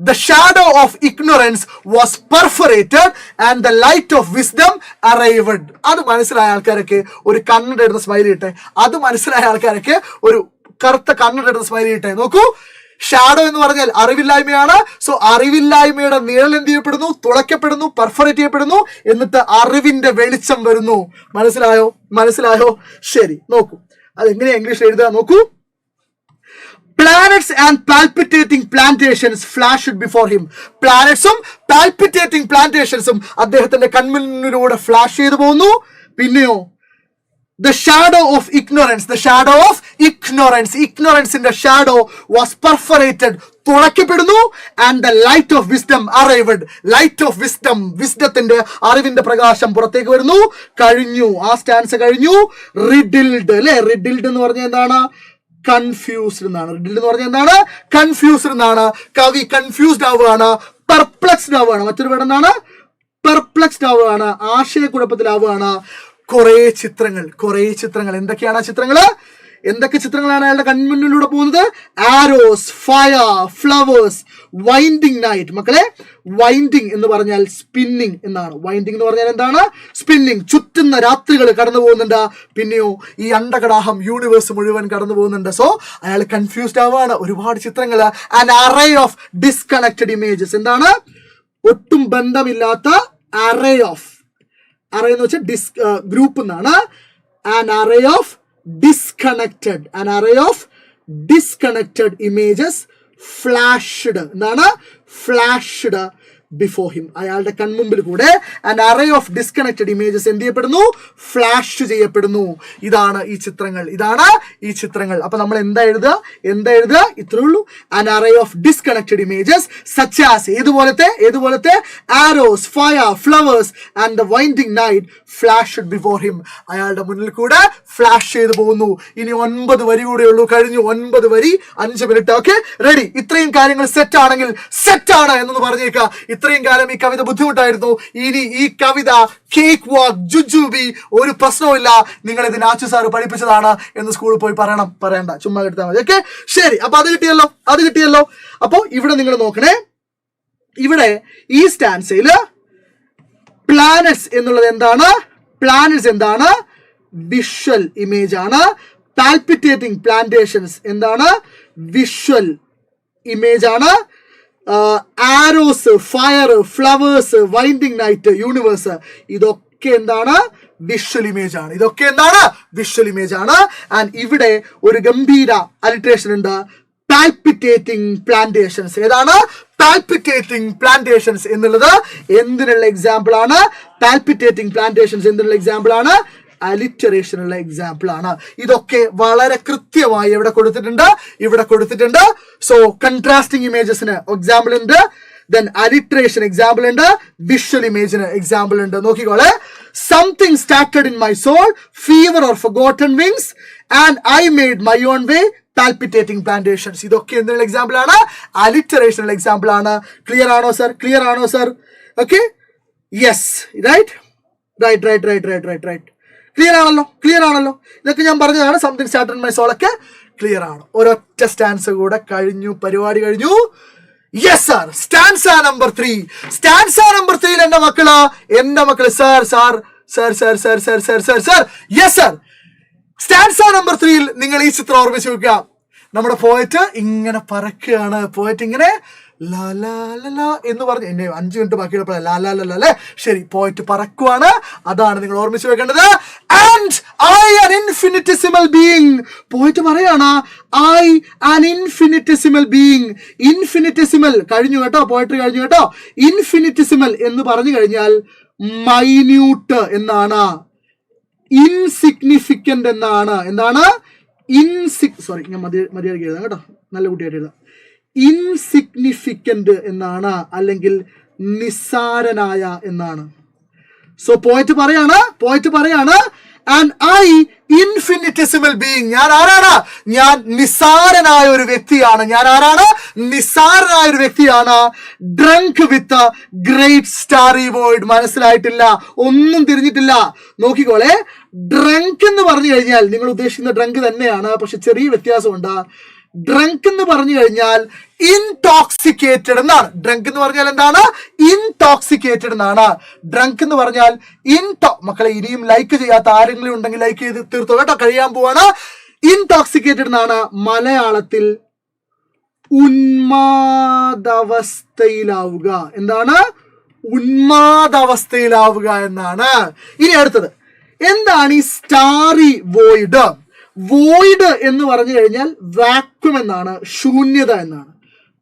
the shadow of ignorance was perforated and the light of wisdom arrived. അത് മനസ്സിലായ ആൾക്കാരൊക്കെ ഒരു കണ്ണിടുന്ന സ്മൈലി ഇട്ടെ. അത് മനസ്സിലായ ആൾക്കാരൊക്കെ ഒരു കറുത്ത കണ്ണിടുന്ന സ്മൈലി ഇട്ടെ. നോക്കൂ, ഷാഡോ എന്ന് പറഞ്ഞാൽ അറിവില്ലായ്മയാണ്. സോ അറിവില്ലായ്മയുടെ നിഴൽ എന്ത് ചെയ്യപ്പെടുന്നു? തുളയ്ക്കപ്പെടുന്നു, പെർഫറേറ്റ് ചെയ്യപ്പെടുന്നു. എന്നിട്ട് അറിവിന്റെ വെളിച്ചം വരുന്നു. മനസ്സിലായോ? ശരി, നോക്കൂ, അതെങ്ങനെയാ ഇംഗ്ലീഷിൽ എഴുതുക? നോക്കൂ, planets and palpitating plantations flashed before him. പ്ലാനറ്റ്സും പാൽപിറ്റേറ്റിംഗ് പ്ലാന്റേഷൻസും അദ്ദേഹത്തിന്റെ കൺമുന്നിലൂടെ ഫ്ലാഷ് ചെയ്തു പോകുന്നു. പിന്നെയോ the shadow of ignorance, ignoranceന്റെ shadow was perforated, തുളയ്ക്കപ്പെടുന്നു. and the light of wisdom arrived, wisdomത്തിന്റെ അറിവിന്റെ പ്രകാശം പുറത്തേക്ക് വരുന്നു. കഴിഞ്ഞു, ആ സ്റ്റാൻസ് കഴിഞ്ഞു. റിഡിൽഡ് അല്ലെ, റിഡിൽഡ് എന്ന് പറഞ്ഞാൽ എന്താണ്? കൺഫ്യൂസ്ഡ് എന്നാണ്. റിഡിൽഡ് എന്ന് പറഞ്ഞാൽ എന്താണ്? കൺഫ്യൂസ്ഡ് എന്നാണ്. കവി കൺഫ്യൂസ്ഡ് ആവുകയാണ്, പെർപ്ലക്സ്ഡ് ആവുകയാണ്. മറ്റൊരു വേർഡ് എന്താണ്? പെർപ്ലക്സ്ഡ് ആവുകയാണ്, ആശയക്കുഴപ്പത്തിലാവുകയാണ്. കുറേ ചിത്രങ്ങൾ. എന്തൊക്കെയാണ് ആ ചിത്രങ്ങള്? എന്തൊക്കെ ചിത്രങ്ങളാണ് അയാളുടെ കൺമുന്നിലൂടെ പോകുന്നത്? Arrows, fire, flowers, winding night. മക്കളെ, വൈൻഡിങ് എന്ന് പറഞ്ഞാൽ സ്പിന്നിങ് എന്നാണ്. വൈൻഡിങ് എന്ന് പറഞ്ഞാൽ എന്താണ്? സ്പിന്നിങ്. ചുറ്റുന്ന രാത്രികൾ കടന്നു പോകുന്നുണ്ട്. പിന്നെയോ ഈ അണ്ടകടാഹം, യൂണിവേഴ്സ് മുഴുവൻ കടന്നു പോകുന്നുണ്ട്. സോ അയാൾ കൺഫ്യൂസ്ഡ് ആവുകയാണ്. ഒരുപാട് ചിത്രങ്ങൾ. An array of disconnected images. എന്താണ്? ഒട്ടും ബന്ധമില്ലാത്ത അറേ എന്ന് വെച്ചാൽ ഗ്രൂപ്പ് എന്നാണ്. an array of disconnected images flashed എന്താണ്? flashed before him. അയാളുടെ കൺമുമ്പിൽ കൂടെ an array of disconnected images എന്ത് ചെയ്യപ്പെടുന്നു? ഫ്ലാഷ് ചെയ്യപ്പെടുന്നു. ഇതാണ് ഈ ചിത്രങ്ങൾ. അപ്പൊ നമ്മൾ എന്താ എഴുതുക? ഇത്രേ ഉള്ളൂ. an array of disconnected images such as ഏതുപോലത്തെ arrows, fire, flowers and the winding night flashed before him. അയാളുടെ മുന്നിൽ കൂടെ ഫ്ലാഷ് ചെയ്തു പോകുന്നു. ഇനി 9 വരി കൂടെ ഉള്ളൂ. കഴിഞ്ഞു 9 വരി, 5 മിനിറ്റ്. Okay, ready. ഇത്രയും കാര്യങ്ങൾ സെറ്റ് ആണെങ്കിൽ സെറ്റാണ് എന്നൊന്ന് പറഞ്ഞേക്കുക. ഇത്രയും കാലം ഈ കവിത ബുദ്ധിമുട്ടായിരുന്നു. ഇനി ഈ കവിത കേക്ക് വാക്ക്, ജുജുബി, ഒരു പ്രശ്നവുമില്ല. നിങ്ങൾ ഇത് നാച്ചു സാറ് പഠിപ്പിച്ചതാണ് എന്ന് സ്കൂളിൽ പോയി പറയണ്ട, ചുമ്മാ എടുത്താൽ മതി. ഓക്കെ, ശരി. അപ്പൊ അത് കിട്ടിയല്ലോ. അപ്പൊ ഇവിടെ നിങ്ങൾ നോക്കണേ. ഇവിടെ ഈ സ്റ്റാൻസയില് പ്ലാനറ്റ്സ് എന്നുള്ളത് എന്താണ്? വിഷ്വൽ ഇമേജ് ആണ്. പാൽപിറ്റേറ്റിംഗ് പ്ലാന്റേഷൻസ് എന്താണ്? വിഷ്വൽ ഇമേജ് ആണ്. Arrows, fire, flowers, winding night, universe, ഇതൊക്കെ എന്താണ്? വിഷ്വൽ ഇമേജ് ആണ്. ആൻഡ് ഇവിടെ ഒരു ഗംഭീര അലിട്രേഷൻ ഉണ്ട്. പാൽപിറ്റേറ്റിംഗ് പ്ലാന്റേഷൻസ്. ഏതാണ്? പാൽപിറ്റേറ്റിംഗ് പ്ലാന്റേഷൻസ് എന്നുള്ളത് എന്തിനുള്ള എക്സാമ്പിൾ ആണ്? പാൽപിറ്റേറ്റിംഗ് പ്ലാന്റേഷൻസ് എന്തിനുള്ള എക്സാമ്പിൾ ആണ്? അലിറ്ററേഷനുള്ള എക്സാമ്പിൾ ആണ്. ഇതൊക്കെ വളരെ കൃത്യമായി ഇവിടെ കൊടുത്തിട്ടുണ്ട്. സോ കൺട്രാസ്റ്റിംഗ് ഇമേജസിന് എക്സാമ്പിൾ ഉണ്ട്, ദെൻ അലിറ്ററേഷൻ എക്സാമ്പിൾ ഉണ്ട്, വിഷ്വൽ ഇമേജിന് എക്സാമ്പിൾ ഉണ്ട്. നോക്കിക്കോളെ. Something started in my soul, fever or forgotten wings and I made my own way, palpitating plantations. ഇതൊക്കെ എന്തിനുള്ള എക്സാമ്പിൾ ആണ്? അലിറ്ററേഷനുള്ള എക്സാമ്പിൾ ആണ്. ക്ലിയർ ആണോ sir? Okay, yes, right. Clear ആണല്ലോ. ഇതൊക്കെ ഞാൻ പറഞ്ഞതാണ്. Something started in my soul ഒക്കെ ക്ലിയർ ആണ്. ഒരൊറ്റ സ്റ്റാൻസ് കൂടെ കഴിഞ്ഞു, പരിപാടി കഴിഞ്ഞു. Yes sir. സ്റ്റാൻസ നമ്പർ 3 എന്റെ മക്കള് sir. Yes sir. Stanza number 3 നിങ്ങൾ ഈ ചിത്രം ഓർമ്മിച്ച് വെക്കുക. നമ്മുടെ പോയറ്റ് ഇങ്ങനെ പറക്കുകയാണ്. പോയറ്റ് ഇങ്ങനെ ലാ ലാ ലാ എന്ന് പറഞ്ഞ് എന്നെ 5 മിനിറ്റ് ബാക്കിയുള്ള ലാ ലാ ലാ അല്ലെ. ശരി, പോയിട്ട് പറക്കുവാണ്. അതാണ് നിങ്ങൾ ഓർമ്മിച്ച് വെക്കേണ്ടത്. And I an infinitesimal being. പോയിട്ട് പറയാണ് I an infinitesimal being. Infinitesimal കഴിഞ്ഞു കേട്ടോ, പോയട്രി കഴിഞ്ഞു കേട്ടോ. ഇൻഫിനിറ്റസിമൽ എന്ന് പറഞ്ഞു കഴിഞ്ഞാൽ മൈന്യൂട്ട് എന്നാണ്, ഇൻസിഗ്നിഫിക്കന്റ് എന്നാണ്. എന്താണ്? സോറി, ഞാൻ മര്യാദയ്ക്ക് എഴുതാം കേട്ടോ, നല്ല കുട്ടിയായിട്ട് എഴുതാം. ഇൻസിഗ്നിഫിക്കന്റ് എന്നാണ്, അല്ലെങ്കിൽ നിസ്സാരനായ എന്നാണ്. സോ പോയിറ്റ് പറയാണ് ആൻഡ് ഐ ഇൻഫിനിറ്റസിമൽ ബീയിങ്. ഞാൻ ആരാണ്? ഞാൻ നിസ്സാരനായ ഒരു വ്യക്തിയാണ്. Drunk with great starry void. മനസ്സിലായിട്ടില്ല, ഒന്നും തിരിഞ്ഞിട്ടില്ല. നോക്കിക്കോളെ. ഡ്രങ്ക് എന്ന് പറഞ്ഞു കഴിഞ്ഞാൽ നിങ്ങൾ ഉദ്ദേശിക്കുന്ന ഡ്രങ്ക് തന്നെയാണ്, പക്ഷെ ചെറിയ വ്യത്യാസമുണ്ട്. ഡ്രങ്ക് എന്ന് പറഞ്ഞു കഴിഞ്ഞാൽ ഇൻടോക്സിക്കേറ്റഡ് എന്നാണ്. ഡ്രങ്ക് എന്ന് പറഞ്ഞാൽ എന്താണ്? ഇൻടോക്സിക്കേറ്റഡ് എന്നാണ്. ഡ്രങ്ക് എന്ന് പറഞ്ഞാൽ മക്കളെ, ഇനിയും ലൈക്ക് ചെയ്യാത്ത ആരെങ്കിലും ഉണ്ടെങ്കിൽ ലൈക്ക് ചെയ്ത് തീർത്തോ കേട്ടോ, കഴിയാൻ പോവാണ്. ഇൻടോക്സിക്കേറ്റഡ് എന്നാണ് മലയാളത്തിൽ ഉന്മാദാവസ്ഥയിലാവുക. എന്താണ്? ഉന്മാദാവസ്ഥയിലാവുക എന്നാണ്. ഇനി അടുത്തത് എന്താണ് ഈ സ്റ്റാറി വോയിഡ്? വോയിഡ് എന്ന് പറഞ്ഞു കഴിഞ്ഞാൽ വാക്വം എന്നാണ്, ശൂന്യത എന്നാണ്.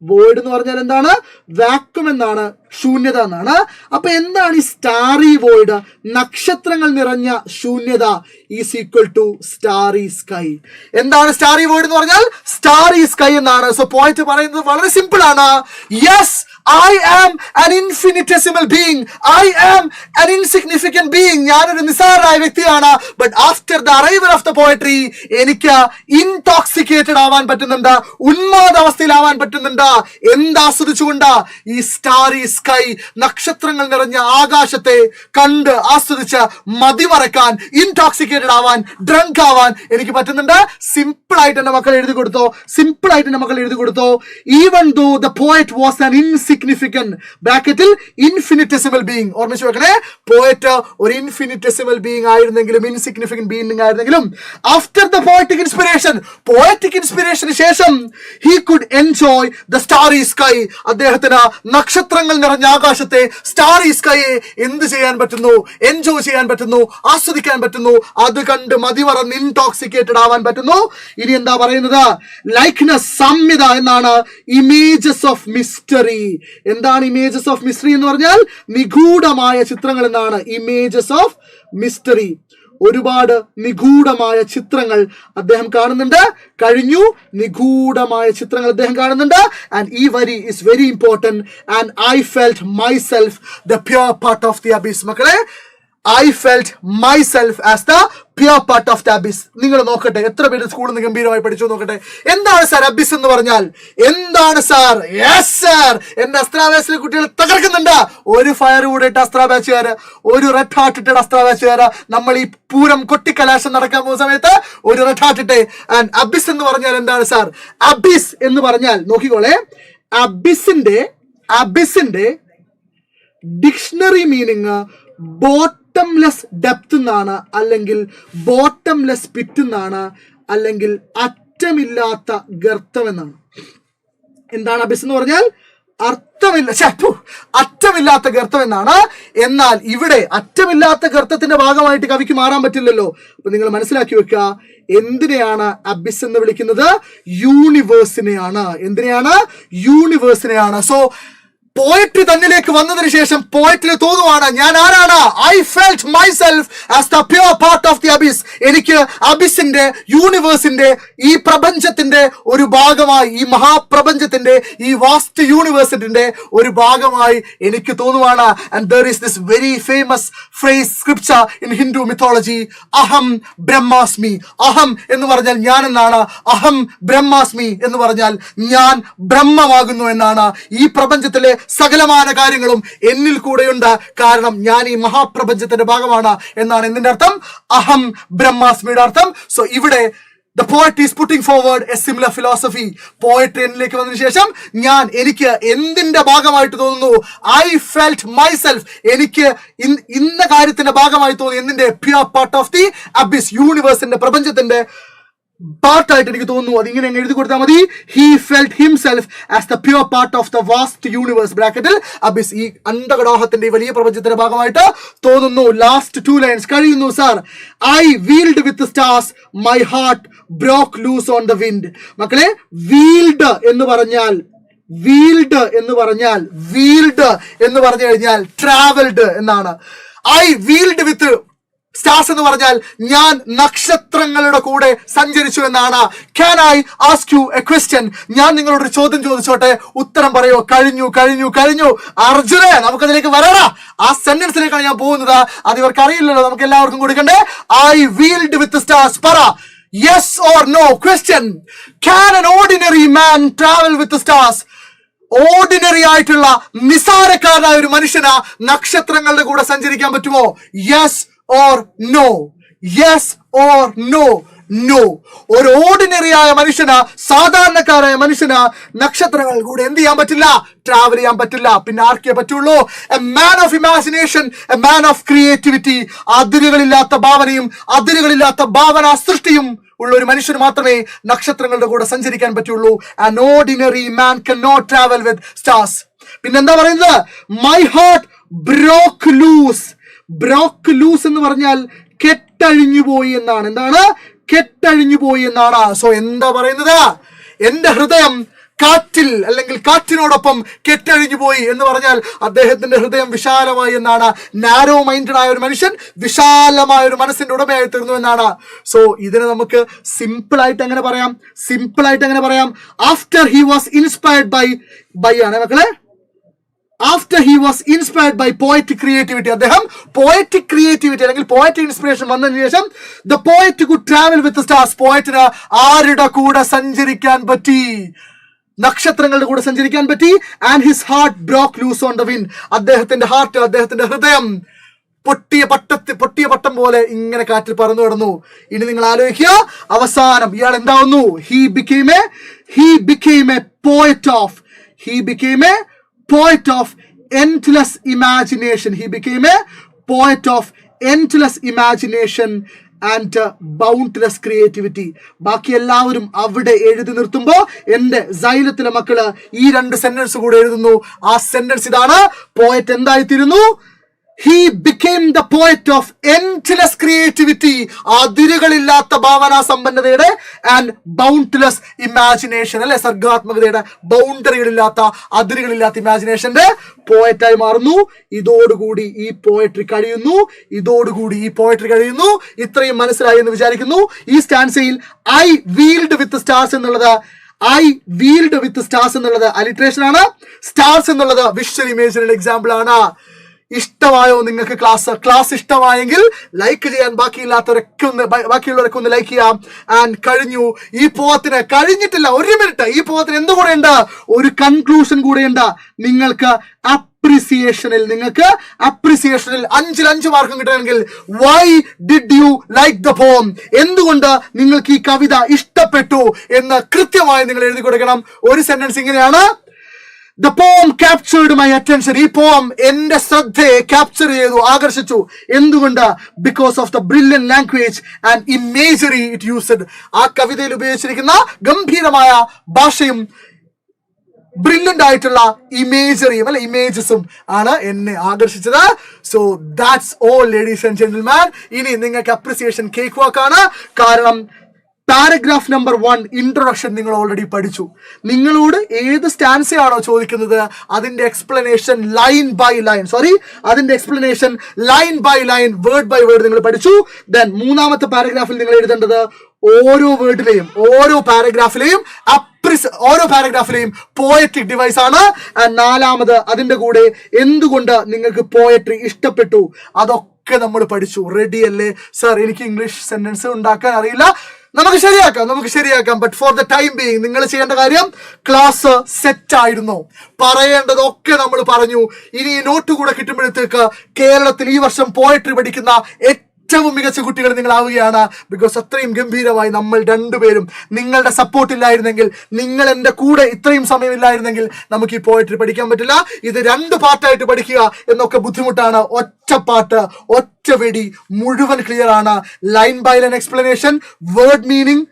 വോയിഡ് എന്ന് പറഞ്ഞാൽ എന്താണ്? വാക്വം എന്നാണ്, ശൂന്യത എന്നാണ്. അപ്പൊ എന്താണ് ഈ സ്റ്റാറി വോയിഡ്? നക്ഷത്രങ്ങൾ നിറഞ്ഞ ശൂന്യത is equal to starry sky. എന്താണ് സ്റ്റാറി വോയിഡ് എന്ന് പറഞ്ഞാൽ? സ്റ്റാറി സ്കൈ എന്നാണ്. സോ പോയിന്റ് പറയുന്നത് വളരെ സിമ്പിൾ ആണ്. Yes, I am an infinitesimal being. I am an insignificant being. ഞാനൊരു നിസ്സാരമായ വ്യക്തിയാണ്. But after the arrival of the poetry എനിക്ക് ഇൻടോക്സിക്കേറ്റഡ് ആവാൻ പറ്റുന്നുണ്ട്, ഉന്മാദ അവസ്ഥയിലാവാൻ പറ്റുന്നുണ്ട്. എന്താസ്വദിച്ചുകൊണ്ട്? ഈ സ്റ്റാറി സ്കൈ, നക്ഷത്രങ്ങൾ നിറഞ്ഞ ആകാശത്തെ കണ്ട് ആസ്വദിച്ച് മതിമറക്കാൻ, ഇൻടോക്സിക്കേറ്റഡ് ആവാൻ, ഡ്രങ്ക് ആവാൻ എനിക്ക് പറ്റുന്നുണ്ട്. സിമ്പിൾ ആയിട്ട് എന്റെ മക്കൾ എഴുതി കൊടുത്തോ, സിമ്പിൾ ആയിട്ട് എന്റെ മക്കൾ എഴുതി കൊടുത്തോ. Even though the poet was an insignificant, ബ്രാക്കറ്റിൽ ഇൻഫിനിറ്റസിമൽ ബീയിങ്. ഓർമ്മിച്ചു വെക്കണേ, പോയറ്റ് ഒരു ഇൻഫിനിറ്റസിമൽ ബീയിങ് ആയിരുന്നെങ്കിലും, ഇൻസിഗ്നിഫിക്കന്റ് ബീയിങ് ആയിരുന്നെങ്കിലും, ആഫ്റ്റർ ദ പോയറ്റിക് ഇൻസ്പിറേഷന് ശേഷം he could enjoy the starry sky. അദ്ദേഹത്തിന് നക്ഷത്രങ്ങൾ നിറഞ്ഞ ആകാശത്തെ, സ്റ്റാറി സ്കൈയെ എന്ത് ചെയ്യാൻ പറ്റുന്നു? എൻജോയ് ചെയ്യാൻ പറ്റുന്നു, ആസ്വദിക്കാൻ പറ്റുന്നു. അത് കണ്ട് മതിമറന്ന് ഇൻടോക്സിക്കേറ്റഡ് ആവാൻ പറ്റുന്നു. ഇനി എന്താ പറയുന്നത്? ലൈക്ക്നെസ്, സാമ്യത എന്നാണ്. Images of mystery. എന്താണ് ഇമേജസ് ഓഫ് മിസ്റ്ററി എന്ന് പറഞ്ഞാൽ? നിഗൂഢമായ ചിത്രങ്ങൾ എന്നാണ് ഇമേജസ് ഓഫ് മിസ്റ്ററി. ഒരുപാട് നിഗൂഢമായ ചിത്രങ്ങൾ അദ്ദേഹം കാണുന്നുണ്ട്. കഴിഞ്ഞു, നിഗൂഢമായ ചിത്രങ്ങൾ അദ്ദേഹം കാണുന്നുണ്ട്. ആൻഡ് ഈ വരി is very important. And I felt myself the pure part of the abyss. മക്കളെ, I felt myself as the pure part of the abyss. നിങ്ങൾ നോക്കട്ടെ, എത്ര പേര് സ്കൂളിൽ നിന്ന് ഗംഭീരമായി പഠിച്ചു നോക്കട്ടെ. എന്താണ് സാർ അബിസ് എന്ന് പറഞ്ഞാൽ? എന്താണ് സാർ? യെസ് സാർ, എന്റെ അസ്ത്ര ബാച്ചിലെ കുട്ടികൾ തകർക്കുന്നുണ്ട്. ഒരു ഫയർ കൂടെ ഇട്ട അസ്ത്ര ബാച്ചുകാര്, ഒരു റെഡ് ഹാർട്ട് ഇട്ട അസ്ത്ര ബാച്ചുകാര്, നമ്മൾ ഈ പൂരം കൊട്ടിക്കലാശം നടക്കാൻ പോകുന്ന സമയത്ത് ഒരു റെഡ് ഹാർട്ട് ഇട്ടേ. ആൻഡ് അബിസ് എന്ന് പറഞ്ഞാൽ എന്താണ് സാർ? അബിസ് എന്ന് പറഞ്ഞാൽ നോക്കിക്കോളെ, അബിസിന്റെ ഡിക്ഷണറി മീനിങ് ബോട്ടംലെസ് ഡെപ്ത് എന്നാണ്, അല്ലെങ്കിൽ ബോട്ടംലെസ് പിറ്റ് എന്നാണ്, അല്ലെങ്കിൽ അറ്റമില്ലാത്ത ഗർത്തം എന്നാണ്. എന്താണ് അബിസ് എന്ന് പറഞ്ഞാൽ? അറ്റമില്ലാത്ത ഗർത്തം എന്നാണ്. എന്നാൽ ഇവിടെ അറ്റമില്ലാത്ത ഗർത്തത്തിന്റെ ഭാഗമായിട്ട് കവിക്ക് മാറാൻ പറ്റില്ലല്ലോ. അപ്പൊ നിങ്ങൾ മനസ്സിലാക്കി വെക്കുക, എന്തിനെയാണ് അബിസ് എന്ന് വിളിക്കുന്നത്? യൂണിവേഴ്സിനെയാണ്. എന്തിനെയാണ്? യൂണിവേഴ്സിനെയാണ്. സോ പോയട്രി തന്നിലേക്ക് വന്നതിന് ശേഷം പോയറ്റിന് തോന്നുവാണ്, ഞാൻ ആരാണ്? I felt myself as the pure part of the abyss. എനിക്ക് അബിസിന്റെ, യൂണിവേഴ്സിന്റെ, ഈ പ്രപഞ്ചത്തിന്റെ ഒരു ഭാഗമായി, ഈ മഹാപ്രപഞ്ചത്തിന്റെ, ഈ വാസ്റ്റ് യൂണിവേഴ്സിന്റെ ഒരു ഭാഗമായി എനിക്ക് തോന്നുവാണ്. And there is this very famous phrase, scripture in Hindu mythology, അഹം ബ്രഹ്മാസ്മി. അഹം എന്ന് പറഞ്ഞാൽ ഞാൻ എന്നാണ്. അഹം ബ്രഹ്മാസ്മി എന്ന് പറഞ്ഞാൽ ഞാൻ ബ്രഹ്മമാകുന്നു എന്നാണ്. ഈ പ്രപഞ്ചത്തിലെ സകലമായ കാര്യങ്ങളും എന്നിൽ കൂടെയുണ്ട്, കാരണം ഞാൻ ഈ മഹാപ്രപഞ്ചത്തിന്റെ ഭാഗമാണ് എന്നാണ് എന്തിന്റെ അർത്ഥം? അഹം ബ്രഹ്മാസ്മിയുടെ അർത്ഥം. സോ ഇവിടെ the poet is putting forward a similar philosophy. Poetry എന്നിലേക്ക് വന്നതിന് ശേഷം എനിക്ക് എന്തിന്റെ ഭാഗമായിട്ട് തോന്നുന്നു? I felt myself. എനിക്ക് ഇന്ന കാര്യത്തിന്റെ ഭാഗമായി തോന്നി. എന്തിന്റെ? Pure part of the abyss, യൂണിവേഴ്സിന്റെ, പ്രപഞ്ചത്തിന്റെ പാർട്ടായിട്ട് എനിക്ക് തോന്നുന്നു. അതിങ്ങനെ എഴുതി കൊടുത്താൽ മതി. He felt himself as the pure part of the vast universe, ബ്രാക്കറ്റിൽ അബിസ്, ഈ അണ്ടകടാഹത്തിന്റെ ഈ വലിയ പ്രപഞ്ചത്തിന്റെ ഭാഗമായിട്ട് തോന്നുന്നു. ലാസ്റ്റ് 2 ലൈൻസ് കഴിയുന്നു sir. I wheeled with stars, my heart broke loose on the wind. മക്കളെ, വീൽഡ് എന്ന് പറഞ്ഞു കഴിഞ്ഞാൽ ട്രാവൽഡ് എന്നാണ്. ഐ വീൽഡ് വിത്ത് സ്റ്റാർസ് എന്ന് പറഞ്ഞാൽ ഞാൻ നക്ഷത്രങ്ങളുടെ കൂടെ സഞ്ചരിച്ചു എന്നാണ്. Can I ask you A question? ഞാൻ നിങ്ങളോടൊരു ചോദ്യം ചോദിച്ചോട്ടെ, ഉത്തരം പറയോ? കഴിഞ്ഞു അർജുനെ, നമുക്കതിലേക്ക് വരണം. ആ സെന്റൻസിലേക്കാണ് ഞാൻ പോകുന്നത്. അത് ഇവർക്ക് അറിയില്ലല്ലോ, നമുക്ക് എല്ലാവർക്കും കൊടുക്കണ്ടേ. I wheeled with stars. പറ, yes or no? Question, can an ordinary man travel with the stars? Ordinary ആയിട്ടുള്ള നിസാരക്കാരനായ ഒരു മനുഷ്യന് നക്ഷത്രങ്ങളുടെ കൂടെ സഞ്ചരിക്കാൻ പറ്റുമോ? Yes or no? Yes or no? No. ഒരു ഓർഡിനറി ആയ മനുഷ്യന്, സാധാരണക്കാരായ മനുഷ്യന് നക്ഷത്രങ്ങൾ കൂടെ എന്ത് ചെയ്യാൻ പറ്റില്ല? ട്രാവൽ ചെയ്യാൻ പറ്റില്ല. പിന്നെ ആർക്കേ പറ്റുള്ളൂ? A man of imagination, a man of creativity. അതിരുകളില്ലാത്ത ഭാവനയും അതിരുകളില്ലാത്ത ഭാവന സൃഷ്ടിയും ഉള്ള ഒരു മനുഷ്യന് മാത്രമേ നക്ഷത്രങ്ങളുടെ കൂടെ സഞ്ചരിക്കാൻ പറ്റുള്ളൂ. An ordinary man cannot travel with stars. പിന്നെന്താ പറയുന്നത്? മൈ ഹാർട്ട് ബ്രോക്ക് ലൂസ് എന്ന് പറഞ്ഞാൽ കെട്ടഴിഞ്ഞു പോയി എന്നാണ്. എന്താണ്? കെട്ടഴിഞ്ഞു പോയി എന്നാണ്. സോ എന്താ പറയുന്നത്? എന്റെ ഹൃദയം കാറ്റിൽ അല്ലെങ്കിൽ കാറ്റിനോടൊപ്പം കെട്ടഴിഞ്ഞു പോയി എന്ന് പറഞ്ഞാൽ അദ്ദേഹത്തിന്റെ ഹൃദയം വിശാലമായി എന്നാണ്. നാരോ മൈൻഡഡ് ആയ ഒരു മനുഷ്യൻ വിശാലമായ ഒരു മനസ്സിന്റെ ഉടമയായി തീർന്നു എന്നാണ്. സോ ഇതിനെ നമുക്ക് സിമ്പിൾ ആയിട്ട് എങ്ങനെ പറയാം? After he was inspired by ആണ് മക്കളെ. After he was inspired by poetic creativity, അദ്ദേഹം poetic creativity അല്ലെങ്കിൽ poetic inspiration വന്നതിന് ശേഷം the poet could travel with the stars. പോയറ്റിന് ആരുടെ കൂടെ സഞ്ചരിക്കാൻ പറ്റി? നക്ഷത്രങ്ങളുടെ കൂടെ സഞ്ചരിക്കാൻ പറ്റി. And his heart broke loose on the wind. അദ്ദേഹത്തിന്റെ ഹൃദയം പൊട്ടിയ പട്ടം പോലെ ഇങ്ങനെ കാറ്റിൽ പറന്നു കിടന്നു. ഇനി നിങ്ങൾ ആലോചിക്കുക, അവസാനം ഇയാൾ എന്താവുന്നു? He became a poet of endless imagination. He became a poet of endless imagination and boundless creativity. ബാക്കി എല്ലാവരും അവിടെ എഴുതി നിർത്തുമ്പോ എന്റെ സൈലത്തിലെ മക്കള് ഈ 2 സെന്റൻസ് കൂടെ എഴുതുന്നു. ആ സെന്റൻസ് ഇതാണ്: പോയറ്റ് എന്തായിത്തീരുന്നു? He became the poet of endless creativity. അതിരുകളില്ലാത്ത ഭാവനാ സമ്പന്നതയുടെ ആൻഡ് ബൗണ്ട്ലെസ് ഇമാജിനേഷൻ, അല്ലെ, സർഗാത്മകതയുടെ ബൗണ്ടറികളില്ലാത്ത, അതിരുകളില്ലാത്ത ഇമാജിനേഷന്റെ പോയറ്റായി മാറുന്നു. ഇതോടുകൂടി ഈ പോയട്രി കഴിയുന്നു. ഇത്രയും മനസ്സിലായി എന്ന് വിചാരിക്കുന്നു. ഈ സ്റ്റാൻസയിൽ ഐ വീൽഡ് വിത്ത് സ്റ്റാർസ് എന്നുള്ളത് അലിട്രേഷൻ ആണ്. സ്റ്റാർസ് എന്നുള്ളത് വിഷ്വൽ ഇമേജിനുള്ള എക്സാമ്പിൾ ആണ്. ഇഷ്ടമായോ നിങ്ങൾക്ക് ക്ലാസ് ഇഷ്ടമായെങ്കിൽ ലൈക്ക് ചെയ്യാൻ, ബാക്കിയുള്ളവരൊക്കെ ഒന്ന് ലൈക്ക് ചെയ്യാം. ആൻഡ് കഴിഞ്ഞു. ഈ പോത്തിന് കഴിഞ്ഞിട്ടില്ല, 1 മിനിറ്റ്. ഈ പോത്തിന് എന്തുകൂടെ ഉണ്ട്? ഒരു കൺക്ലൂഷൻ കൂടെ ഉണ്ട്. നിങ്ങൾക്ക് അപ്രിസിയേഷനിൽ 5 മാർക്കും കിട്ടണമെങ്കിൽ why did you like the poem, എന്തുകൊണ്ട് നിങ്ങൾക്ക് ഈ കവിത ഇഷ്ടപ്പെട്ടു എന്ന് കൃത്യമായി നിങ്ങൾ എഴുതി കൊടുക്കണം. ഒരു സെന്റൻസ് ഇങ്ങനെയാണ്: The poem captured my attention. ഈ പോം എന്റെ ശ്രദ്ധയെ ക്യാപ്ചർ ചെയ്തു, ആകർഷിച്ചു. എന്തുകൊണ്ട്? Because of the brilliant language and imagery it used. ആ കവിതയിൽ ഉപയോഗിച്ചിരിക്കുന്ന ഗംഭീരമായ ഭാഷയും ബ്രില്യന്റ് ആയിട്ടുള്ള ഇമേജറിയും അല്ലെ ഇമേജസും ആണ് എന്നെ ആകർഷിച്ചത്. So that's all ladies and gentleman. ഇനി നിങ്ങൾക്ക് അപ്രിസിയേഷൻ കേക്ക് വാക്കാണ്. കാരണം പാരഗ്രാഫ് നമ്പർ 1 ഇൻട്രൊഡക്ഷൻ നിങ്ങൾ ഓൾറെഡി പഠിച്ചു. നിങ്ങളോട് ഏത് സ്റ്റാൻസയാണോ ചോദിക്കുന്നത് അതിന്റെ explanation line by line, word by word നിങ്ങൾ പഠിച്ചു. ദെൻ 3ാമത്തെ പാരഗ്രാഫിൽ നിങ്ങൾ എഴുതേണ്ടത് ഓരോ പാരഗ്രാഫിലെയും പോയറ്റിക് ഡിവൈസ് ആണ്. 4ാമത് അതിന്റെ കൂടെ എന്തുകൊണ്ട് നിങ്ങൾക്ക് പോയട്രി ഇഷ്ടപ്പെട്ടു അതൊക്കെ നമ്മൾ പഠിച്ചു. റെഡി അല്ലേ സാർ? എനിക്ക് ഇംഗ്ലീഷ് സെന്റൻസ് ഉണ്ടാക്കാൻ അറിയില്ല. നമുക്ക് ശരിയാക്കാം. But for the time being നിങ്ങൾ ചെയ്യേണ്ട കാര്യം, ക്ലാസ് സെറ്റ് ആയിരുന്നു, പറയേണ്ടതൊക്കെ നമ്മൾ പറഞ്ഞു. ഇനി ഈ നോട്ട് കൂടെ കിട്ടുമ്പോഴത്തേക്ക് കേരളത്തിൽ ഈ വർഷം പോയട്രി പഠിക്കുന്ന ഏറ്റവും മികച്ച കുട്ടികൾ നിങ്ങളാവുകയാണ്. ബിക്കോസ് അത്രയും ഗംഭീരമായി നമ്മൾ 2 പേരും, നിങ്ങളുടെ സപ്പോർട്ട് ഇല്ലായിരുന്നെങ്കിൽ, നിങ്ങൾ എൻ്റെ കൂടെ ഇത്രയും സമയമില്ലായിരുന്നെങ്കിൽ നമുക്ക് ഈ പോയട്രി പഠിക്കാൻ പറ്റില്ല. ഇത് 2 പാർട്ടായിട്ട് പഠിക്കുക എന്നൊക്കെ ബുദ്ധിമുട്ടാണ്. ഒറ്റ പാട്ട്, ഒറ്റ വെടി, മുഴുവൻ ക്ലിയർ ആണ്. Line by line explanation, word meaning,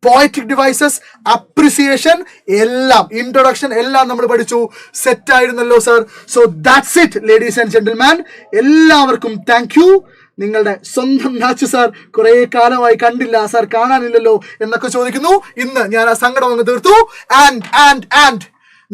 poetic devices, appreciation, എല്ലാം, ഇൻട്രൊഡക്ഷൻ എല്ലാം നമ്മൾ പഠിച്ചു. സെറ്റ് ആയിരുന്നല്ലോ sir? So that's it ladies and gentleman. എല്ലാവർക്കും താങ്ക് യു. നിങ്ങളുടെ സ്വന്തം നാച്ചു സാർ കുറെ കാലമായി കണ്ടില്ല, സാർ കാണാനില്ലല്ലോ എന്നൊക്കെ ചോദിക്കുന്നു. ഇന്ന് ഞാൻ ആ സങ്കടം അങ്ങ് തീർത്തു. ആൻഡ്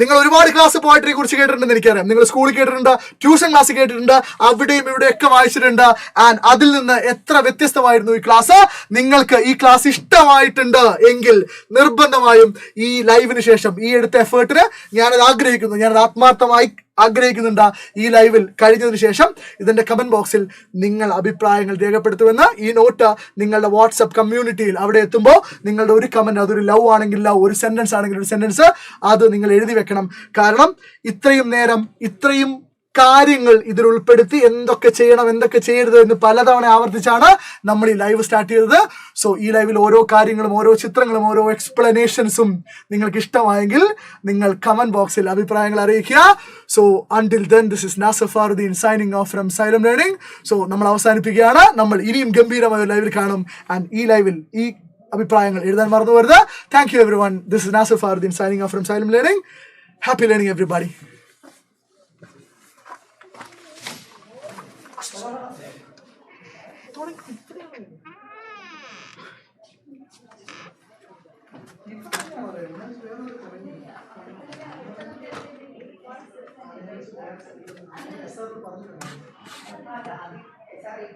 നിങ്ങൾ ഒരുപാട് ക്ലാസ് പോയട്രിയെ കുറിച്ച് കേട്ടിട്ടുണ്ടെന്ന് എനിക്കറിയാം. നിങ്ങൾ സ്കൂളിൽ കേട്ടിട്ടുണ്ട്, ട്യൂഷൻ ക്ലാസ് കേട്ടിട്ടുണ്ട്, അവിടെയും ഇവിടെയൊക്കെ വായിച്ചിട്ടുണ്ട്. ആൻഡ് അതിൽ നിന്ന് എത്ര വ്യത്യസ്തമായിരുന്നു ഈ ക്ലാസ്. നിങ്ങൾക്ക് ഈ ക്ലാസ് ഇഷ്ടമായിട്ടുണ്ട് എങ്കിൽ നിർബന്ധമായും ഈ ലൈവിന് ശേഷം, ഈ എടുത്ത എഫേർട്ടിന് ഞാനത് ആത്മാർത്ഥമായി ആഗ്രഹിക്കുന്നുണ്ട്. ഈ ലൈവിൽ കഴിഞ്ഞതിന് ശേഷം ഇതിന്റെ കമന്റ് ബോക്സിൽ നിങ്ങൾ അഭിപ്രായങ്ങൾ രേഖപ്പെടുത്തുമെന്ന്. ഈ നോട്ട് നിങ്ങളുടെ വാട്സ്ആപ്പ് കമ്മ്യൂണിറ്റിയിൽ അവിടെ എത്തുമ്പോൾ നിങ്ങളുടെ ഒരു കമന്റ്, അതൊരു ലവ് ആണെങ്കിൽ ലവ്, ഒരു സെന്റൻസ് ആണെങ്കിൽ ഒരു സെന്റൻസ്, അത് നിങ്ങൾ എഴുതി വെക്കണം. കാരണം ഇത്രയും നേരം ഇത്രയും കാര്യങ്ങൾ ഇതിൽ ഉൾപ്പെടുത്തി എന്തൊക്കെ ചെയ്യണം എന്തൊക്കെ ചെയ്യരുത് എന്ന് പലതവണ ആവർത്തിച്ചാണ് നമ്മൾ ഈ ലൈവ് സ്റ്റാർട്ട് ചെയ്തത്. സോ ഈ ലൈവിൽ ഓരോ കാര്യങ്ങളും, ഓരോ ചിത്രങ്ങളും, ഓരോ എക്സ്പ്ലനേഷൻസും നിങ്ങൾക്ക് ഇഷ്ടമായെങ്കിൽ നിങ്ങൾ കമന്റ് ബോക്സിൽ അഭിപ്രായങ്ങൾ അറിയിക്കുക. So until then, this is Nasar Faruddin signing off from Xylem learning. So നമ്മൾ അവസാനിപ്പിക്കുകയാണ്. നമ്മൾ ഇനിയും ഗംഭീരമായ ഒരു ലൈവിൽ കാണും. ആൻഡ് ഈ ലൈവിൽ ഈ അഭിപ്രായങ്ങൾ എഴുതാൻ മറന്നു വരുത്. Thank you everyone. This is Nasar Faruddin signing off from Xylem learning. Happy learning everybody.